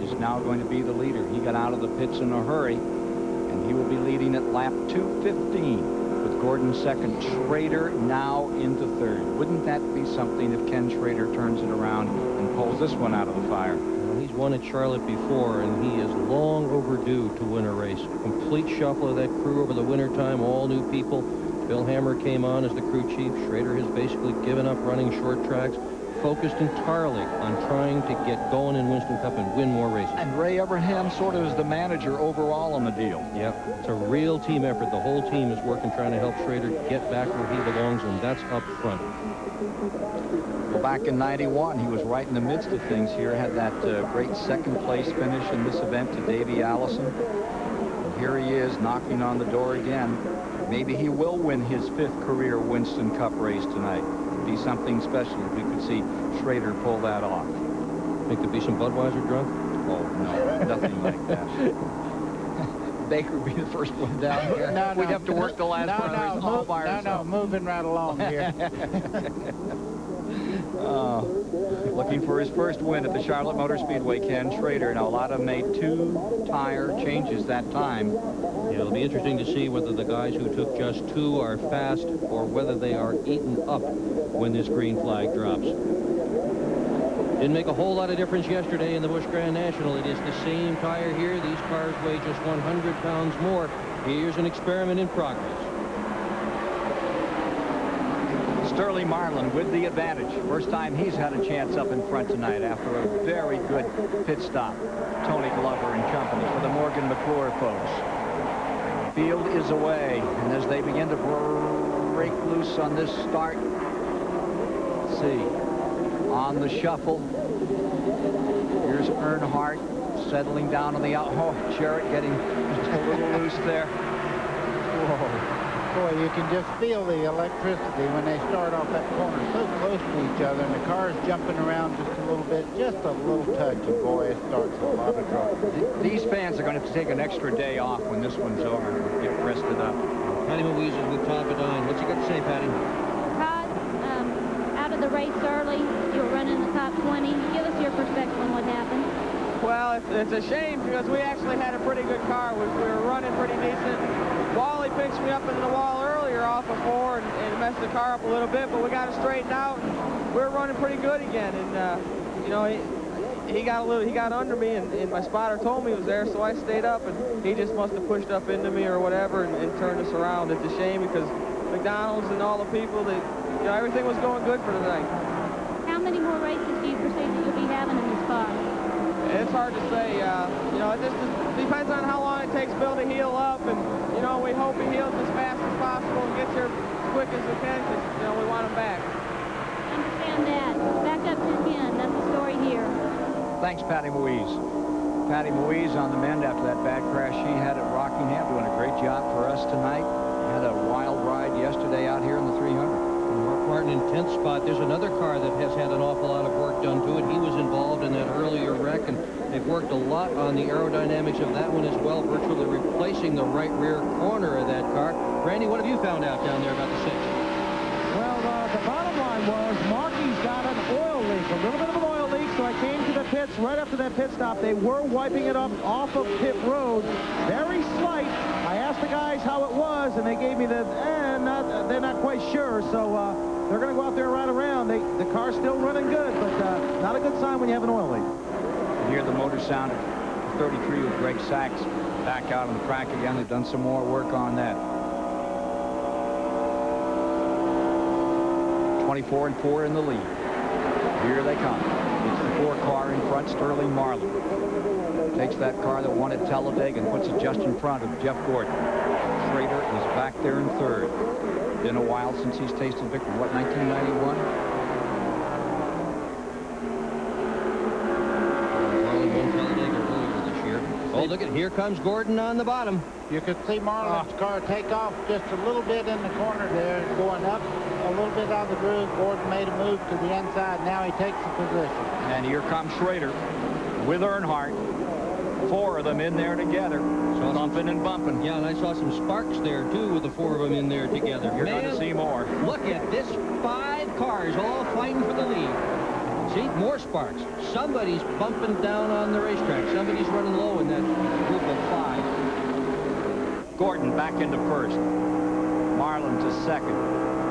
is now going to be the leader. He got out of the pits in a hurry, and he will be leading at lap 2:15 with Gordon second. Schrader now into third. Wouldn't that be something if Ken Schrader turns it around and pulls this one out of the fire? Well, he's won at Charlotte before, and he is long overdue to win a race. Complete shuffle of that crew over the wintertime, all new people. Bill Hammer came on as the crew chief. Schrader has basically given up running short tracks, focused entirely on trying to get going in Winston Cup and win more races. And Ray Abraham sort of is the manager overall on the deal. Yep, it's a real team effort. The whole team is working trying to help Schrader get back where he belongs, and that's up front. Well, back in '91, he was right in the midst of things here, had that great second place finish in this event to Davey Allison. And here he is knocking on the door again. Maybe he will win his 5th career Winston Cup race tonight. It'd be something special if we could see Schrader pull that off. Think there'd be some Budweiser drunk? Oh, no, nothing like that. Baker would be the first one down here. No, We'd have to work the last one all by ourselves. No, moving right along here. Looking for his first win at the Charlotte Motor Speedway, Ken Schrader. Now, a lot of them made 2 tire changes that time. Yeah, it'll be interesting to see whether the guys who took just 2 are fast or whether they are eaten up when this green flag drops. Didn't make a whole lot of difference yesterday in the Busch Grand National. It is the same tire here. These cars weigh just 100 pounds more. Here's an experiment in progress. Sterling Marlin with the advantage. First time he's had a chance up in front tonight after a very good pit stop. Tony Glover and company for the Morgan McClure folks. Field is away, and as they begin to break loose on this start, let's see, on the shuffle, here's Earnhardt settling down on the out. Oh, Jarrett getting just a little loose there. Whoa. Boy, you can just feel the electricity when they start off that corner so close to each other, and the car's jumping around just a little bit, just a little touch, and boy, it starts a lot of trouble. These fans are going to have to take an extra day off when this one's over and get rested up. Patty Louise is with Todd Bedine. What's you got to say, Patty? Todd, out of the race early, you were running the top 20. Give us your perspective on what happened. Well, it's a shame because we actually had a pretty good car. We were running pretty decent. Wally pinched me up into the wall earlier off of 4 and messed the car up a little bit, but we got it straightened out. And we were running pretty good again, and you know, he got under me, and my spotter told me he was there, so I stayed up, and he just must have pushed up into me or whatever and turned us around. It's a shame because McDonald's and all the people, you know, everything was going good for tonight. How many more races do you perceive that you'll be having in this car? It's hard to say. You know, it just depends on how long it takes Bill to heal up, and you know, we hope he heals as fast as possible and gets here as quick as we can, because you know, we want him back. Understand that. Back up to 10. That's the story here. Thanks, Patty Louise. Patty Louise on the mend after that bad crash she had at Rockingham, doing a great job for us tonight. Had a wild ride yesterday out here in the 300. Mark Martin in 10th spot. There's another car that has had an awful lot of work done to it. He was involved in that earlier wreck, and they've worked a lot on the aerodynamics of that one as well, virtually replacing the right rear corner of that car. Randy, what have you found out down there about the 6? Well, the bottom line was Marky's got an oil leak, a little bit of an oil leak, so I came to the pits right after that pit stop. They were wiping it up off of pit road, very slight. I asked the guys how it was, and they gave me the, they're not quite sure, so they're going to go out there and ride around. The car's still running good, but not a good sign when you have an oil leak. You hear the motor sound of 33 with Greg Sachs back out on the track again. They've done some more work on that. 24 and 4 in the lead. Here they come. It's the 4 car in front, Sterling Marlin. Takes that car that won at Talladega and puts it just in front of Jeff Gordon. Schrader is back there in third. Been a while since he's tasted victory. What, 1991? Oh, look at, here comes Gordon on the bottom. You could see Marlin's car take off just a little bit in the corner there, going up a little bit out of the groove. Gordon made a move to the inside. Now he takes the position. And here comes Schrader with Earnhardt. 4 of them in there together, bumping and bumping. Yeah, and I saw some sparks there, too, with the 4 of them in there together. You're going to see more. Look at this, 5 cars all fighting for the lead. See, more sparks. Somebody's bumping down on the racetrack. Somebody's running low in that group of 5. Gordon back into first. Marlin to second.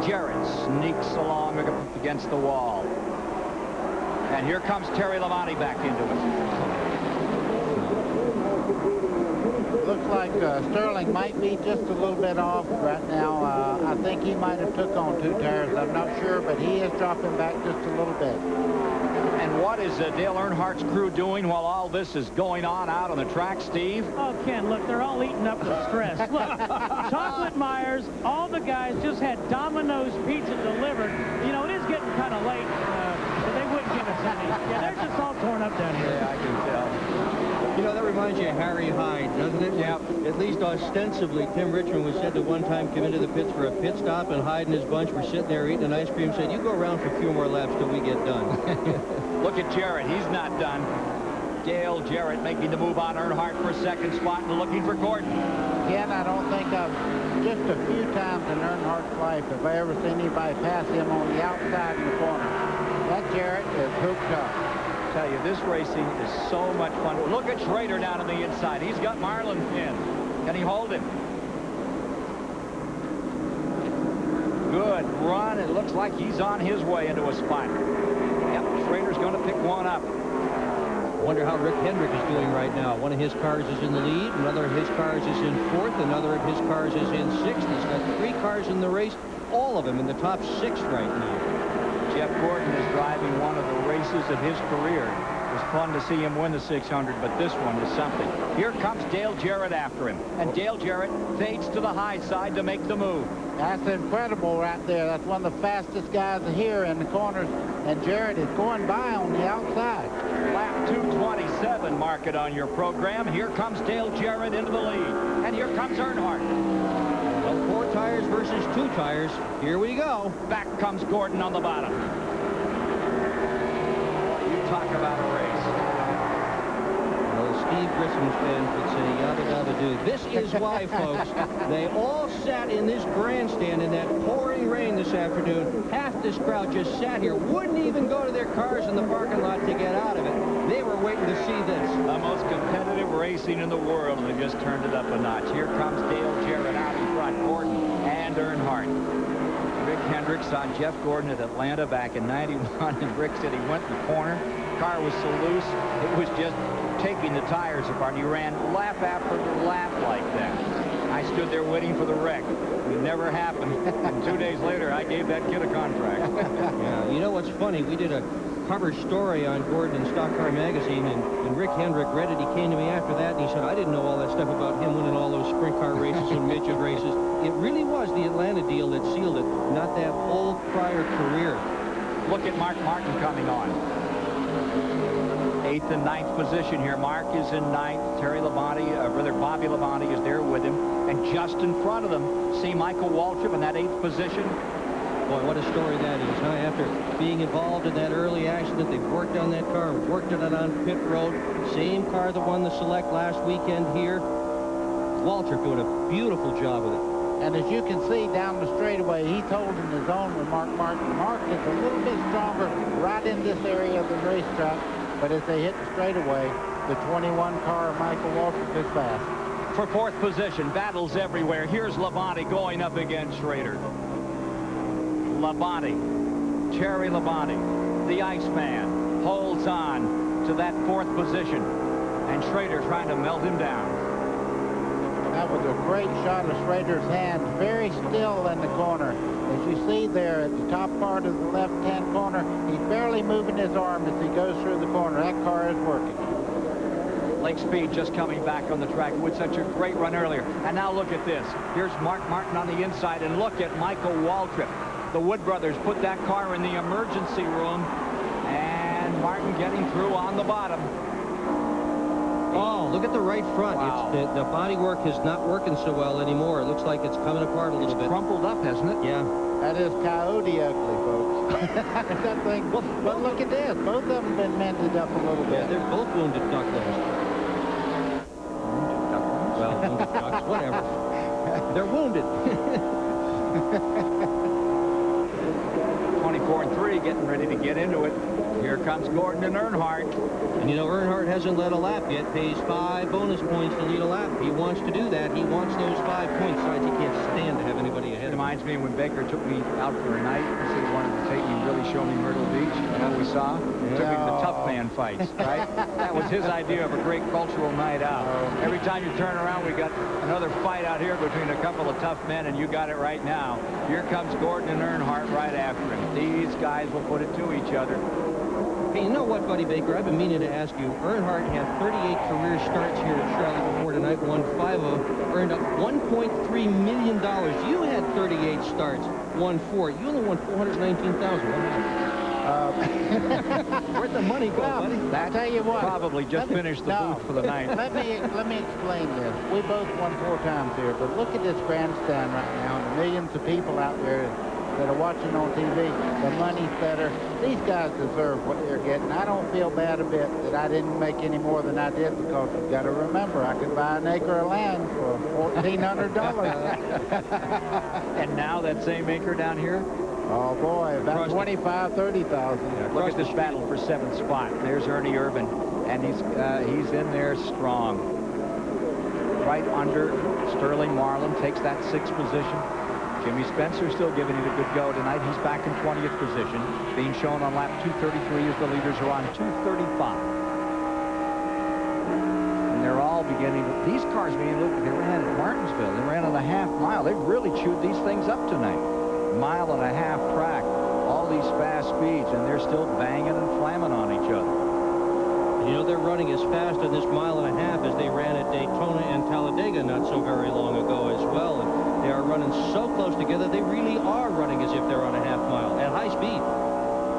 Jarrett sneaks along against the wall. And here comes Terry Labonte back into it. Looks like Sterling might be just a little bit off right now. I think he might have took on 2 tires. I'm not sure, but he is dropping back just a little bit. And what is Dale Earnhardt's crew doing while all this is going on out on the track, Steve? Oh, Ken, look, they're all eating up the stress. Look, Chocolate Myers, all the guys just had Domino's pizza delivered. You know, it is getting kind of late, but they wouldn't give us any. Yeah, they're just all torn up down here. Yeah, I can tell. You know, that reminds you of Harry Hyde, doesn't it? Yeah. At least ostensibly, Tim Richmond was said to one time come into the pits for a pit stop, and Hyde and his bunch were sitting there eating an ice cream, said, you go around for a few more laps till we get done. Look at Jarrett. He's not done. Dale Jarrett making the move on Earnhardt for second spot and looking for Gordon. Again, I don't think I've, just a few times in Earnhardt's life, have I ever seen anybody pass him on the outside in the corner. That Jarrett is hooked up. I tell you, this racing is so much fun. Look at Schrader down on the inside. He's got Marlin in. Can he hold him? Good run. It looks like he's on his way into a spot. Yep, Schrader's going to pick one up. Wonder how Rick Hendrick is doing right now. One of his cars is in the lead. Another of his cars is in 4th. Another of his cars is in 6th. He's got 3 cars in the race. All of them in the top 6 right now. Jeff Gordon is driving one of the races of his career. It was fun to see him win the 600, but this one is something. Here comes Dale Jarrett after him, and Dale Jarrett fades to the high side to make the move. That's incredible right there. That's one of the fastest guys here in the corners, and Jarrett is going by on the outside. Lap 227, mark it on your program. Here comes Dale Jarrett into the lead, and here comes Earnhardt. Well, 4 tires versus 2 tires. Here we go. Back comes Gordon on the bottom. You talk about a race. Well, Steve Grissom's fans would say yada yada do. This is why, folks, they all sat in this grandstand in that pouring rain this afternoon. Half this crowd just sat here, wouldn't even go to their cars in the parking lot to get out of it. They were waiting to see this. The most competitive racing in the world, and they just turned it up a notch. Here comes Dale Jarrett out in front, Gordon and Earnhardt. Rick Hendricks on Jeff Gordon at Atlanta back in '91, and Rick said he went in the corner. Car was so loose, it was just taking the tires apart. He ran lap after lap like that. I stood there waiting for the wreck. It never happened. And 2 days later, I gave that kid a contract. Yeah, you know what's funny? We did a cover story on Gordon in Stock Car Magazine, and Rick Hendrick read it. He came to me after that, and he said, I didn't know all that stuff about him winning all those sprint car races and midget races. It really was the Atlanta deal that sealed it, not that whole prior career. Look at Mark Martin coming on. 8th and 9th position here. Mark is in 9th. Terry Labonte, Bobby Labonte is there with him. And just in front of them, see Michael Waltrip in that 8th position. Boy, what a story that is, huh? After being involved in that early accident, they've worked on that car, worked on it on pit road. Same car that won the Select last weekend here. Waltrip doing a beautiful job with it. And as you can see down the straightaway, he's holding his own with Mark Martin. Mark is a little bit stronger right in this area of the racetrack, but as they hit the straightaway, the 21 car of Michael Waltrip is fast. For 4th position, battles everywhere. Here's Labonte going up against Schrader. Labonte, Terry Labonte, the Iceman, holds on to that 4th position, and Schrader trying to melt him down. That was a great shot of Schrader's hand, very still in the corner. As you see there at the top part of the left-hand corner, he's barely moving his arm as he goes through the corner. That car is working. Lake Speed just coming back on the track with such a great run earlier. And now look at this. Here's Mark Martin on the inside, and look at Michael Waltrip. The Wood brothers put that car in the emergency room, and Martin getting through on the bottom. Oh, look at the right front. Wow. It's the body work is not working so well anymore. It looks like it's coming apart a little bit. Crumpled up, hasn't it? Yeah. That is coyote ugly, folks. That thing. But look at this. Both of them have been mended up a little bit. Yeah, they're both wounded ducklings. Well, wounded ducks, whatever. They're wounded. 24-3, getting ready to get into it. Here comes Gordon and Earnhardt. And you know, Earnhardt hasn't led a lap yet. Pays 5 bonus points to lead a lap. He wants to do that. He wants those 5 points. Besides, he can't stand to have anybody ahead. It reminds me when Baker took me out for a night. He said he wanted to take me, really show me Myrtle Beach. You know what we saw? He took me to the tough man fights, right? That was his idea of a great cultural night out. Every time you turn around, we got another fight out here between a couple of tough men, and you got it right now. Here comes Gordon and Earnhardt right after him. These guys will put it to each other. Hey, you know what, Buddy Baker? I've been meaning to ask you. Earnhardt had 38 career starts here at Charlotte before tonight, won 5 of them, earned up $1.3 million. You had 38 starts, won 4. You only won $419,000. Where'd the money go, buddy? I tell you what. Probably just finished the booth for the night. Let me explain this. We both won 4 times here, but look at this grandstand right now, and the millions of people out there that are watching on TV. The money's better. These guys deserve what they're getting. I don't feel bad a bit that I didn't make any more than I did, because you've got to remember, I could buy an acre of land for $1,400. And now that same acre down here? Oh boy, about 25, 30,000. Yeah, look at this battle for 7th spot. There's Ernie Urban, and he's in there strong. Right under Sterling Marlin, takes that 6th position. Jimmy Spencer still giving it a good go tonight. He's back in 20th position. Being shown on lap 233 as the leaders are on 235. And they're all beginning, these cars, look, they ran at Martinsville. They ran on a half mile. They've really chewed these things up tonight. 1.5 mile track, all these fast speeds, and they're still banging and slamming on each other. You know, they're running as fast in this 1.5 miles as they ran at Daytona and Talladega not so very long ago as well. And they are running so close together, they really are running as if they're on a half mile at high speed.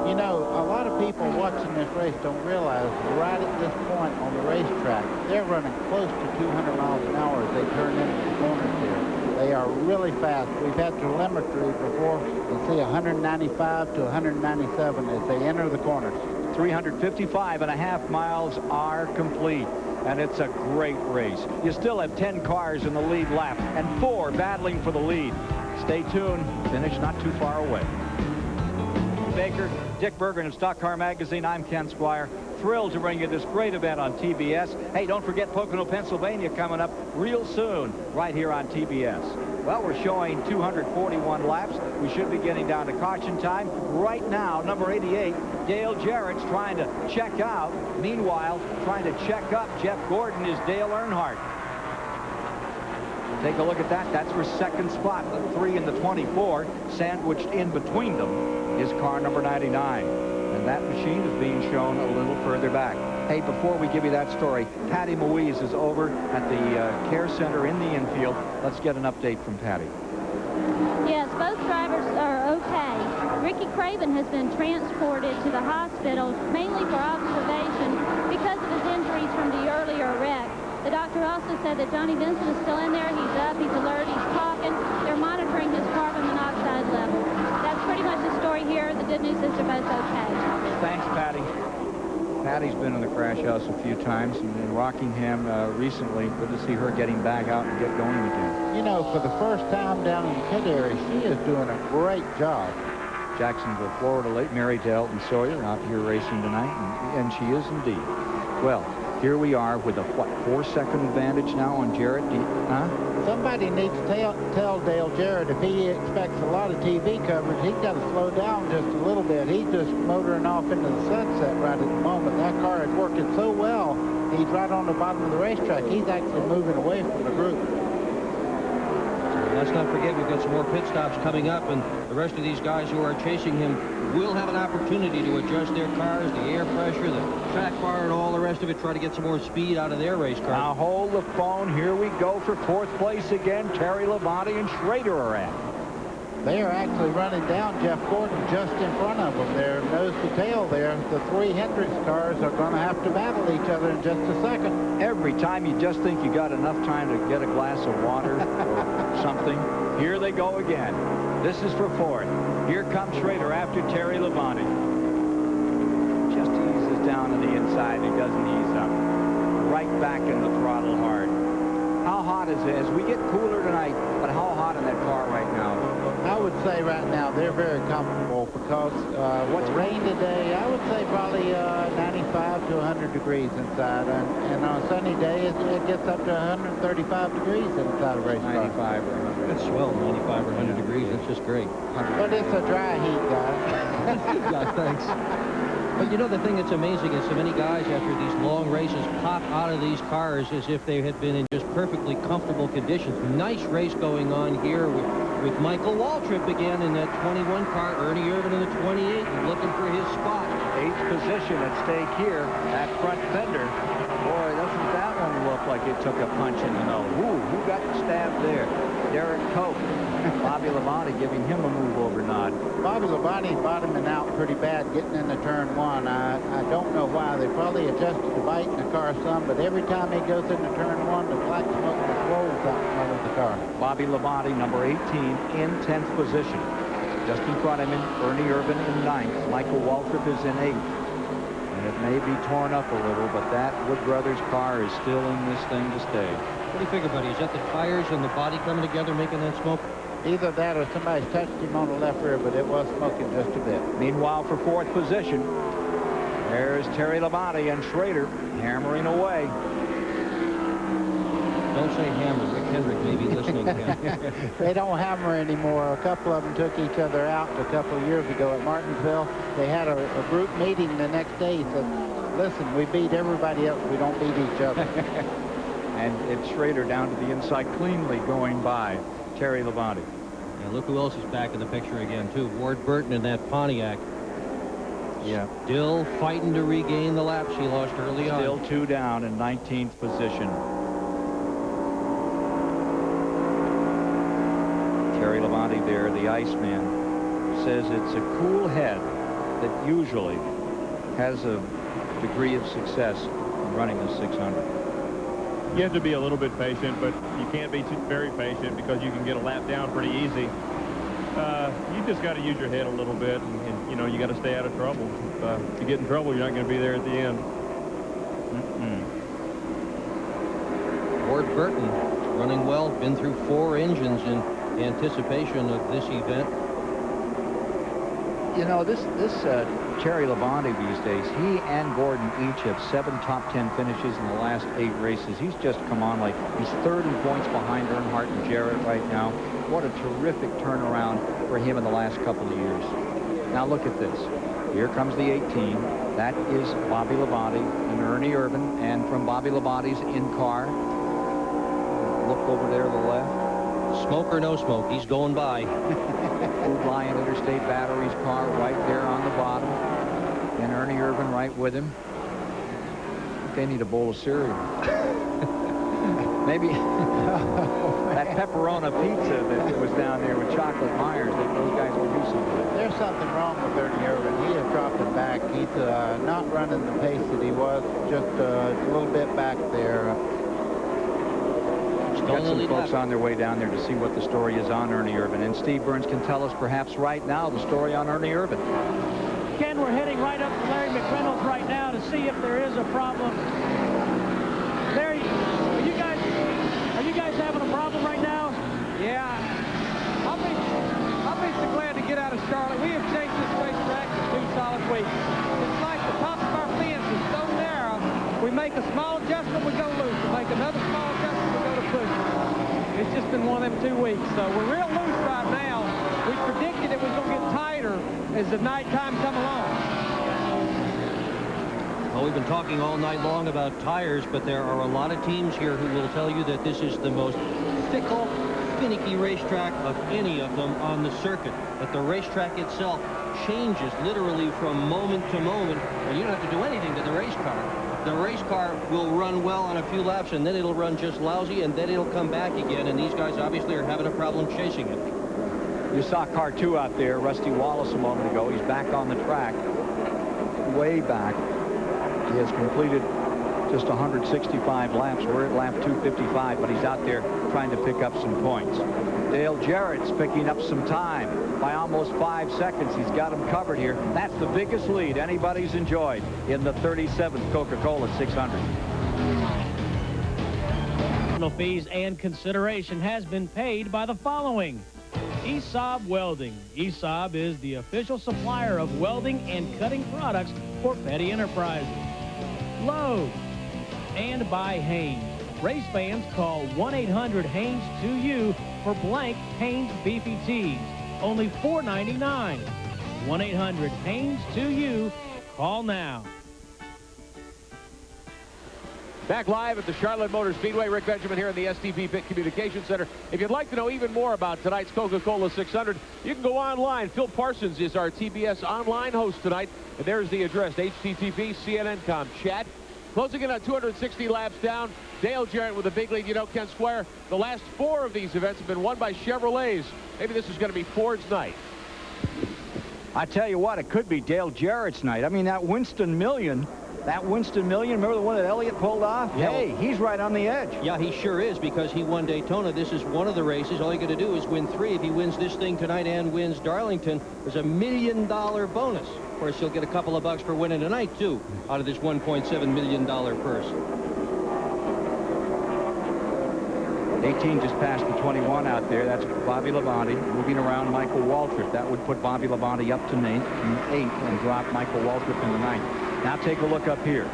You know, a lot of people watching this race don't realize right at this point on the racetrack, they're running close to 200 miles an hour as they turn into the corners here. They are really fast. We've had telemetry before. You see 195 to 197 as they enter the corners. 355.5 miles are complete, and it's a great race. You still have 10 cars in the lead lap and 4 battling for the lead. Stay tuned. Finish not too far away. Baker, Dick Berggren of Stock Car Magazine. I'm Ken Squire. Thrilled to bring you this great event on TBS. Hey, don't forget Pocono, Pennsylvania coming up real soon right here on TBS. Well, we're showing 241 laps. We should be getting down to caution time. Right now, number 88, Dale Jarrett's trying to check out. Meanwhile, trying to check up Jeff Gordon is Dale Earnhardt. Take a look at that. That's for 2nd spot. The 3 and the 24 sandwiched in between them is car number 99. And that machine is being shown a little further back. Hey, before we give you that story, Patty Moise is over at the care center in the infield. Let's get an update from Patty. Yes, both drivers are okay. Ricky Craven has been transported to the hospital, mainly for observation because of his injuries from the earlier wreck. The doctor also said that Johnny Vincent is still in there. He's up, he's alert, he's talking. They're monitoring his carbon monoxide level. That's pretty much the story here. The good news is they're both okay. Thanks, Patty. Patty's been in the crash house a few times in Rockingham recently. Good to see her getting back out and get going again. You know, for the first time down in the pit area, she is doing a great job. Jacksonville, Florida, late Mary Dalton Sawyer out here racing tonight, and she is indeed. Well, here we are with a, 4-second advantage now on Jarrett. Somebody needs to tell Dale Jarrett if he expects a lot of TV coverage, he's got to slow down just a little bit. He's just motoring off into the sunset right at the moment. That car is working so well. He's right on the bottom of the racetrack. He's actually moving away from the group. Let's not forget we've got some more pit stops coming up, and the rest of these guys who are chasing him will have an opportunity to adjust their cars, the air pressure, the track bar, and all the rest of it, try to get some more speed out of their race car. Now hold the phone. Here we go for fourth place again. Terry Labonte and Schrader are at. They are actually running down Jeff Gordon just in front of them. They're nose to tail there. The three Hendricks cars are going to have to battle each other in just a second. Every time you just think you got enough time to get a glass of water or something, here they go again. This is for fourth. Here comes Schrader after Terry Labonte. Just eases down to the inside. He doesn't ease up. Right back in the throttle hard. How hot is it? As we get cooler tonight, but how hot in that car right now? I would say right now they're very comfortable because what's rain today, I would say probably 95 to 100 degrees inside. And on a sunny day, it gets up to 135 degrees inside a race car. 95 or 100. That's swell, 95 or 100 degrees. That's just great. But it's a dry heat, guys. Yeah, thanks. But you know, the thing that's amazing is so many guys after these long races pop out of these cars as if they had been in just perfectly comfortable conditions. Nice race going on here with Michael Waltrip again in that 21 car, Ernie Irvin in the 28, looking for his spot. 8th position at stake here. That front fender, boy, doesn't that one look like it took a punch in the nose. Ooh, who got stabbed there? Derek Cope. Bobby Labonte giving him a move over nod. Bobby Labonte bottoming out pretty bad getting into turn one. I don't know why. They probably adjusted the bite in the car some, but every time he goes into turn one, the black smoke rolls out of the car. Bobby Labonte, number 18, in 10th position. Just in front of him, Ernie Irvin in 9th. Michael Waltrip is in 8th. And it may be torn up a little, but that Wood Brothers car is still in this thing to stay. What do you figure, buddy? Is that the tires and the body coming together making that smoke? Either that or somebody's touched him on the left rear, but it was smoking just a bit. Meanwhile, for 4th position, there's Terry Labonte and Schrader hammering away. Don't say hammer. Rick Hendrick may be listening again. They don't hammer anymore. A couple of them took each other out a couple of years ago at Martinsville. They had a group meeting the next day. Said, listen, we beat everybody else. We don't beat each other. And it's Schrader down to the inside cleanly going by Terry Labonte. Yeah, look who else is back in the picture again, too. Ward Burton in that Pontiac. Yeah. Still fighting to regain the laps he lost early on. Still 2 down in 19th position. Terry Labonte there, the Iceman, says it's a cool head that usually has a degree of success in running the 600. You have to be a little bit patient, but you can't be very patient because you can get a lap down pretty easy. You just got to use your head a little bit, and you know, you got to stay out of trouble. If you get in trouble, you're not going to be there at the end. Ward Burton running well, been through 4 engines in anticipation of this event. You know, this Terry Labonte these days, he and Gordon each have 7 top 10 finishes in the last 8 races. He's just come on like he's 3rd in points behind Earnhardt and Jarrett right now. What a terrific turnaround for him in the last couple of years. Now look at this. Here comes the 18. That is Bobby Labonte and Ernie Irvin. And from Bobby Labonte's in-car, look over there to the left. Smoke or no smoke, he's going by. Food Lion Interstate Batteries car right there on the bottom. And Ernie Irvin right with him. I think they need a bowl of cereal. Maybe that pepperoni pizza that was down there with Chocolate Myers, those guys would do something. There's something wrong with Ernie Irvin. He has dropped it back. He's not running the pace that he was, just a little bit back there. Got some folks on their way down there to see what the story is on Ernie Irvin. And Steve Burns can tell us perhaps right now the story on Ernie Irvin. Ken, we're heading right up to Larry McReynolds right now to see if there is a problem. Larry, are you guys having a problem right now? Yeah. I'll be so glad to get out of Charlotte. We have changed this racetrack for 2 solid weeks. It's like the top of our fence is so narrow. We make a small adjustment, we go loose. We make another small adjustment, we go to push. It's just been one of them 2 weeks. So we're real loose right now. We predicted it was going to get tighter as the nighttime come along. Well, we've been talking all night long about tires, but there are a lot of teams here who will tell you that this is the most fickle, finicky racetrack of any of them on the circuit. But the racetrack itself changes literally from moment to moment, and you don't have to do anything to the race car. The race car will run well on a few laps, and then it'll run just lousy, and then it'll come back again, and these guys obviously are having a problem chasing it. You saw car 2 out there, Rusty Wallace, a moment ago. He's back on the track, way back. He has completed just 165 laps. We're at lap 255, but he's out there trying to pick up some points. Dale Jarrett's picking up some time by almost 5 seconds. He's got him covered here. That's the biggest lead anybody's enjoyed in the 37th Coca-Cola 600. Fees and consideration has been paid by the following. ESAB Welding. ESAB is the official supplier of welding and cutting products for Petty Enterprises. Lowe's. And by Haynes. Race fans call 1-800-HAYNES-2U for blank Haynes Beefy Tees. Only $4.99. 1-800-HAYNES-2U. Call now. Back live at the Charlotte Motor Speedway. Rick Benjamin here in the STP Pit Communications Center. If you'd like to know even more about tonight's Coca-Cola 600, you can go online. Phil Parsons is our TBS online host tonight. And there's the address, HTTP, CNN.com chat. Closing in on 260 laps down. Dale Jarrett with a big lead. You know, Ken Squire, the last 4 of these events have been won by Chevrolets. Maybe this is going to be Ford's night. I tell you what, it could be Dale Jarrett's night. I mean, that Winston Million, remember the one that Elliott pulled off? Yeah. Hey, he's right on the edge. Yeah, he sure is, because he won Daytona. This is one of the races. All you got to do is win 3. If he wins this thing tonight and wins Darlington, there's a $1 million bonus. Of course, he'll get a couple of bucks for winning tonight, too, out of this $1.7 million purse. 18 just passed the 21 out there. That's Bobby Labonte moving around Michael Waltrip. That would put Bobby Labonte up to 8 and drop Michael Waltrip in the 9th. Now take a look up here.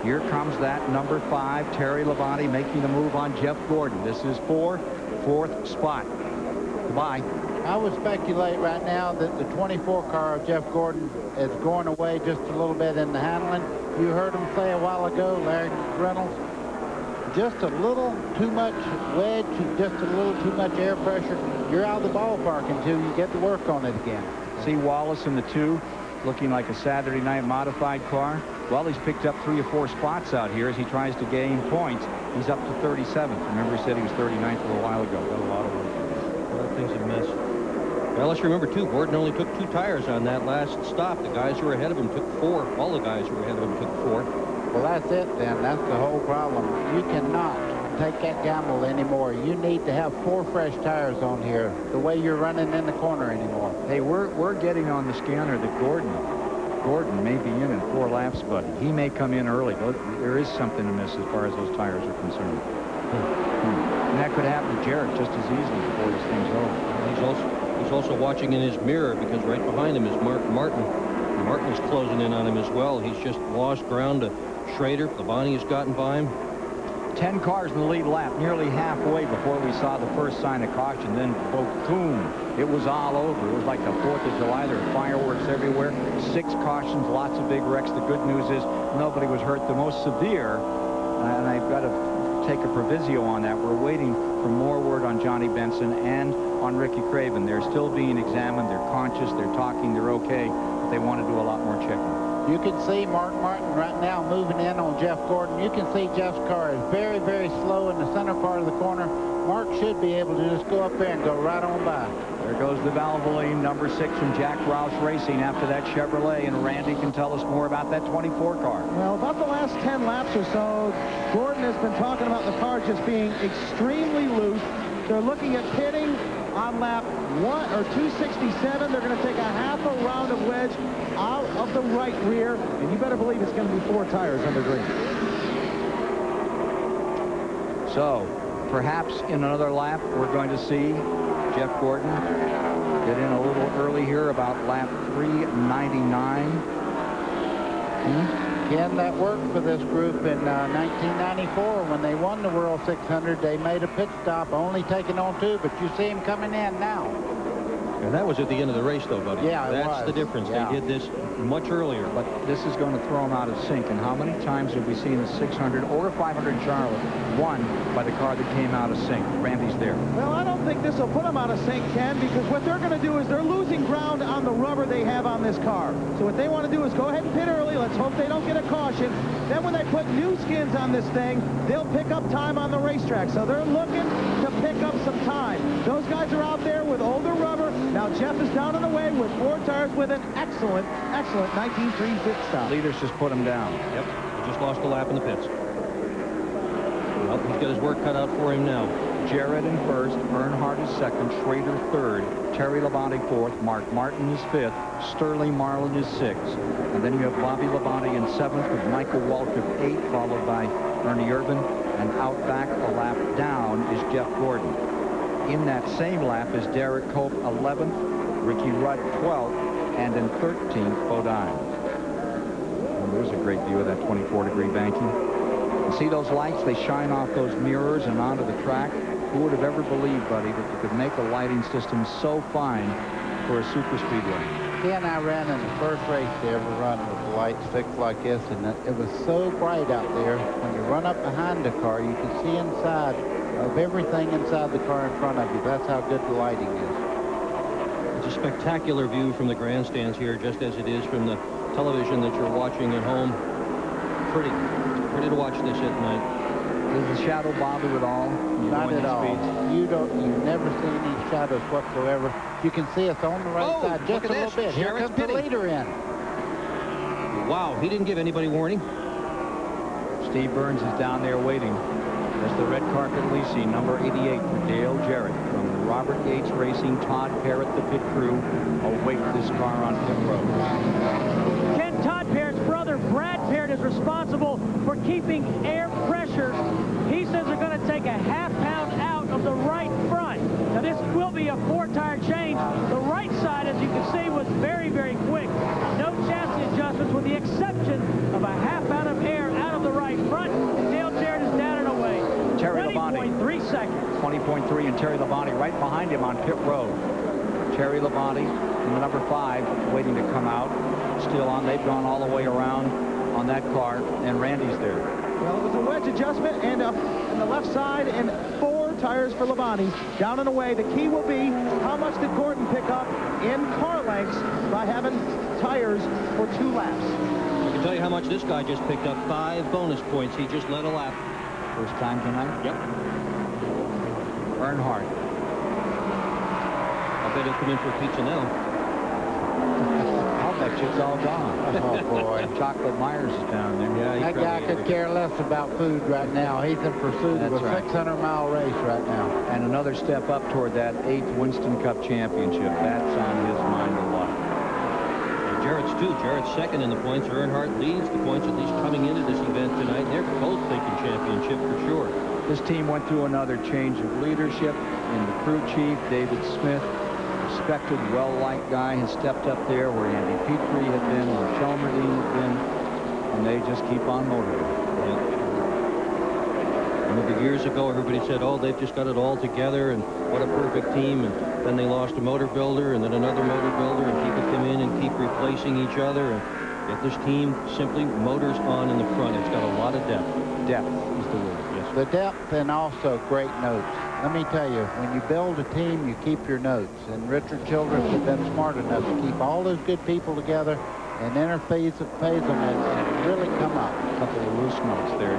Here comes that number 5, Terry Labonte, making a move on Jeff Gordon. This is for 4th spot. Goodbye. I would speculate right now that the 24 car of Jeff Gordon is going away just a little bit in the handling. You heard him say a while ago, Larry Reynolds, just a little too much wedge, just a little too much air pressure. You're out of the ballpark until you get to work on it again. See Wallace in the 2, looking like a Saturday night modified car. Well, he's picked up 3 or 4 spots out here as he tries to gain points. He's up to 37th. Remember, he said he was 39th a little while ago. Got a lot of work. A lot of things a mess. Well, let's remember, too, Gordon only took 2 tires on that last stop. The guys who were ahead of him took 4. All the guys who were ahead of him took 4. Well, that's it, then. That's the whole problem. You cannot take that gamble anymore. You need to have 4 fresh tires on here, the way you're running in the corner anymore. Hey, we're getting on the scanner that Gordon may be in 4 laps, but he may come in early. There is something amiss as far as those tires are concerned. And that could happen to Jarrett just as easily before this thing's over. He's also watching in his mirror, because right behind him is Mark Martin. Martin is closing in on him as well. He's just lost ground to Schrader. Labonte has gotten by him. 10 cars in the lead lap, nearly halfway before we saw the first sign of caution. Then, boom, it was all over. It was like the 4th of July. There were fireworks everywhere. 6 cautions, lots of big wrecks. The good news is nobody was hurt. The most severe, and I've got to take a proviso on that, we're waiting for more word on Johnny Benson and on Ricky Craven. They're still being examined. They're conscious. They're talking. They're okay. But they want to do a lot more checking. You can see Mark Martin right now moving in on Jeff Gordon. You can see Jeff's car is very, very slow in the center part of the corner. Mark should be able to just go up there and go right on by. There goes the Valvoline, number 6 from Jack Roush Racing after that Chevrolet, and Randy can tell us more about that 24 car. Well, about the last 10 laps or so, Gordon has been talking about the car just being extremely loose. They're looking at pitting on lap 267. They're going to take a half a round of wedge out of the right rear, and you better believe it's going to be 4 tires under green. So, perhaps in another lap, we're going to see Jeff Gordon get in a little early here, about lap 399. Ken, that worked for this group in 1994 when they won the World 600. They made a pit stop, only taking on 2, but you see him coming in now. And that was at the end of the race, though, buddy. Yeah, That's the difference. Yeah. They did this much earlier. But this is going to throw them out of sync. And how many times have we seen the 600 or 500 in Charlotte won by the car that came out of sync? Randy's there. Well, I don't think this will put them out of sync, Ken, because what they're going to do is they're losing ground on the rubber they have on this car. So what they want to do is go ahead and pit early. Let's hope they don't get a caution. Then when they put new skins on this thing, they'll pick up time on the racetrack. So they're looking to pick up some time. Those guys are out there with older rubber. Now Jeff is down and away with 4 tires with an excellent 19.3 pit stop. Leaders just put him down. Yep. He just lost a lap in the pits. Well, he's got his work cut out for him now. Jarrett in first, Earnhardt is second, Schrader third, Terry Labonte fourth, Mark Martin is fifth, Sterling Marlin is sixth. And then you have Bobby Labonte in seventh with Michael Waltrip eighth, followed by Ernie Irvin. And out back a lap down is Jeff Gordon. In that same lap is Derek Cope 11th, Ricky Rudd 12th, and in 13th, Bodine. And there's a great view of that 24-degree banking. You see those lights? They shine off those mirrors and onto the track. Who would have ever believed, buddy, that you could make a lighting system so fine for a super speedway? Ken and I ran in the first race they ever run with the lights fixed like this, and it was so bright out there. When you run up behind the car, you can see inside of everything inside the car in front of you. That's how good the lighting is. It's a spectacular view from the grandstands here, just as it is from the television that you're watching at home. Pretty to watch this at night. Does the shadow bother at all? Not at all. You never see any shadows whatsoever. You can see us on the right side just a little bit. Here comes the leader in. Wow, he didn't give anybody warning. Steve Burns is down there waiting. That's the red carpet leasing, number 88 for Dale Jarrett. From Robert Yates Racing, Todd Parrott, the pit crew, await this car on pit road. Ken, Todd Parrott's brother, Brad Parrott, is responsible for keeping air pressure. He says they're going to take a half pound out of the right front. Now, this will be a 4-tire change. The right side, as you can see, was very, very quick. No chassis adjustments with the exception of a half pound of air out of the right front. Dale Jarrett is down and away. Terry Labonte. 20.3 seconds. 20.3, and Terry Labonte right behind him on pit road. Terry Labonte in the number 5 waiting to come out. Still on. They've gone all the way around on that car, and Randy's there. Well, it was a wedge adjustment, and on the left side, and 4 tires for Labonte. Down and away. The key will be how much did Gordon pick up in car lengths by having tires for 2 laps. I can tell you how much this guy just picked up. 5 bonus points. He just led a lap. First time tonight? Yep. Earnhardt. I bet he'll come in for a pizza now. I'll bet you it's all gone. Oh, boy. Chocolate Myers is down there. Yeah, that guy could care less about food right now. He's in pursuit of a 600-mile race right now. And another step up toward that 8th Winston Cup championship. That's on his mind a lot. And Jarrett's too. Jarrett's second in the points. Earnhardt leads the points, at least coming into this event tonight. They're both thinking championship for sure. This team went through another change of leadership in the crew chief. David Smith, respected, well-liked guy, has stepped up there where Andy Petrie had been, where Shelmerdine had been, and they just keep on motoring. Yeah. Remember years ago, everybody said, oh, they've just got it all together, and what a perfect team, and then they lost a motor builder, and then another motor builder, and people come in and keep replacing each other, and yet this team simply motors on in the front. It's got a lot of depth. Depth is the word. Yes. The depth and also great notes. Let me tell you, when you build a team, you keep your notes. And Richard Childress has been smart enough to keep all those good people together and interface them and really come up. A couple of loose notes there.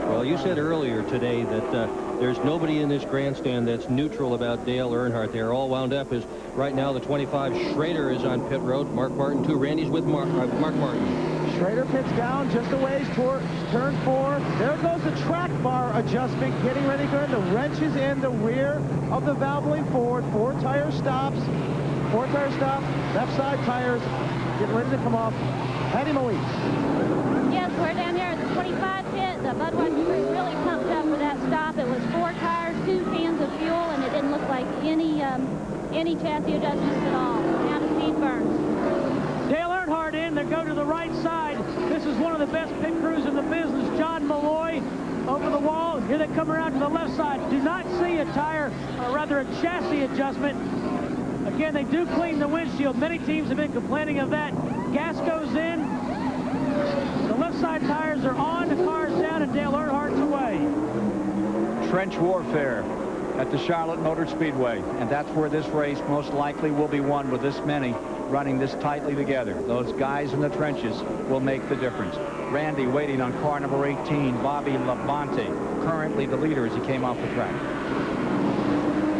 Well, you said earlier today that there's nobody in this grandstand that's neutral about Dale Earnhardt. They're all wound up as right now the 25 Schrader is on pit road. Mark Martin, 2. Randy's with Mark Martin. Schrader pits down just a ways toward turn 4. There goes the track bar adjustment, getting ready to go. The wrench is in the rear of the Valvoline Ford. 4 tire stops. 4 tire stop. Left side tires getting ready to come off. Patty Moise. Yes, we're down there at the 25 pit. The Budweiser crew really pumped up for that stop. It was 4 tires, 2 cans of fuel, and it didn't look like any chassis adjustments at all. Now to Steve Burns. Dale Earnhardt in. They go to the right side. This is one of the best pit crews in the business. John Malloy, over the wall. Here they come around to the left side. Do not see a tire, or rather a chassis adjustment. Again, they do clean the windshield. Many teams have been complaining of that. Gas goes in. The left side tires are on. The car's down, and Dale Earnhardt's away. Trench warfare at the Charlotte Motor Speedway, and that's where this race most likely will be won, with this many running this tightly together. Those guys in the trenches will make the difference. Randy waiting on car number 18, Bobby Labonte, currently the leader as he came off the track.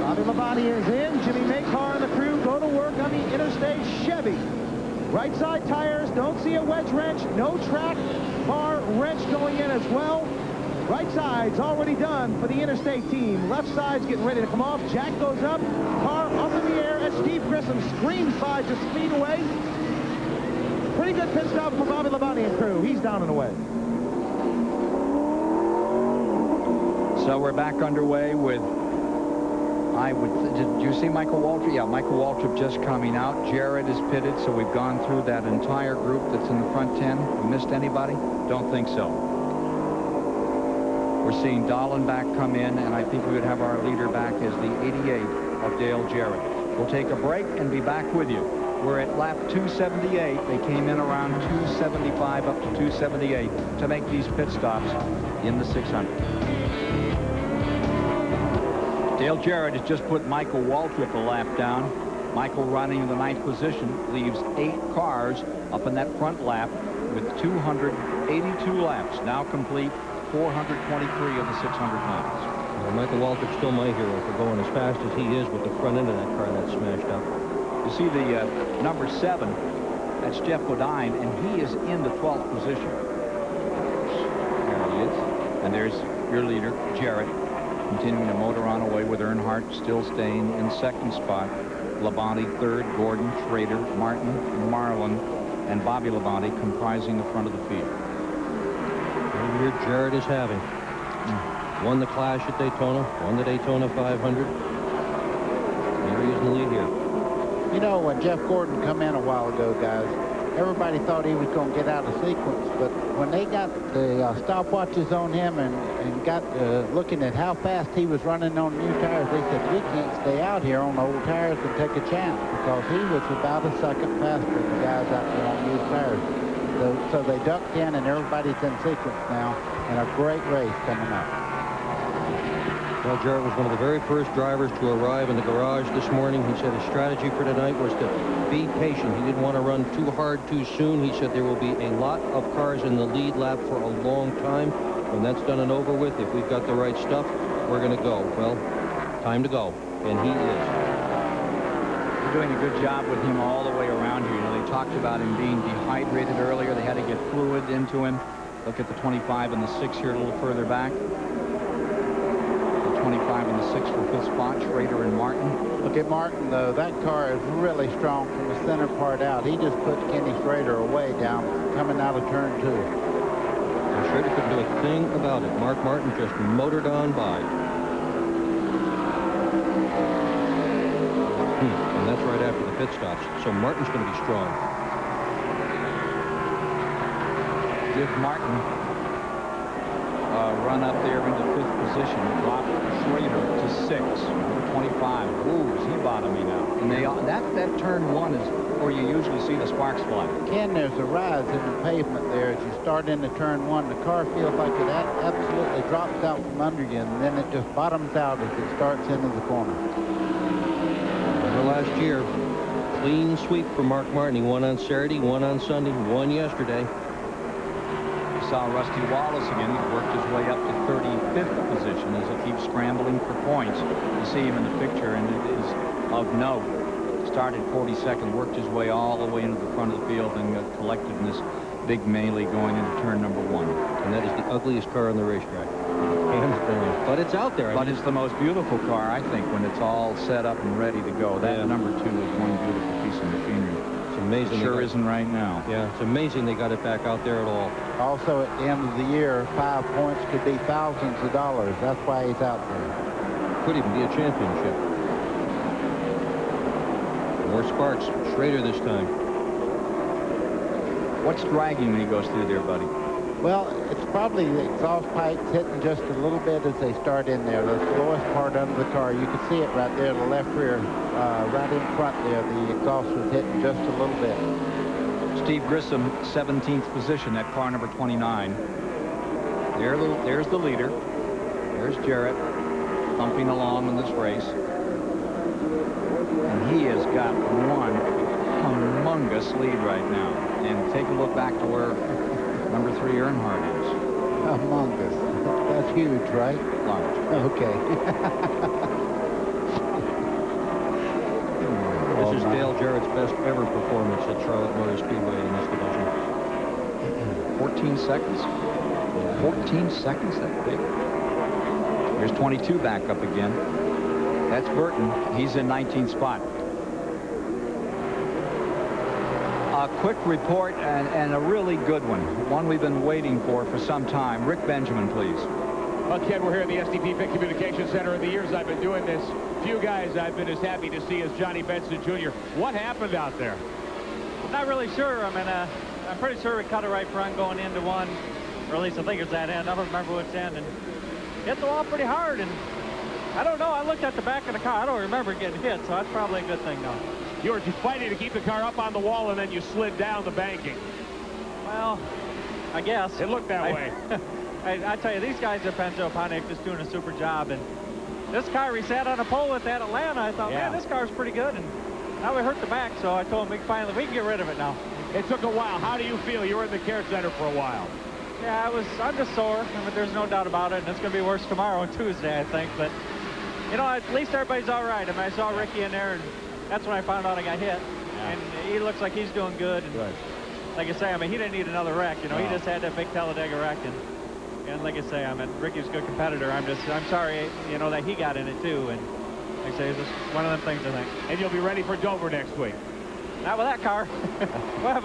Bobby Labonte is in. Jimmy Maycar and the crew go to work on the Interstate Chevy. Right side tires, don't see a wedge wrench, no track bar wrench going in as well. Right side's already done for the Interstate team. Left side's getting ready to come off. Jack goes up, car up in the air as Steve Grissom screams by to speed away. Pretty good pit stop for Bobby Labonte and crew. He's down and away. So we're back underway with, did you see Michael Waltrip? Yeah, Michael Waltrip just coming out. Jarrett is pitted, so we've gone through that entire group that's in the front 10. We missed anybody? Don't think so. We're seeing Dallenbach come in, and I think we would have our leader back as the 88 of Dale Jarrett. We'll take a break and be back with you. We're at lap 278. They came in around 275 up to 278 to make these pit stops in the 600. Dale Jarrett has just put Michael Waltrip a lap down. Michael running in the 9th position leaves 8 cars up in that front lap with 282 laps now complete. 423 of the 600 miles. Well, Michael Waltrip's still my hero for going as fast as he is with the front end of that car that's smashed up. You see the number 7, that's Jeff Bodine, and he is in the 12th position. There he is. And there's your leader, Jarrett, continuing to motor on away with Earnhardt still staying in 2nd spot. Labonte 3rd, Gordon, Schrader, Martin, Marlin, and Bobby Labonte comprising the front of the field. Here Jarrett is having. Won the Clash at Daytona, won the Daytona 500. Here he is in the lead here. You know, when Jeff Gordon come in a while ago, guys, everybody thought he was going to get out of sequence, but when they got the stopwatches on him and got looking at how fast he was running on new tires, they said, we can't stay out here on old tires and take a chance, because he was about a second faster than the guys out there on used tires. So they ducked in, and everybody's in sequence now, and a great race coming up. Well, Jarrett was one of the very first drivers to arrive in the garage this morning. He said his strategy for tonight was to be patient. He didn't want to run too hard too soon. He said there will be a lot of cars in the lead lap for a long time. When that's done and over with, if we've got the right stuff, we're going to go. Well, time to go, and he is. Doing a good job with him all the way around here. You know, they talked about him being dehydrated earlier. They had to get fluid into him. Look at the 25 and the 6 here a little further back. The 25 and the 6 for 5th spot, Schrader and Martin. Look at Martin, though. That car is really strong from the center part out. He just put Kenny Schrader away down, coming out of turn 2. And Schrader couldn't do a thing about it. Mark Martin just motored on by. And that's right after the pit stops. So Martin's going to be strong. Give Martin run up there into 5th position. Drop Schrader to 6. Number 25. Ooh, is he bottoming out? And that turn 1 is where you usually see the sparks fly. Ken, there's a rise in the pavement there. As you start into turn 1, the car feels like it absolutely drops out from under you, and then it just bottoms out as it starts into the corner. Last year, clean sweep for Mark Martin. He won on Saturday, won on Sunday, won yesterday. You saw Rusty Wallace again. He's worked his way up to 35th position as he keeps scrambling for points. You see him in the picture, and it is of note. Started 42nd, worked his way all the way into the front of the field, and got collected in this big melee going into turn number 1. And that is the ugliest car on the racetrack. But it's out there. But it's the most beautiful car, I think, when it's all set up and ready to go. That number 2 is one beautiful piece of machinery. It's amazing. It sure isn't right now. Yeah, it's amazing they got it back out there at all. Also, at the end of the year, 5 points could be thousands of dollars. That's why he's out there. Could even be a championship. More sparks. Schrader this time. What's dragging when he goes through there, buddy? Well, it's probably the exhaust pipes hitting just a little bit as they start in there. That's the lowest part under the car. You can see it right there, the left rear, right in front there. The exhaust was hitting just a little bit. Steve Grissom, 17th position at car number 29. There's the leader. There's Jarrett thumping along in this race. And he has got one humongous lead right now. And take a look back to where number 3 Earnhardt is. Humongous. That's huge, right? Large. Okay. This is Dale Jarrett's best ever performance at Charlotte Motor Speedway in this division. 14 seconds. 14 seconds, that's big. Here's 22 back up again. That's Burton. He's in 19th spot. A quick report and a really good one we've been waiting for some time. Rick Benjamin, please. Well, Ken, we're here at the STP Pit Communication Center. In the years I've been doing this, few guys I've been as happy to see as Johnny Benson Jr. What happened out there? Not really sure. I mean, I'm pretty sure we cut a right front going into one, or at least I think it's that end. I don't remember which end, and hit the wall pretty hard. And I don't know. I looked at the back of the car. I don't remember getting hit, so that's probably a good thing, though. You were just fighting to keep the car up on the wall, and then you slid down the banking. Well, I guess. It looked that way. I tell you, these guys at Penzo Pontiac just doing a super job. And this car, we sat on a pole at that Atlanta. I thought, man, this car's pretty good. And now we hurt the back, so I told him we can get rid of it now. It took a while. How do you feel? You were in the care center for a while. Yeah, I'm just sore. I mean, there's no doubt about it. And it's going to be worse tomorrow and Tuesday, I think. But, you know, at least everybody's all right. I mean, I saw Ricky in there, and that's when I found out I got hit. Yeah. And he looks like he's doing good. And like I say, I mean, he didn't need another wreck. You know, he just had that big Talladega wreck. And like I say, I mean, Ricky's a good competitor. I'm sorry, you know, that he got in it too. And like I say, it's just one of them things, I think. And you'll be ready for Dover next week. Not with that car. we'll have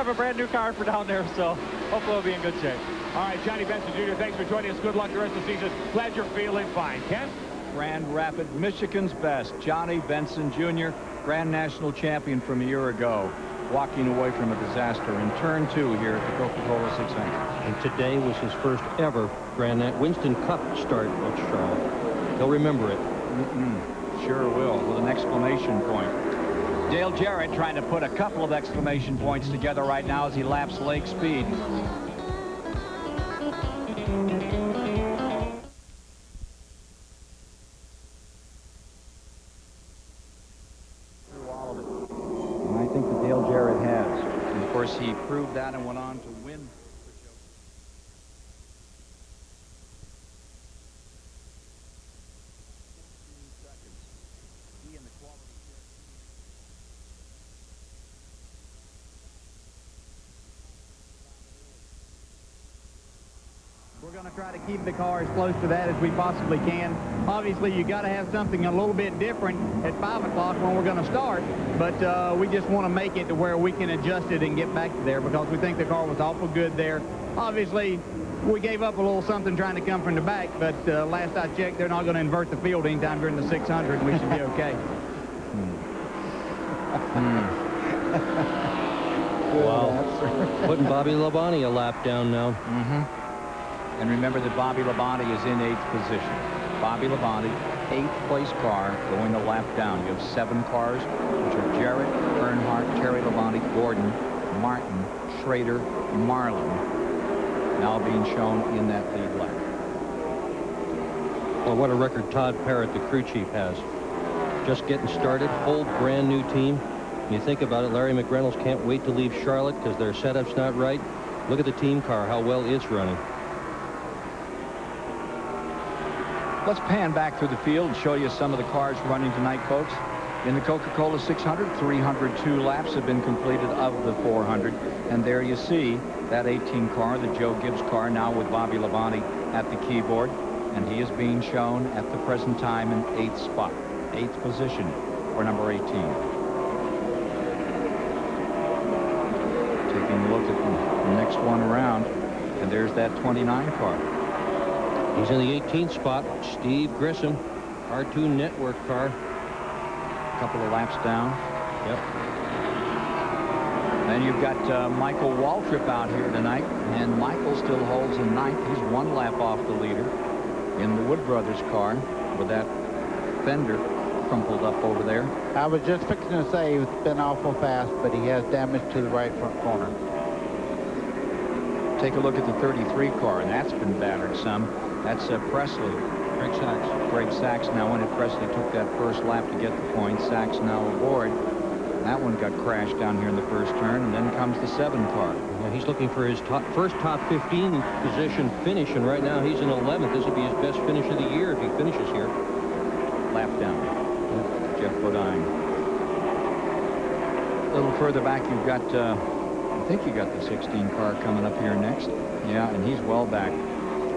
a brand new car for down there, so hopefully we'll be in good shape. All right, Johnny Benson Jr., thanks for joining us. Good luck the rest of the season. Glad you're feeling fine. Ken? Grand Rapids, Michigan's best, Johnny Benson Jr., Grand National Champion from a year ago, walking away from a disaster in turn 2 here at the Coca-Cola 600. And today was his first ever Winston Cup start at Charlotte. He'll remember it. Sure will, with an exclamation point. Dale Jarrett trying to put a couple of exclamation points together right now as he laps Lake Speed. And I think that Dale Jarrett has. And of course, he proved that and went on to win. We're going to try to keep the car as close to that as we possibly can. Obviously, you got to have something a little bit different at 5 o'clock when we're going to start, but we just want to make it to where we can adjust it and get back to there because we think the car was awful good there. Obviously, we gave up a little something trying to come from the back, but last I checked, they're not going to invert the field anytime during the 600, and we should be okay. Wow. Putting Bobby Labonte a lap down now. And remember that Bobby Labonte is in 8th position. Bobby Labonte, 8th place car, going a lap down. You have 7 cars, which are Jarrett, Earnhardt, Terry Labonte, Gordon, Martin, Schrader, Marlin, now being shown in that lead lap. Well, what a record Todd Parrott, the crew chief, has. Just getting started, whole brand new team. When you think about it, Larry McReynolds can't wait to leave Charlotte because their setup's not right. Look at the team car, how well it's running. Let's pan back through the field and show you some of the cars running tonight, folks. In the Coca-Cola 600, 302 laps have been completed of the 400. And there you see that 18 car, the Joe Gibbs car, now with Bobby Labonte at the keyboard. And he is being shown at the present time in 8th spot, 8th position for number 18. Taking a look at the next one around, and there's that 29 car. He's in the 18th spot. Steve Grissom, R2 Network car. A couple of laps down. Yep. And you've got Michael Waltrip out here tonight, and Michael still holds in ninth. He's one lap off the leader in the Wood Brothers car with that fender crumpled up over there. I was just fixing to say he's been awful fast, but he has damage to the right front corner. Take a look at the 33 car, and that's been battered some. That's Presley. Greg Sachs. Greg Sachs now in it. Presley took that first lap to get the point. Sachs now aboard. That one got crashed down here in the first turn, and then comes the 7 car. Yeah, he's looking for his first top 15 position finish, and right now he's in 11th. This will be his best finish of the year if he finishes here. Lap down. Jeff Bodine. A little further back, you've got, I think you got the 16 car coming up here next. Yeah, and he's well back.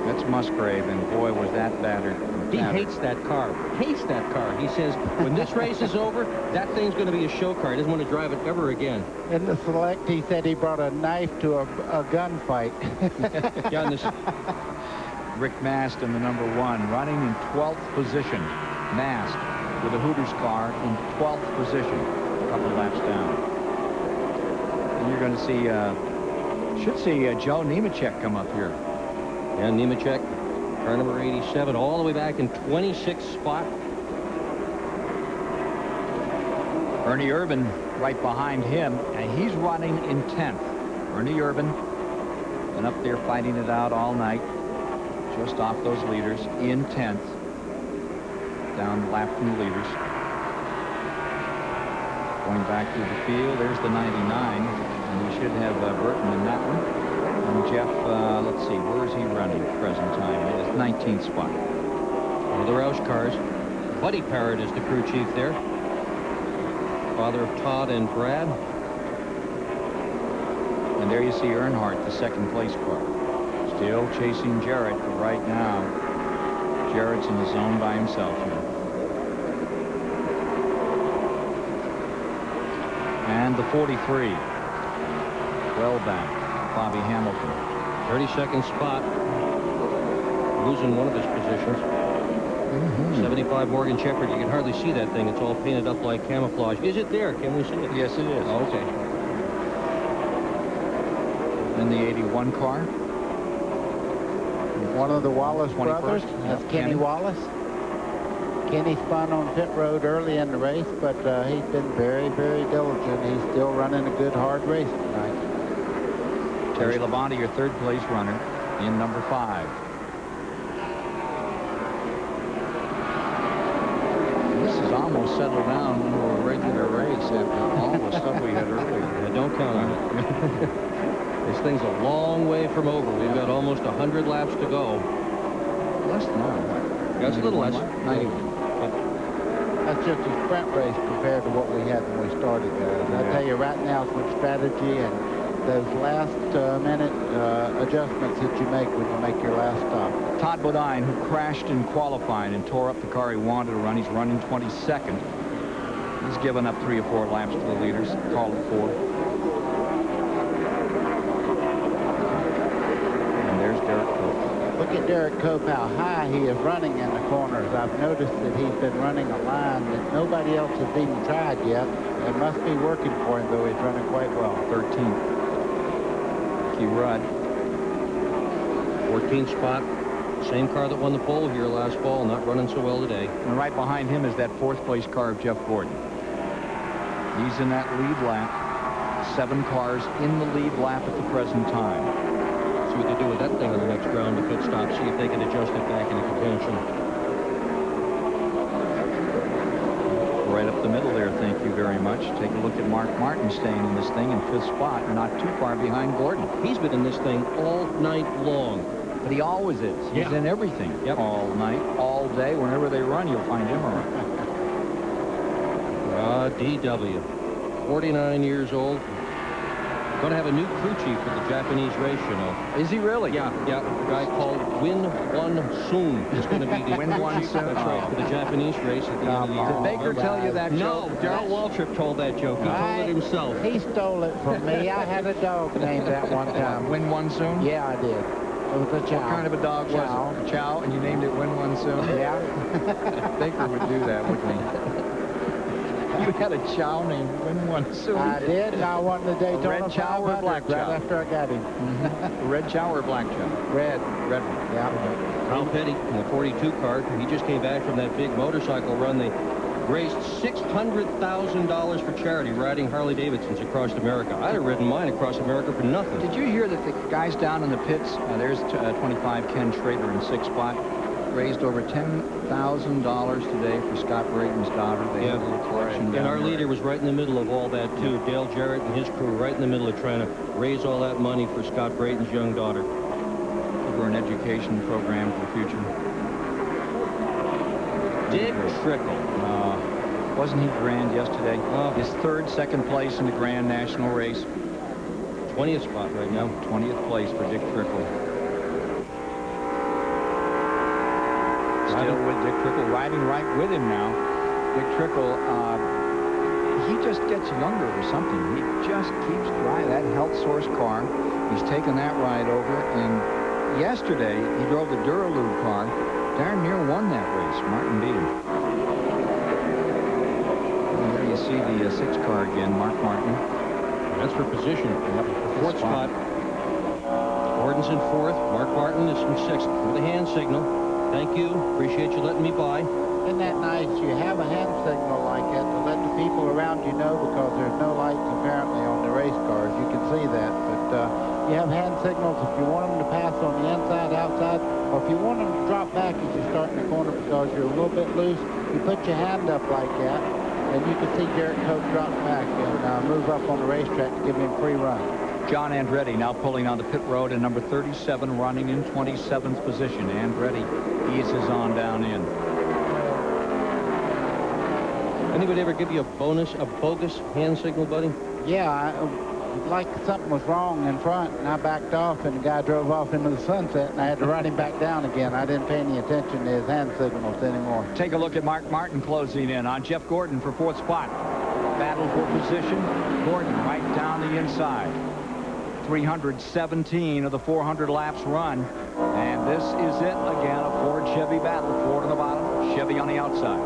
That's Musgrave, and boy, was that battered. He hates that car. Hates that car. He says, when this race is over, that thing's going to be a show car. He doesn't want to drive it ever again. In the select, he said he brought a knife to a gunfight. Yeah, and this Rick Mast in the number 1, running in 12th position. Mast with the Hooters car in 12th position, a couple laps down. And you're going to see, should see Joe Nemechek come up here. Yeah, Nemechek, car number 87, all the way back in 26th spot. Ernie Urban right behind him, and he's running in 10th. Ernie Urban been up there fighting it out all night, just off those leaders, in 10th. Down the lap from the leaders. Going back through the field, there's the 99, and we should have Burton in that one. And Jeff, let's see, where is he running at the present time? It's 19th spot. One of the Roush cars. Buddy Parrott is the crew chief there. Father of Todd and Brad. And there you see Earnhardt, the second place car. Still chasing Jarrett, but right now, Jarrett's in the zone by himself here. And the 43. Well back. Bobby Hamilton. 32nd spot. Losing one of his positions. 75 Morgan Shepherd. You can hardly see that thing. It's all painted up like camouflage. Is it there? Can we see it? Yes, it is. Oh, okay. And the 81 car. One of the Wallace brothers. That's Kenny Wallace. Kenny spun on pit road early in the race, but he's been very, very diligent. He's still running a good, hard race tonight. Terry Labonte, your third place runner, in number 5. This is almost settled down into a regular race after all the stuff we had earlier. Yeah, don't count on it. This thing's a long way from over. We've got almost 100 laps to go. Less than that. That's a little less. 91. That's just a sprint race compared to what we had when we started, guys. I tell you right now, it's with strategy and those last minute adjustments that you make when you make your last stop. Todd Bodine, who crashed in qualifying and tore up the car he wanted to run. He's running 22nd. He's given up 3 or 4 laps to the leaders. Call it 4. And there's Derek Cope. Look at Derek Cope, how high he is running in the corners. I've noticed that he's been running a line that nobody else has even tried yet. It must be working for him, though he's running quite well. 13th. Rudd. 14th spot. Same car that won the pole here last fall, not running so well today. And right behind him is that 4th place car of Jeff Gordon. He's in that lead lap. 7 cars in the lead lap at the present time. See what they do with that thing on the next round of pit stop. See if they can adjust it back into contention. Right up the middle there, thank you very much. Take a look at Mark Martin staying in this thing in 5th spot, not too far behind Gordon. He's been in this thing all night long. But he always is. He's in everything. Yep. All night, all day. Whenever they run, you'll find him around. DW, 49 years old. Going to have a new crew chief for the Japanese race, you know. Is he really? Yeah. A guy called Win One Soon is going to be the Win One Soon. That's right, for the Japanese race at the end of the year. Did Baker tell you that joke? No, Darrell Waltrip told that joke. He told it himself. He stole it from me. I had a dog named that one time. Win One Soon? Yeah, I did. It was a chow. What kind of a dog was it? Chow, and you named it Win One Soon? Yeah. Baker would do that, wouldn't he? You had a chow named Win One. So I did, and I won the Daytona red chow or 500 black right chow? after I got him. Red chow or black chow? Red. Red. Yeah. Tom Petty in the 42 car. He just came back from that big motorcycle run. They raised $600,000 for charity riding Harley-Davidsons across America. I'd have ridden mine across America for nothing. Did you hear that the guys down in the pits, there's 25 Ken Schrader in 6th spot, raised over $10,000 today for Scott Brayton's daughter. They had a little collection down And our there. leader was right in the middle of all that, too. Dale Jarrett and his crew right in the middle of trying to raise all that money for Scott Brayton's young daughter. For an education program for the future. Dick Trickle. Wasn't he grand yesterday? His second place in the Grand National race. 20th spot right now. 20th place for Dick Trickle. Still with Dick Trickle, riding right with him now. Dick Trickle, he just gets younger or something. He just keeps driving that health source car. He's taken that ride over, and yesterday he drove the Duralube car. Darn near won that race. Martin beat him. And there you see the 6 car again, Mark Martin. That's for position. Yep. 4th spot. Gordon's in 4th. Mark Martin is in 6th with a hand signal. Thank you. Appreciate you letting me by. Isn't that nice? You have a hand signal like that to let the people around you know, because there's no lights apparently on the race cars. You can see that. But you have hand signals if you want them to pass on the inside, outside, or if you want them to drop back as you start in the corner because you're a little bit loose. You put your hand up like that, and you can see Jarrett Coke drop back and move up on the racetrack to give him free run. John Andretti now pulling on the pit road in number 37, running in 27th position. Andretti eases on down in. Anybody ever give you a bogus hand signal, buddy? Yeah, like something was wrong in front, and I backed off, and the guy drove off into the sunset, and I had to run him back down again. I didn't pay any attention to his hand signals anymore. Take a look at Mark Martin closing in on Jeff Gordon for 4th spot. Battle for position. Gordon right down the inside. 317 of the 400 laps run. And this is it again, a Ford-Chevy battle. Ford on the bottom, Chevy on the outside.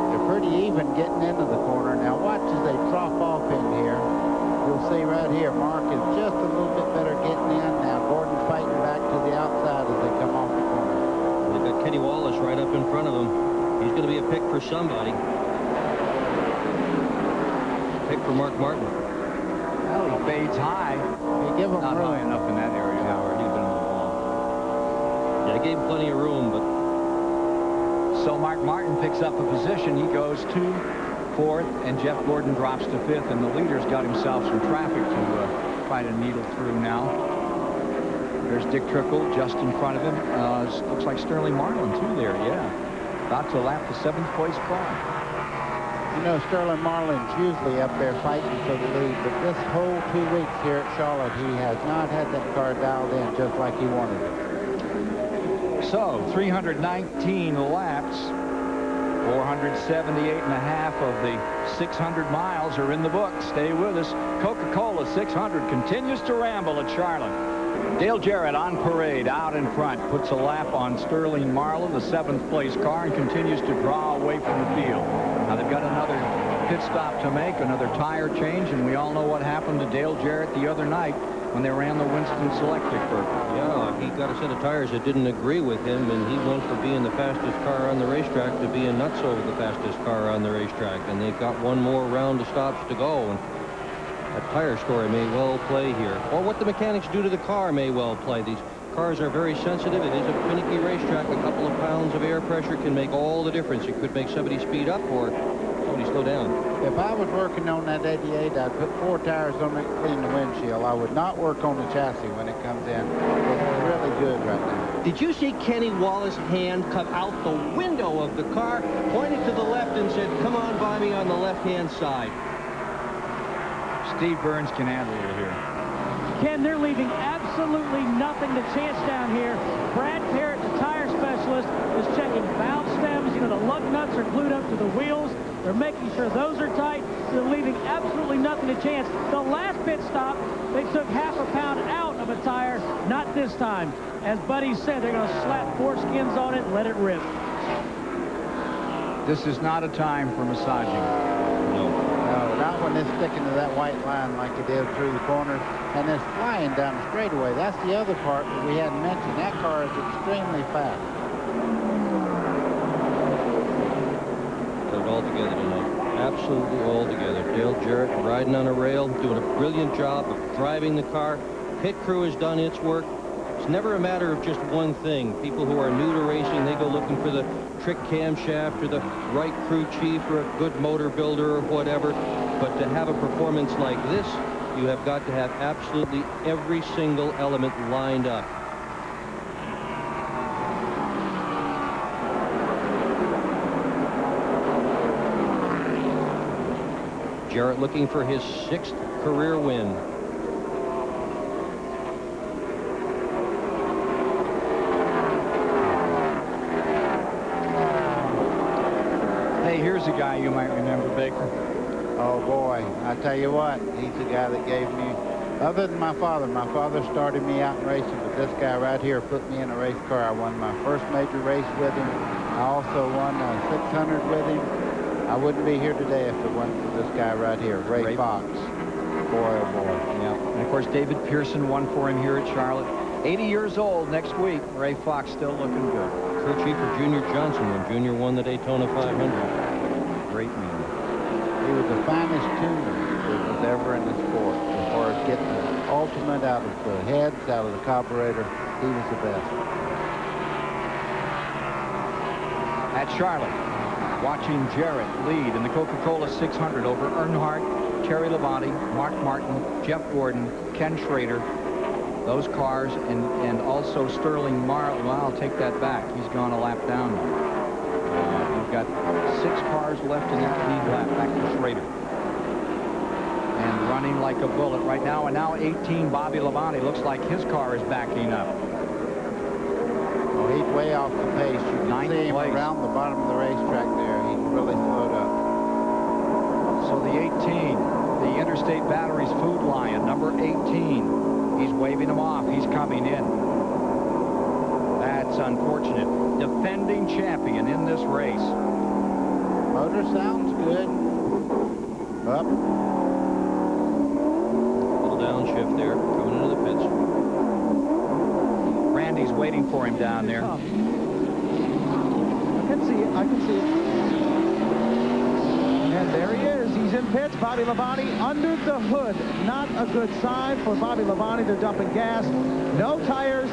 They're pretty even getting into the corner. Now watch as they drop off in here. You'll see right here, Mark is just a little bit better getting in. Now Gordon's fighting back to the outside as they come off the corner. They've got Kenny Wallace right up in front of them. He's going to be a pick for somebody. Pick for Mark Martin. Well, he fades high. You give him not room. high enough in that area, Howard. He's been on the wall. Yeah, I gave him plenty of room, but... So Mark Martin picks up a position. He goes to 4th, and Jeff Gordon drops to 5th, and the leader's got himself some traffic to try to needle through now. There's Dick Trickle just in front of him. Looks like Sterling Marlin, too, there, yeah. About to lap the 7th place car. You know, Sterling Marlin's usually up there fighting for the lead, but this whole 2 weeks here at Charlotte, he has not had that car dialed in just like he wanted it. So, 319 laps, 478.5 of the 600 miles are in the book. Stay with us. Coca-Cola 600 continues to ramble at Charlotte. Dale Jarrett on parade out in front, puts a lap on Sterling Marlin, the 7th place car, and continues to draw away from the field. Now they've got another pit stop to make, another tire change, and we all know what happened to Dale Jarrett the other night when they ran the Winston Selectric Burger. Yeah, he got a set of tires that didn't agree with him, and he went from being the fastest car on the racetrack to being not so the fastest car on the racetrack, and they've got one more round of stops to go. And that tire story may well play here. Or what the mechanics do to the car may well play. These cars are very sensitive. It is a finicky racetrack. A couple of pounds of air pressure can make all the difference. It could make somebody speed up or somebody slow down. If I was working on that 88, I'd put 4 tires on it, clean the windshield. I would not work on the chassis when it comes in. It's really good right now. Did you see Kenny Wallace's hand come out the window of the car, pointed to the left and said, "Come on by me on the left-hand side"? Steve Burns can handle it here. Ken, they're leaving absolutely nothing to chance down here. Brad Parrott, the tire specialist, is checking valve stems. You know, the lug nuts are glued up to the wheels. They're making sure those are tight. They're leaving absolutely nothing to chance. The last pit stop, they took half a pound out of a tire. Not this time. As Buddy said, they're going to slap foreskins on it and let it rip. This is not a time for massaging. No, not when it's sticking to that white line like it did through the corners, and it's flying down the straightaway. That's the other part that we hadn't mentioned. That car is extremely fast. Put it all together tonight. Absolutely all together. Dale Jarrett riding on a rail, doing a brilliant job of driving the car. Pit crew has done its work. It's never a matter of just one thing. People who are new to racing, they go looking for the trick camshaft or the right crew chief or a good motor builder or whatever. But to have a performance like this, you have got to have absolutely every single element lined up. Jarrett looking for his 6th career win. Hey, here's a guy you might remember, Baker. Oh boy, I tell you what, he's the guy that gave me, other than my father started me out in racing, but this guy right here put me in a race car. I won my first major race with him. I also won 600 with him. I wouldn't be here today if it wasn't for this guy right here, Ray Fox. Boy, oh boy. Yeah, and of course David Pearson won for him here at Charlotte. 80 years old next week. Ray Fox still looking good. Crew chief for Junior Johnson when Junior won the Daytona 500. Great man. He was the finest tuner that was ever in the sport. As far as getting the ultimate out of the heads, out of the carburetor, he was the best. At Charlotte, watching Jarrett lead in the Coca-Cola 600 over Earnhardt, Terry Labonte, Mark Martin, Jeff Gordon, Ken Schrader. Those cars, and also Sterling Marlin. Well, I'll take that back. He's gone a lap down now. We've got 6 cars left in that lead lap, back to Schrader. And running like a bullet right now. And now 18, Bobby Labonte. Looks like his car is backing up. Oh, he's way off the pace. You can see him around the bottom of the racetrack there. He's really slowed up. So the 18, the Interstate Batteries Food Lion, number 18. He's waving him off. He's coming in. That's unfortunate. Defending champion in this race. Motor sounds good. Up. Little downshift there, coming into the pits. Randy's waiting for him down there. I can see it. I can see it. And there he is. He's in pits. Bobby Labonte under the hood. Not a good sign for Bobby Labonte. They're dumping gas. No tires.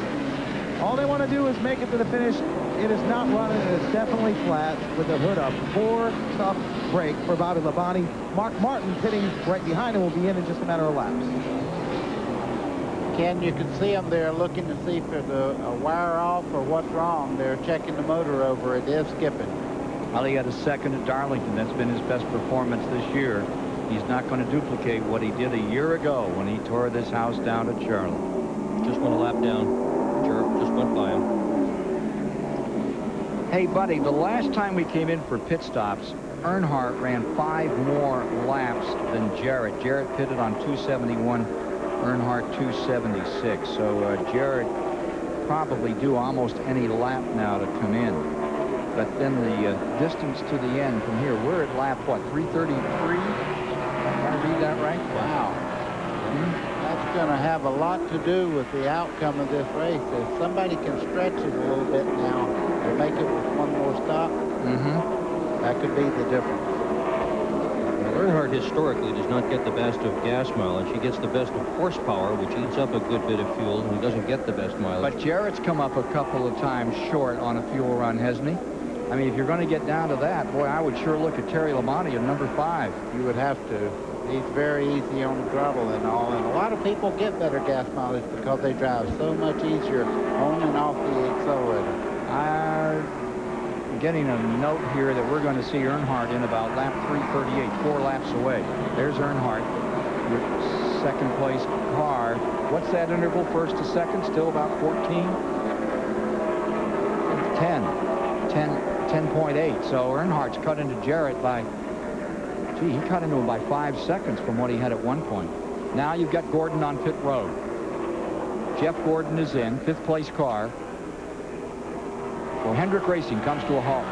All they want to do is make it to the finish. It is not running. It's definitely flat with the hood up. Poor, tough break for Bobby Labonte. Mark Martin pitting right behind him will be in just a matter of laps. Ken, you can see them there looking to see if there's a wire off or what's wrong. They're checking the motor over. It is skipping. Well, he had a second at Darlington. That's been his best performance this year. He's not going to duplicate what he did a year ago when he tore this house down at Charlotte. Just went a lap down. Jarrett just went by him. Hey, buddy, the last time we came in for pit stops, Earnhardt ran 5 more laps than Jarrett. Jarrett pitted on 271, Earnhardt 276. So Jarrett probably due almost any lap now to come in. But then the distance to the end from here, we're at lap, what, 333? Did I read that right? Wow. That's going to have a lot to do with the outcome of this race. If somebody can stretch it a little bit now and make it with one more stop, that could be the difference. Earnhardt historically does not get the best of gas mileage. He gets the best of horsepower, which eats up a good bit of fuel, and he doesn't get the best mileage. But Jarrett's come up a couple of times short on a fuel run, hasn't he? I mean, if you're going to get down to that, boy, I would sure look at Terry Labonte at number 5. You would have to. He's very easy on the throttle and all, and a lot of people get better gas mileage because they drive so much easier on and off the accelerator. I'm getting a note here that we're going to see Earnhardt in about lap 338, 4 laps away. There's Earnhardt, your second place car. What's that interval, first to second? Still about 14? 10.8. So Earnhardt's cut into Jarrett by, gee, he cut into him by 5 seconds from what he had at one point. Now you've got Gordon on pit road. Jeff Gordon is in, 5th place car. Well, Hendrick Racing comes to a halt.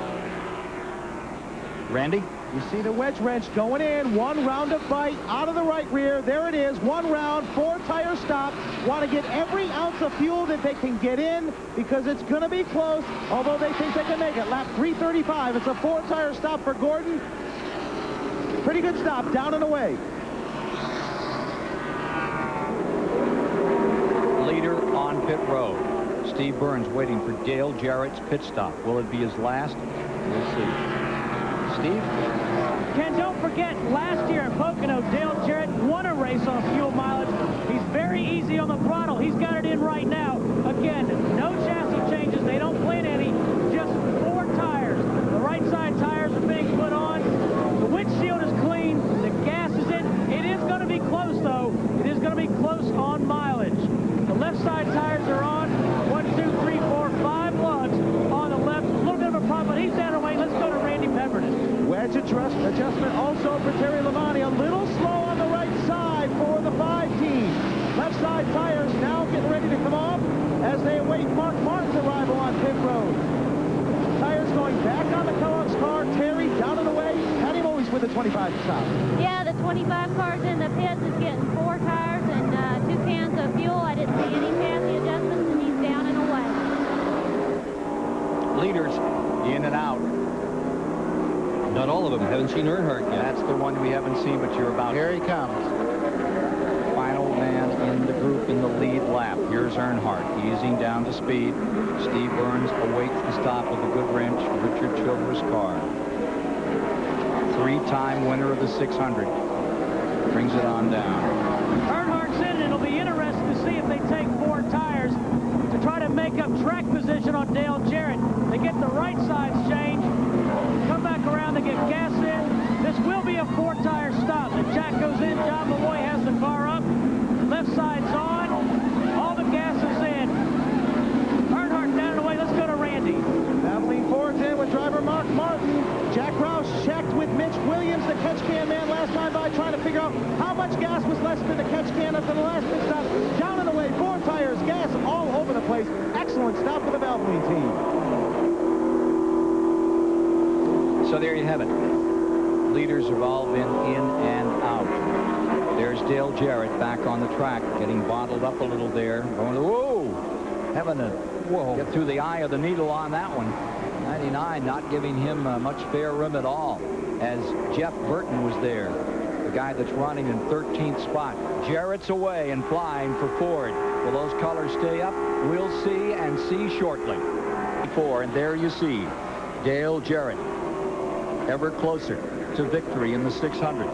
Randy? You see the wedge wrench going in. One round of bite out of the right rear. There it is. One round, 4 tire stop. Want to get every ounce of fuel that they can get in because it's going to be close, although they think they can make it. Lap 335. It's a 4 tire stop for Gordon. Pretty good stop, down and away. Leader on pit road. Steve Burns waiting for Dale Jarrett's pit stop. Will it be his last? We'll see. Steve? Ken, don't forget, last year at Pocono, Dale Jarrett won a race on fuel mileage. He's very easy on the throttle. He's got it in right now. Again, no chassis changes. They don't plan any. Just 4 tires. The right side tires are being put on. The windshield is clean. The gas is in. It is going to be close, though. It is going to be close on mileage. The left side tires are on. 1, 2, 3, 4, 5 lugs on the left. A little bit of a problem, but he's down the way. Let's go to Randy Pemberton. Wedge adjustment also for Terry Labonte. A little slow on the right side for the 5 team. Left side tires now getting ready to come off as they await Mark Martin's arrival on pit road. Tires going back on the Kellogg's car. Terry down and away. Patty Moe's with the 25 stop. Yeah, the 25 car's in the pits is getting 4 tires and 2 cans of fuel. I didn't see any chassis adjustments, and he's down and away. Leaders in and out. Not all of them. Haven't seen Earnhardt yet. That's the one we haven't seen, but you're about. Here he comes. Final man in the group in the lead lap. Here's Earnhardt easing down to speed. Steve Burns awaits the stop of the good wrench, Richard Childress' car. 3-time winner of the 600. Brings it on down. Earnhardt's in, and it'll be interesting to see if they take 4 tires to try to make up track position on Dale Jarrett. They get the right sides changed, come back around, they get gas in. This will be a 4 tire stop. The jack goes in, John Malloy has the car up, left side's on, all the gas is in. Earnhardt down and away. Let's go to Randy. Battling forwards in with driver Mark Martin. Jack Roush checked with Mitch Williams, the catch can man, last time by, trying to figure out how much gas was left in the catch can after the last pit stop. Down and away, 4 tires, gas all over the place. Excellent stop for the Valvoline team. So there you have it. Leaders have all been in and out. There's Dale Jarrett back on the track, getting bottled up a little there. Going, whoa! Having to get through the eye of the needle on that one. 99 not giving him much fair room at all, as Jeff Burton was there, the guy that's running in 13th spot. Jarrett's away and flying for Ford. Will those colors stay up? We'll see, and see shortly. And there you see Dale Jarrett, ever closer to victory in the 600.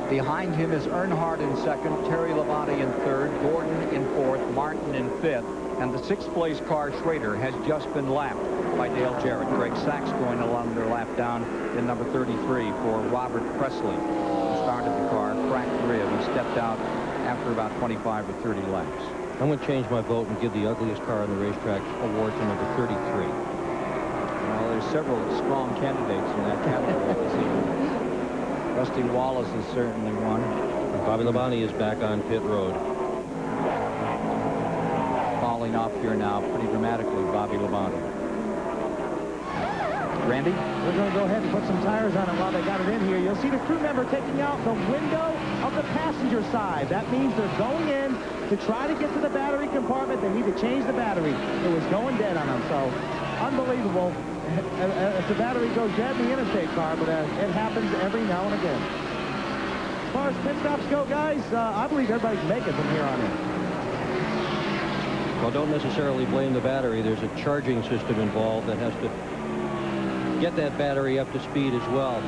Behind him is Earnhardt in second, Terry Labonte in third, Gordon in fourth, Martin in fifth, and the 6th place car, Schrader, has just been lapped by Dale Jarrett. Greg Sachs going along their lap down in number 33 for Robert Presley, who started the car, cracked rib. He stepped out after about 25 or 30 laps. I'm going to change my vote and give the ugliest car on the racetrack award to number 33. Well, there's several strong candidates in that category this evening. Rusty Wallace is certainly one. Bobby Labonte is back on pit road. Falling off here now pretty dramatically, Bobby Labonte. Randy? We're going to go ahead and put some tires on it while they got it in here. You'll see the crew member taking out the window of the passenger side. That means they're going in to try to get to the battery compartment. They need to change the battery. It was going dead on them, so unbelievable. If the battery goes dead in the interstate car, but it happens every now and again. As far as pit stops go, guys, I believe everybody's making from here on in. Well, don't necessarily blame the battery. There's a charging system involved that has to get that battery up to speed as well.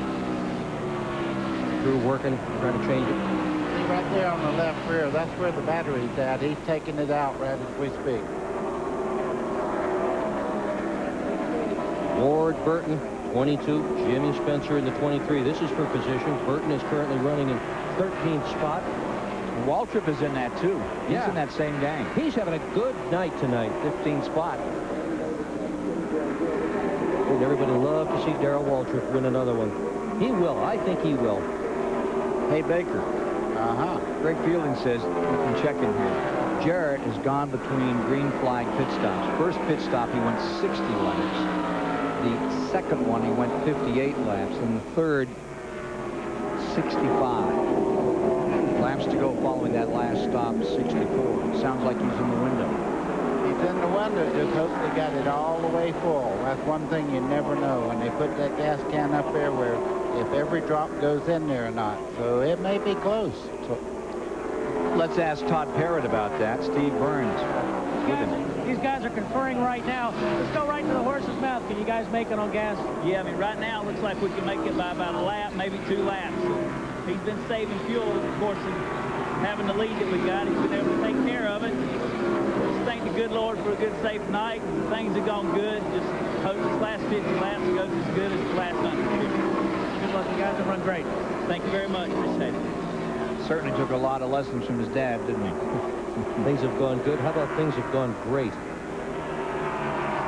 Crew working, trying to change it. Right there on the left rear, that's where the battery's at. He's taking it out right as we speak. Ward Burton, 22. Jimmy Spencer in the 23. This is for position. Burton is currently running in 13th spot. Waltrip is in that, too. He's in that same gang. He's having a good night tonight. 15th spot. Would everybody love to see Darrell Waltrip win another one? He will. I think he will. Hey, Baker. Greg Fielding says, you can check in here. Jarrett has gone between green flag pit stops. First pit stop, he went 60 laps. The second one, he went 58 laps. In the third, 65. Laps to go following that last stop, 64. Sounds like he's in the window. He's in the window. Just hope they got it all the way full. That's one thing you never know when they put that gas can up there, where if every drop goes in there or not. So it may be close. So let's ask Todd Parrott about that. Steve Burns with him. These guys are conferring right now. Let's go right to the horse's mouth. Can you guys make it on gas? Yeah, I mean, right now it looks like we can make it by about a lap, maybe 2 laps. He's been saving fuel, of course, and having the lead that we got. He's been able to take care of it. Just thank the good Lord for a good, safe night. Things have gone good. Just hope this last 50 laps goes as good as the last 150. Good luck. You guys have run great. Thank you very much. Appreciate it. Certainly took a lot of lessons from his dad, didn't he? Things have gone good. How about things have gone great?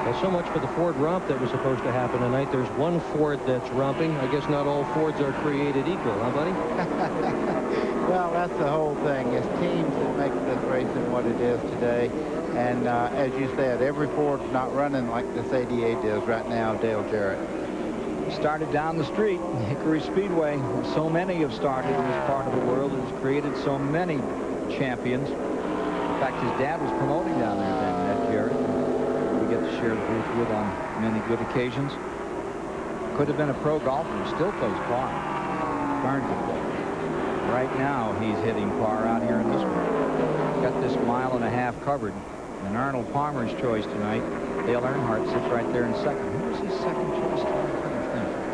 Well, so much for the Ford romp that was supposed to happen tonight. There's one Ford that's romping. I guess not all Fords are created equal, huh, buddy? Well, that's the whole thing. It's teams that make this racing what it is today. And as you said, every Ford's not running like this 88 is right now, Dale Jarrett. Started down the street, Hickory Speedway. So many have started in this part of the world. It has created so many champions. In fact, his dad was promoting down there then, that Jarrett. We get to share the booth with on many good occasions. Could have been a pro golfer. He still plays par. Darn good player. Right now, he's hitting par out here in this one. Got this 1.5 miles covered. And Arnold Palmer's choice tonight. Dale Earnhardt sits right there in second. Who was his second choice tonight?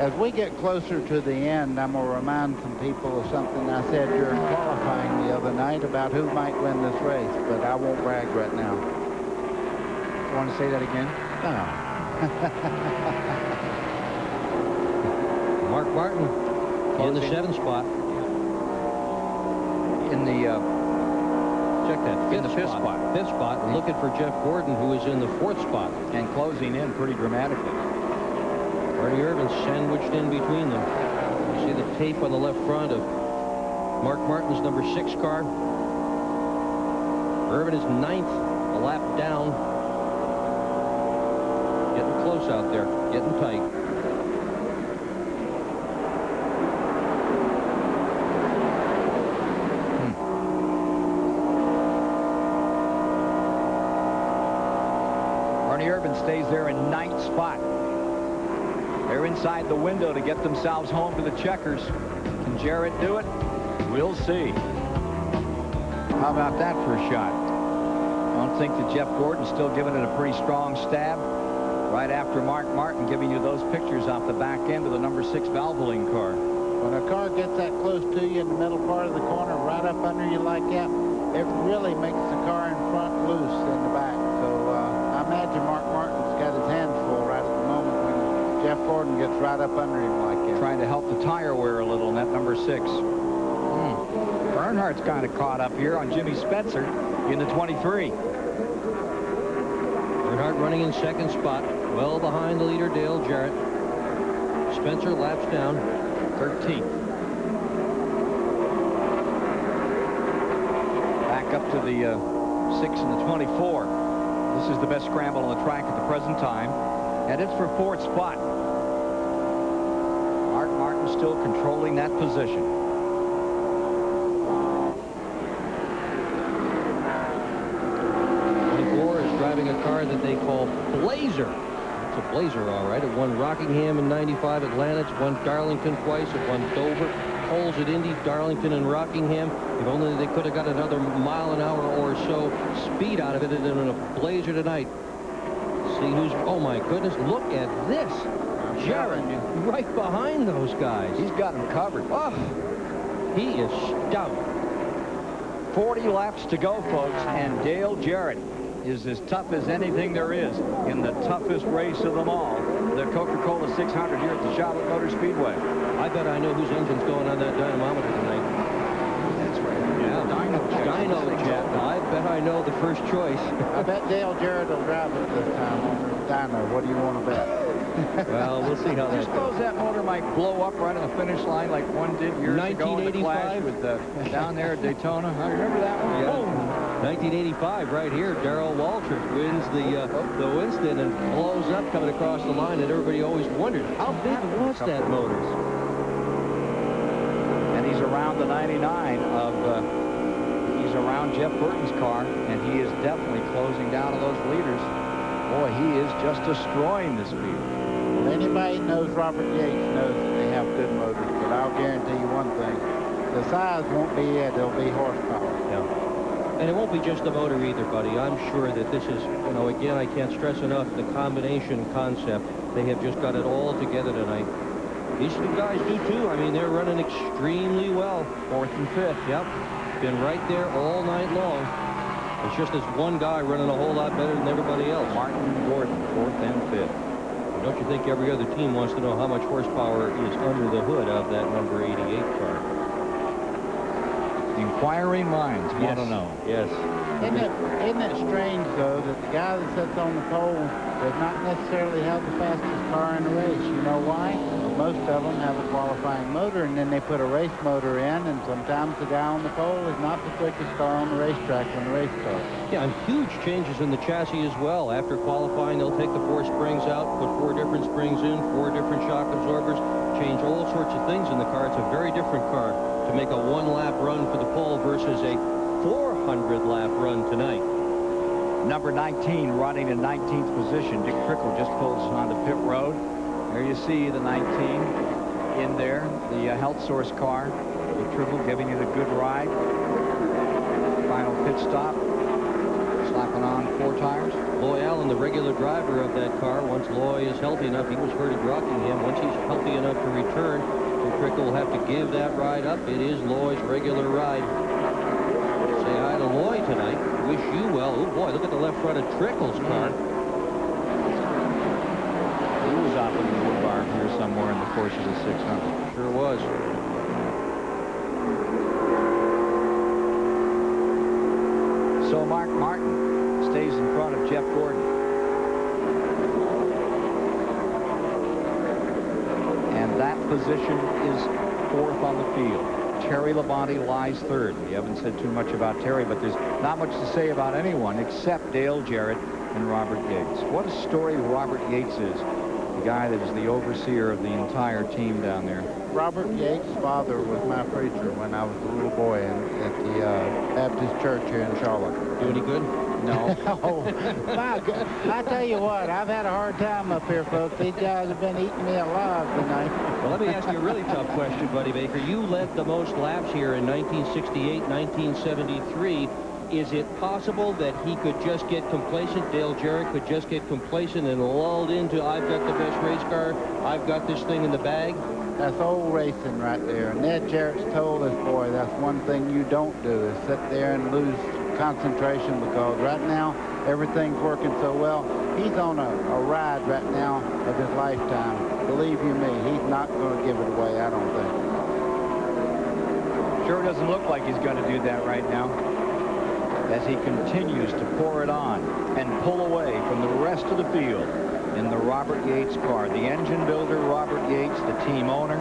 As we get closer to the end, I'm going to remind some people of something I said during qualifying the other night about who might win this race, but I won't brag right now. Want to say that again? No. Mark Martin in the 7th spot. In the check that, fifth spot. Fifth spot. We're looking for Jeff Gordon, who is in the 4th spot. And closing in pretty dramatically. Bernie Irvin sandwiched in between them. You see the tape on the left front of Mark Martin's number 6 car. Irvin is 9th, a lap down. Getting close out there, getting tight. Bernie Irvin stays there in 9th spot. They're inside the window to get themselves home to the checkers. Can Jarrett do it? We'll see. How about that for a shot? I don't think that Jeff Gordon's still giving it a pretty strong stab. Right after Mark Martin giving you those pictures off the back end of the number 6 Valvoline car. When a car gets that close to you in the middle part of the corner, right up under you like that, it really makes the car in front loose in the back. So I imagine Mark Martin's got his hands full right at the moment when Jeff Gordon gets right up under him like that. Trying to help the tire wear a little in that number 6. Earnhardt's kind of caught up here on Jimmy Spencer in the 23. Earnhardt running in 2nd spot, well behind the leader, Dale Jarrett. Spencer laps down, 13th. Back up to the 6 and the 24. This is the best scramble on the track at the present time. And it's for 4th spot. Mark Martin still controlling that position. Driving a car that they call Blazer. It's a Blazer, all right. It won Rockingham in '95, Atlanta. It's won Darlington twice. It won Dover, Holes at Indy, Darlington, and Rockingham. If only they could have got another mile an hour or so speed out of it in a Blazer tonight. See who's, oh my goodness, look at this. Jarrett right behind those guys. He's got them covered. Oh, he is stout. 40 laps to go, folks, and Dale Jarrett is as tough as anything there is in the toughest race of them all, the Coca-Cola 600 here at the Charlotte Motor Speedway. I bet I know whose engine's going on that dynamometer tonight. That's right. Yeah, Dyno Jet. I bet I know the first choice. I bet Dale Jarrett will drive it this time on the dyno. What do you want to bet? Well, we'll see how that goes. Suppose that motor might blow up right on the finish line like one did years ago in the clash with down there at Daytona. I remember that one. Yeah. 1985 right here. Darrell Waltrip wins the Winston and blows up coming across the line, and everybody always wondered, how big was that motor? And he's around the 99 of, he's around Jeff Burton's car, and he is definitely closing down on those leaders. Boy, he is just destroying this field. Well, anybody that knows Robert Yates knows that they have good motors, but I'll guarantee you one thing. The size won't be it, it'll be horsepower. Yeah. And it won't be just the motor either, buddy. I'm sure that this is, you know, again, I can't stress enough the combination concept. They have just got it all together tonight. These two guys do too. I mean, they're running extremely well. 4th and 5th. Yep. Been right there all night long. It's just this one guy running a whole lot better than everybody else. Martin Gordon, 4th and 5th. Don't you think every other team wants to know how much horsepower is under the hood of that number 88 car? Inquiring minds want to know. Yes. Isn't it strange, though, that the guy that sits on the pole does not necessarily have the fastest car in the race? You know why? Most of them have a qualifying motor, and then they put a race motor in, and sometimes the guy on the pole is not the quickest car on the racetrack when the race starts. Yeah, and huge changes in the chassis as well. After qualifying, they'll take the 4 springs out, put 4 different springs in, 4 different shock absorbers, change all sorts of things in the car. It's a very different car to make a 1-lap run for the pole versus a 400-lap run tonight. Number 19 running in 19th position. Dick Trickle just pulls onto pit road. There you see the 19 in there, the health source car. Dick Trickle giving you the good ride. Final pit stop. Slapping on 4 tires. Loy Allen, the regular driver of that car. Once Loy is healthy enough, he was hurt at Rockingham. Once he's healthy enough to return, Dick Trickle will have to give that ride up. It is Loy's regular ride. Say hi to Loy tonight. Wish you well. Oh boy, look at the left front of Trickle's car. He was off in the wood bar here somewhere in the course of the 600. Sure was. So Mark Martin stays in front of Jeff Gordon. And that position is 4th on the field. Terry Labonte lies 3rd. We haven't said too much about Terry, but there's not much to say about anyone except Dale Jarrett and Robert Yates. What a story Robert Yates is, the guy that is the overseer of the entire team down there. Robert Yates' father was my preacher when I was a little boy at the Baptist church here in Charlotte. Do any good? No. Oh, my God. I tell you what, I've had a hard time up here, folks. These guys have been eating me alive tonight. Well, let me ask you a really tough question, Buddy Baker. You led the most laps here in 1968, 1973. Is it possible that he could just get complacent, Dale Jarrett could just get complacent and lulled into, I've got the best race car, I've got this thing in the bag? That's old racing right there. Ned Jarrett's told us, boy, that's one thing you don't do is sit there and lose concentration, because right now everything's working so well. He's on a ride right now of his lifetime. Believe you me, he's not going to give it away, I don't think. Sure doesn't look like he's going to do that right now, as he continues to pour it on and pull away from the rest of the field in the Robert Yates car. The engine builder, Robert Yates, the team owner,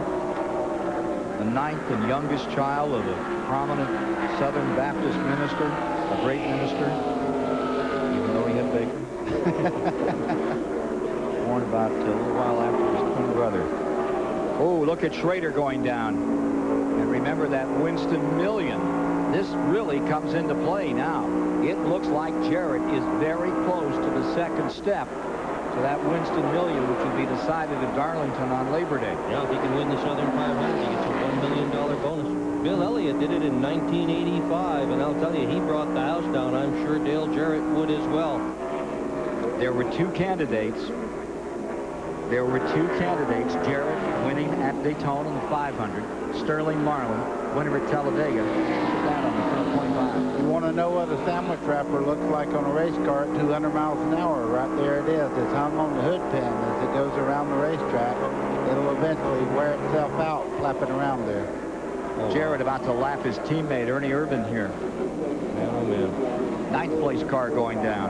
the 9th and youngest child of a prominent Southern Baptist minister, a great minister, even though he had Baker. Born about a little while after his twin brother. Oh, look at Schrader going down. And remember that Winston Million. This really comes into play now. It looks like Jarrett is very close to the 2nd step to that Winston Million, which will be decided at Darlington on Labor Day. Yeah, if he can win the Southern 500, he gets a $1 million bonus. Bill Elliott did it in 1985, and I'll tell you, he brought the house down. I'm sure Dale Jarrett would as well. There were 2 candidates. Jarrett winning at Daytona in the 500. Sterling Marlin, winner at Talladega. That on the front 25. You want to know what a sandwich wrapper looks like on a race car at 200 miles an hour? Right there it is. It's hung on the hood pin as it goes around the racetrack. It'll eventually wear itself out flapping around there. Jarrett about to lap his teammate Ernie Irvin here. Oh, man. 9th place car going down.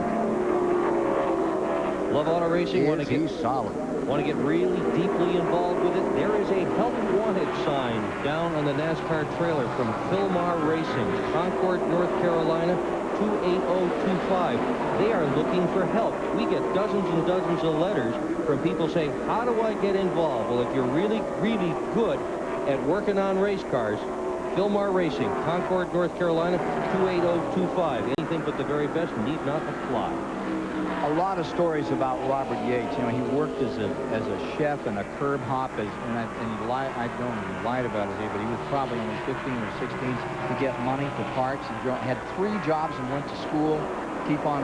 Love auto racing. He's solid. Want to get really deeply involved with it? There is a help wanted sign down on the NASCAR trailer from Philmar Racing, Concord, North Carolina, 28025. They are looking for help. We get dozens and dozens of letters from people saying, how do I get involved? Well, if you're really, really good at working on race cars, Philmar Racing, Concord, North Carolina, 28025. Anything but the very best need not apply. A lot of stories about Robert Yates. You know, he worked as a chef and a curb hop, I don't know if he lied about it, but he was probably only 15 or 16 to get money for parts. He had 3 jobs and went to school, keep on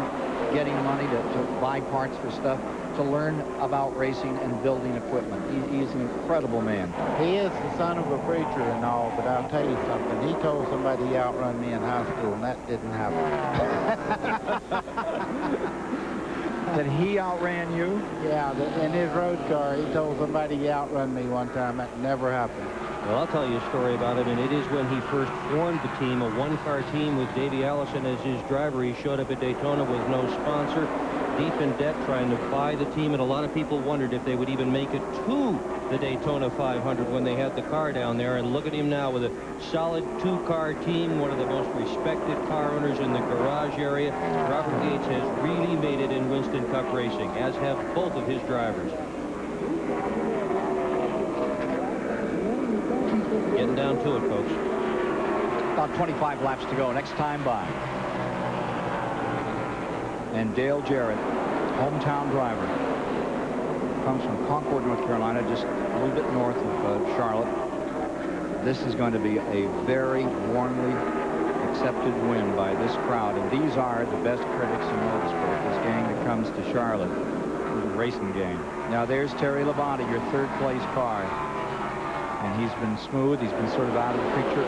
getting money to buy parts for stuff, to learn about racing and building equipment. He's an incredible man. He is the son of a preacher and all, but I'll tell you something. He told somebody he outrun me in high school, and that didn't happen. That he outran you? Yeah, in his road car, he told somebody he outrun me one time. That never happened. Well, I'll tell you a story about it, and it is when he first formed the team, a one-car team with Davey Allison as his driver. He showed up at Daytona with no sponsor, deep in debt, trying to buy the team, and a lot of people wondered if they would even make it to the Daytona 500 when they had the car down there. And look at him now with a solid 2-car team, one of the most respected car owners in the garage area. Robert Yates has really made it in Winston Cup racing, as have both of his drivers. Getting down to it, folks. About 25 laps to go. Next time by. And Dale Jarrett, hometown driver, comes from Concord, North Carolina, just a little bit north of Charlotte. This is going to be a very warmly accepted win by this crowd, and these are the best critics in motorsport, this gang that comes to Charlotte, the racing gang. Now there's Terry Labonte, your 3rd place car. And he's been smooth. He's been sort of out of the picture.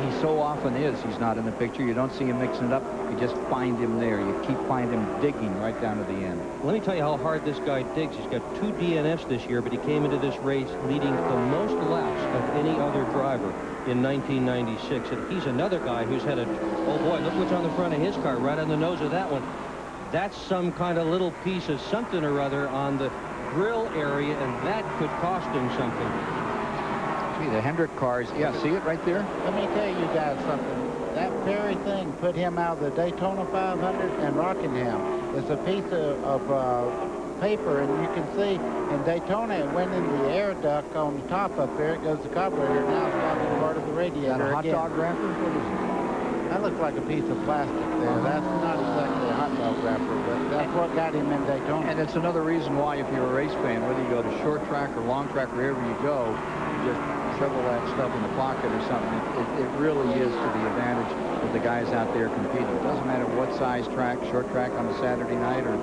He so often is. He's not in the picture. You don't see him mixing it up. You just find him there. You find him digging right down to the end. Let me tell you how hard this guy digs. He's got 2 DNFs this year, but he came into this race leading the most laps of any other driver in 1996. And he's another guy who's had a, oh boy, look what's on the front of his car, right on the nose of that one. That's some kind of little piece of something or other on the grill area, and that could cost him something. The Hendrick cars, yeah, see it right there? Let me tell you guys something. That very thing put him out of the Daytona 500 and Rockingham. It's a piece of paper, and you can see in Daytona it went in the air duct on the top up there. It goes to the carburetor. Now it's got part of the radiator. Is that a hot dog wrapper? What is it? That looks like a piece of plastic there. That's not exactly a hot dog wrapper, but that's what got him in Daytona. And it's another reason why, if you're a race fan, whether you go to short track or long track, wherever you go, you just shovel that stuff in the pocket or something. It really is to the advantage of the guys out there competing. It doesn't matter what size track, short track on a Saturday night, or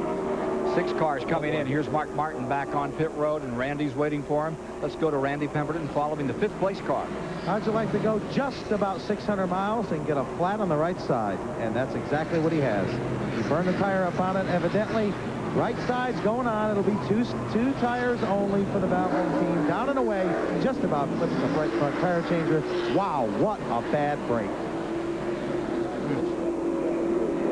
6 cars coming in. Here's Mark Martin back on pit road, and Randy's waiting for him. Let's go to Randy Pemberton following the 5th place car. How'd you like to go just about 600 miles and get a flat on the right side? And that's exactly what he has. He burned the tire up on it, evidently. Right side's going on. It'll be two tires only for the Valvoline team. Down and away, just about flips the front tire changer. Wow, what a bad break.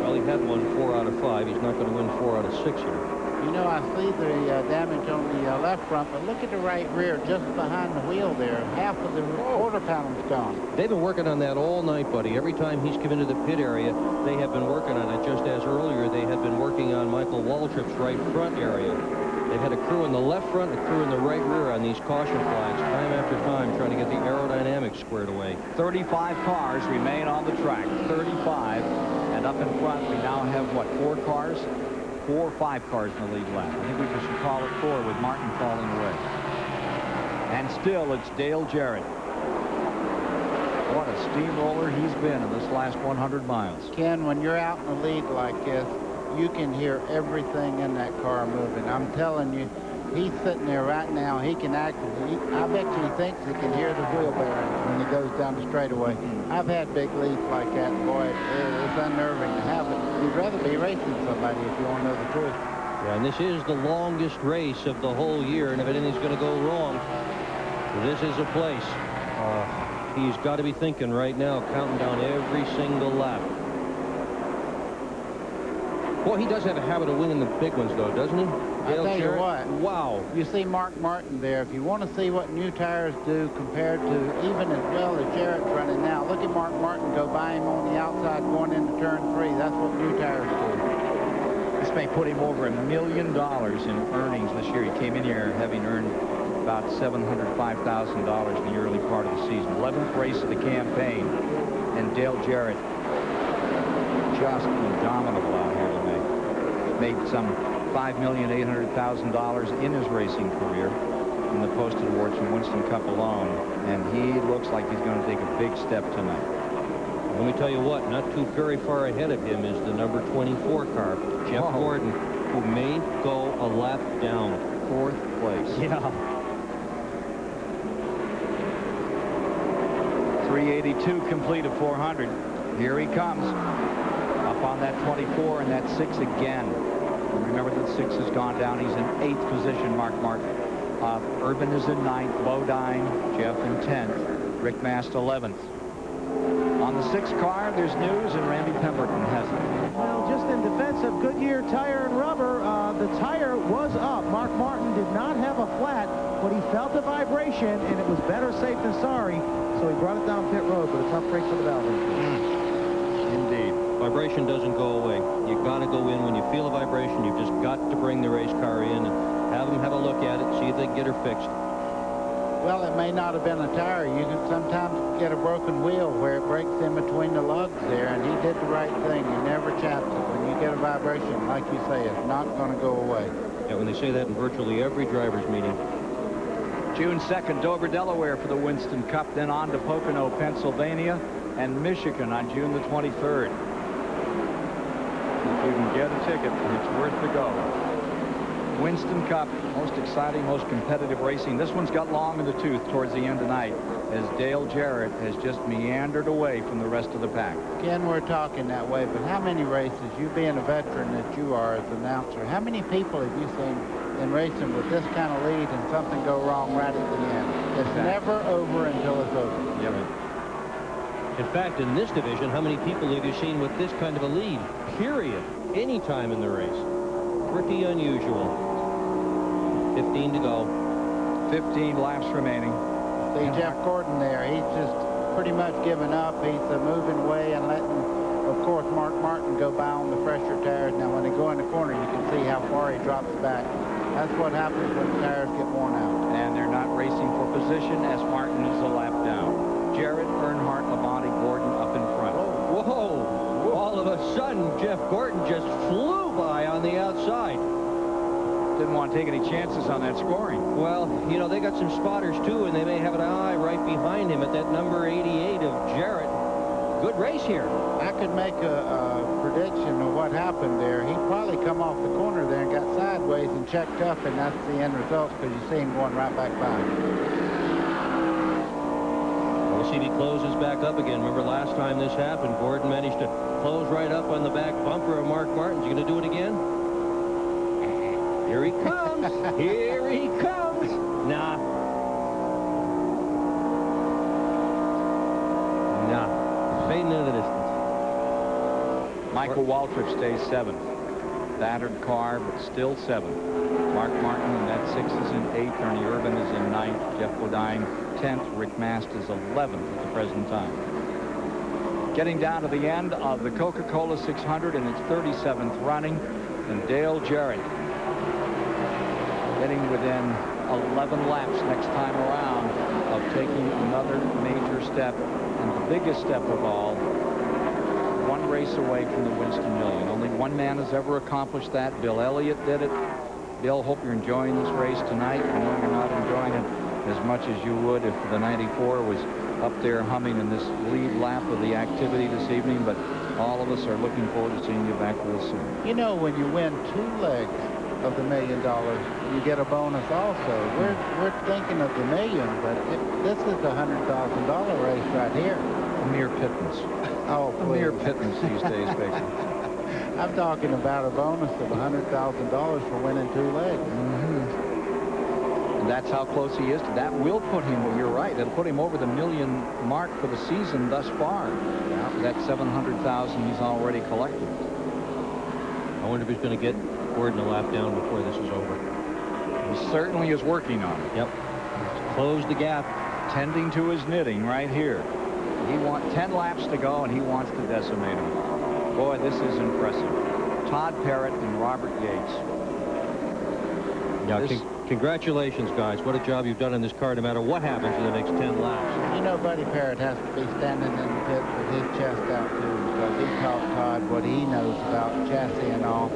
Well, he had won 4 out of 5. He's not going to win 4 out of 6 here. You know, I see the damage on the left front, but look at the right rear just behind the wheel there. Half of the quarter panel's gone. They've been working on that all night, buddy. Every time he's come into the pit area, they have been working on it. Just as earlier, they had been working on Michael Waltrip's right front area. They've had a crew in the left front and a crew in the right rear on these caution flags time after time, trying to get the aerodynamics squared away. 35 cars remain on the track. 35. And up in front, we now have, what, 4 cars? 4 or 5 cars in the lead lap. I think we should call it 4 with Martin falling away. And still, it's Dale Jarrett. What a steamroller he's been in this last 100 miles. Ken, when you're out in the lead like this, you can hear everything in that car moving. I'm telling you, he's sitting there right now. He can I bet you he thinks he can hear the wheel bearings when he goes down the straightaway. I've had big leads like that, boy. It's unnerving to have it. You'd rather be racing somebody if you want to know the truth. Yeah, and this is the longest race of the whole year, and if anything's going to go wrong, this is a place. He's got to be thinking right now, counting down every single lap. Boy, he does have a habit of winning the big ones, though, doesn't he? I tell you what. Wow. You see Mark Martin there. If you want to see what new tires do compared to even as well as Jarrett's running now, look at Mark Martin go by him on the outside going into turn 3. That's what new tires do. This may put him over $1 million in earnings this year. He came in here having earned about $705,000 in the early part of the season. 11th race of the campaign, and Dale Jarrett just indomitable out here today. Made some $5,800,000 in his racing career in the posted awards from Winston Cup alone, and he looks like he's going to take a big step tonight. Let me tell you what, not too very far ahead of him is the number 24 car, Jeff Gordon, who may go a lap down. 4th place. Yeah. 382 complete of 400. Here he comes. Up on that 24 and that 6 again. Remember that 6 has gone down. He's in 8th position, Mark Martin. Urban is in 9th. Bodine, Jeff in 10th. Rick Mast 11th. On the 6th car, there's news, and Randy Pemberton has it. Well, just in defense of Goodyear Tire and Rubber, the tire was up. Mark Martin did not have a flat, but he felt the vibration, and it was better safe than sorry, so he brought it down pit road, but a tough break for the Valvoline. Indeed. Vibration doesn't go away. You got to go in when you feel a vibration. You've just got to bring the race car in and have them have a look at it, see if they can get her fixed. Well, it may not have been a tire. You can sometimes get a broken wheel where it breaks in between the lugs there, and he did the right thing. He never chaps it. When you get a vibration, like you say, it's not going to go away. Yeah, when they say that in virtually every driver's meeting. June 2nd, Dover, Delaware for the Winston Cup, then on to Pocono, Pennsylvania, and Michigan on June the 23rd. If you can get a ticket, it's worth the go. Winston Cup, most exciting, most competitive racing. This one's got long in the tooth towards the end tonight, as Dale Jarrett has just meandered away from the rest of the pack. Again, we're talking that way, but how many races, you being a veteran that you are as an announcer, how many people have you seen in racing with this kind of lead and something go wrong right at the end? It's never over until it's over. Yep. In fact, in this division, how many people have you seen with this kind of a lead? Period. Any time in the race. Pretty unusual. 15 to go. 15 laps remaining. See Jeff Gordon there. He's just pretty much given up. He's moving away and letting, of course, Mark Martin go by on the fresher tires. Now, when they go in the corner, you can see how far he drops back. That's what happens when the tires get worn out. And they're not racing for position as Martin is a lap down. Jarrett, Earnhardt, Labonte, Gordon up in front. Whoa! All of a sudden, Jeff Gordon just flew by on the outside. Didn't want to take any chances on that scoring. Well, you know, they got some spotters, too, and they may have an eye right behind him at that number 88 of Jarrett. Good race here. I could make a prediction of what happened there. He probably come off the corner there and got sideways and checked up, and that's the end result because you see him going right back by. We'll see if he closes back up again. Remember last time this happened, Gordon managed to close right up on the back bumper of Mark Martin. Is he going to do it again? Here he comes. Here he comes. Nah. Fading into the distance. Michael Waltrip stays 7th. Battered car, but still 7th. Mark Martin in that 6 is in 8th. Ernie Urban is in 9th. Jeff Bodine 10th. Rick Mast is 11th at the present time. Getting down to the end of the Coca-Cola 600 in its 37th running, and Dale Jarrett getting within 11 laps next time around of taking another major step, and the biggest step of all, one race away from the Winston Million. Only one man has ever accomplished that. Bill Elliott did it. Bill, hope you're enjoying this race tonight. I know you're not enjoying it as much as you would if the 94 was up there humming in this lead lap of the activity this evening, but all of us are looking forward to seeing you back with us soon. You know, when you win 2 legs of the $1 million, you get a bonus also. We're thinking of the million, but this is a $100,000 race right here. A mere pittance. Oh, a mere pittance these days, Baker. I'm talking about a bonus of $100,000 for winning 2 legs. And that's how close he is. That will put him, you're right, it'll put him over the $1 million mark for the season thus far. That $700,000 he's already collected. wonder if he's going to get Gordon a lap down before this is over. He certainly is working on it. Yep. Close the gap. Tending to his knitting right here. He wants 10 laps to go, and he wants to decimate him. Boy, this is impressive. Todd Parrott and Robert Yates. Yeah, congratulations, guys. What a job you've done in this car, no matter what happens in the next 10 laps. You know, Buddy Parrott has to be standing in the pit with his chest out, too, because he taught Todd what he knows about chassis and all.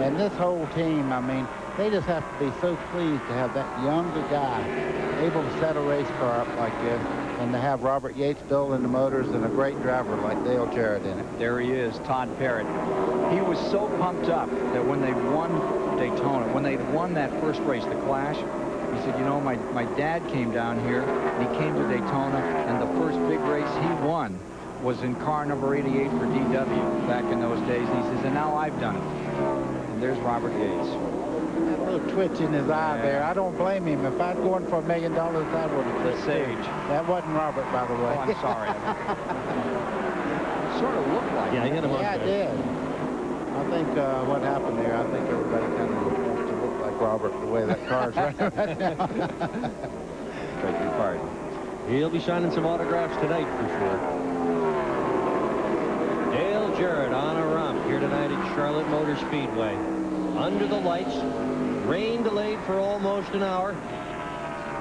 And this whole team, I mean, they just have to be so pleased to have that younger guy able to set a race car up like this, and to have Robert Yates building the motors and a great driver like Dale Jarrett in it. There he is, Todd Parrott. He was so pumped up that when they won Daytona, when they won that first race, the Clash, he said, you know, my dad came down here, and he came to Daytona, and the first big race he won was in car number 88 for DW back in those days. And he says, and now I've done it. And there's Robert Yates. That little twitch in his eye there, I don't blame him. If I'd gone for $1 million, I would have twitched. Sage. That wasn't Robert, by the way. Oh, I'm sorry. Sort of looked like yeah, him. Yeah, I did. I think what happened there, I think everybody kind of wants to look like Robert the way that car's running right now. Beg your pardon. He'll be signing some autographs tonight for sure. Dale Jarrett on a romp here tonight at Charlotte Motor Speedway. Under the lights, rain delayed for almost an hour.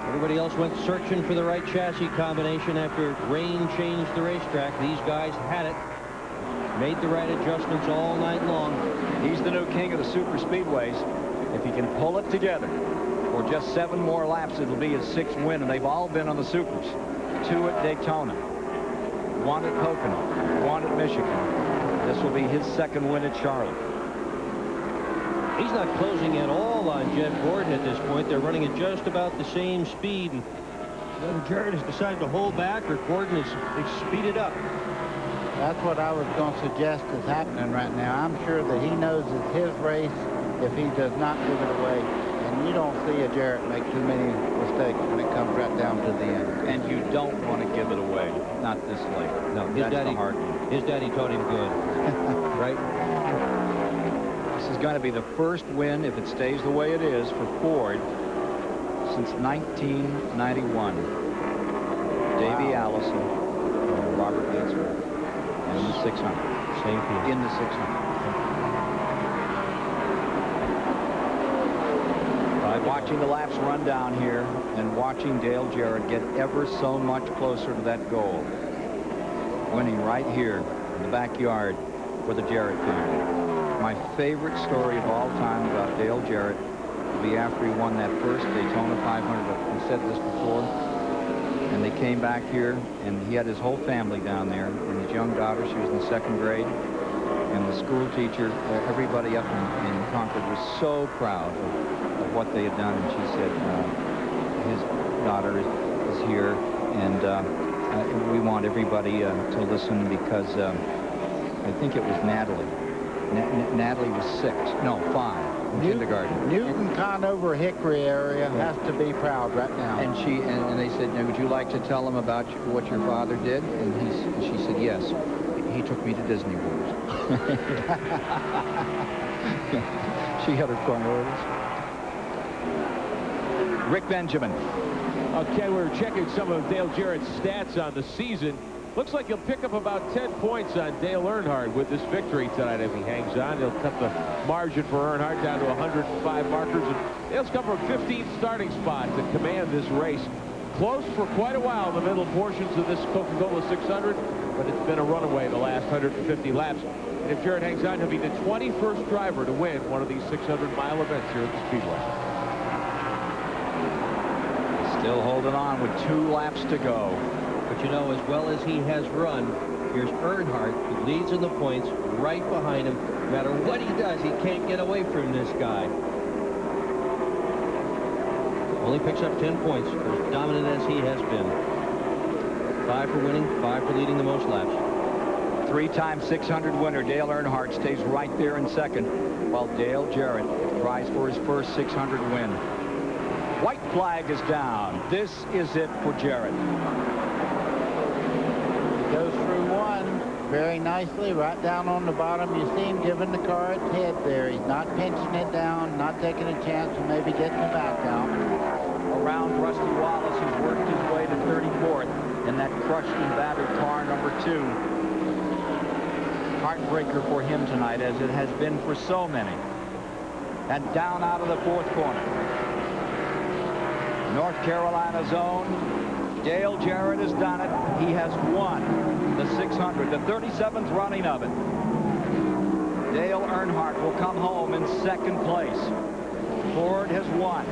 Everybody else went searching for the right chassis combination after rain changed the racetrack. These guys had it. Made the right adjustments all night long. He's the new king of the super speedways. If he can pull it together for just 7 more laps, it'll be his 6th win, and they've all been on the supers. 2 at Daytona, 1 at Pocono, 1 at Michigan. This will be his 2nd win at Charlotte. He's not closing at all on Jeff Gordon at this point. They're running at just about the same speed, and whether Jarrett has decided to hold back or Gordon is speeded up. That's what I was going to suggest is happening right now. I'm sure that he knows it's his race if he does not give it away. And you don't see a Jarrett make too many mistakes when it comes right down to the end. And you don't want to give it away. Not this late. No, his daddy taught him good. Right? This is going to be the first win, if it stays the way it is, for Ford since 1991. Davey Allison, Robert Yates. In the 600. Same field. In the 600. Watching the laps run down here and watching Dale Jarrett get ever so much closer to that goal. Winning right here in the backyard for the Jarrett family. My favorite story of all time about Dale Jarrett will be after he won that first Daytona 500. We said this before. And they came back here, and he had his whole family down there, and his young daughter, she was in the 2nd grade, and the school teacher, everybody up in Concord was so proud of what they had done, and she said, his daughter is here, and we want everybody to listen because I think it was Natalie. Natalie was 6, no, 5. Kindergarten. Newton, Conover, Hickory area has to be proud right now. And they said, now, would you like to tell them about what your father did? And she said, yes. He took me to Disney World. She had her priorities. Rick Benjamin. Okay, we're checking some of Dale Jarrett's stats on the season. Looks like he'll pick up about 10 points on Dale Earnhardt with this victory tonight if he hangs on. He'll cut the margin for Earnhardt down to 105 markers. And Dale's come from 15th starting spot to command this race. Close for quite a while in the middle portions of this Coca-Cola 600, but it's been a runaway the last 150 laps. And if Jarrett hangs on, he'll be the 21st driver to win one of these 600-mile events here at the Speedway. Still holding on with 2 laps to go. But you know, as well as he has run, here's Earnhardt, who leads in the points, right behind him. No matter what he does, he can't get away from this guy. Only picks up 10 points, as dominant as he has been. 5 for winning, 5 for leading the most laps. 3-time 600 winner Dale Earnhardt stays right there in 2nd, while Dale Jarrett tries for his first 600 win. White flag is down. This is it for Jarrett. He goes through 1. very nicely, right down on the bottom. You see him giving the car its head there. He's not pinching it down, not taking a chance of maybe getting the back out. Around Rusty Wallace, who's worked his way to 34th in that crushed and battered car number 2. Heartbreaker for him tonight, as it has been for so many. And down out of the 4th corner. North Carolina zone. Dale Jarrett has done it. He has won the 600, the 37th running of it. Dale Earnhardt will come home in 2nd place. Ford has won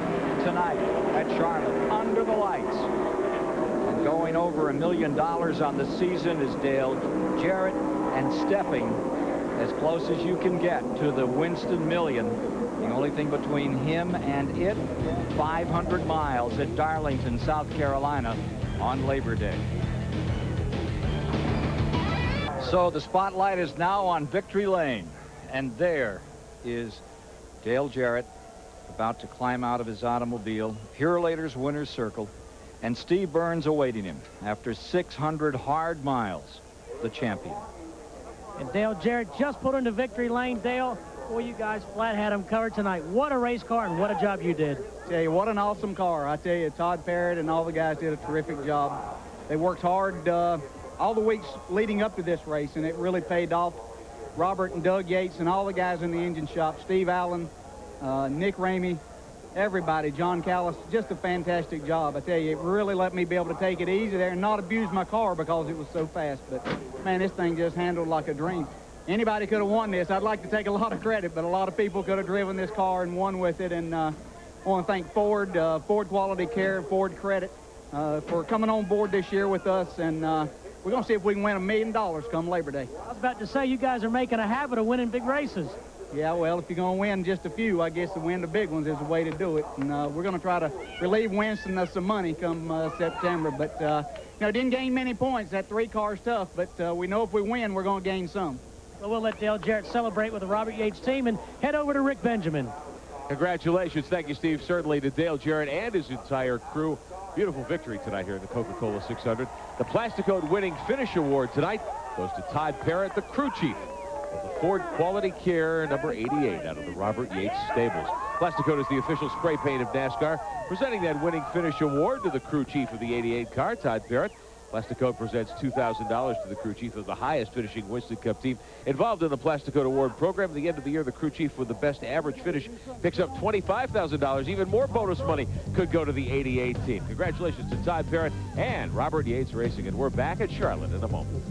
tonight at Charlotte under the lights. And going over $1 million on the season is Dale Jarrett, and stepping as close as you can get to the Winston Million. The only thing between him and it, 500 miles at Darlington, South Carolina on Labor Day. So the spotlight is now on Victory Lane, and there is Dale Jarrett about to climb out of his automobile, Purolator's winner's circle, and Steve Burns awaiting him after 600 hard miles, the champion. And Dale Jarrett just put into Victory Lane. Dale, boy, you guys flat had him covered tonight. What a race car and what a job you did. Tell you, what an awesome car. I tell you, Todd Parrott and all the guys did a terrific job. They worked hard all the weeks leading up to this race, and it really paid off. Robert and Doug Yates and all the guys in the engine shop, Steve Allen, Nick Ramey, everybody, John Callis, just a fantastic job. I tell you, it really let me be able to take it easy there and not abuse my car because it was so fast. But, man, this thing just handled like a dream. Anybody could have won this. I'd like to take a lot of credit, but a lot of people could have driven this car and won with it. And I want to thank Ford, Ford Quality Care, Ford Credit for coming on board this year with us. And we're going to see if we can win $1 million come Labor Day. I was about to say, you guys are making a habit of winning big races. Yeah, well, if you're going to win just a few, I guess to win the big ones is the way to do it. And we're going to try to relieve Winston of some money come September. But, you know, didn't gain many points. That 3 car's tough. But we know if we win, we're going to gain some. Well, we'll let Dale Jarrett celebrate with the Robert Yates team and head over to Rick Benjamin. Congratulations. Thank you, Steve. Certainly to Dale Jarrett and his entire crew. Beautiful victory tonight here in the Coca-Cola 600. The Plasticoat winning finish award tonight goes to Todd Parrott, the crew chief of the Ford Quality Care number 88 out of the Robert Yates stables. Plasticoat is the official spray paint of NASCAR, presenting that winning finish award to the crew chief of the 88 car, Todd Parrott. Plasticoat presents $2,000 to the crew chief of the highest finishing Winston Cup team involved in the Plasticoat Award program. At the end of the year, the crew chief with the best average finish picks up $25,000. Even more bonus money could go to the 88 team. Congratulations to Todd Parrott and Robert Yates Racing. And we're back at Charlotte in a moment.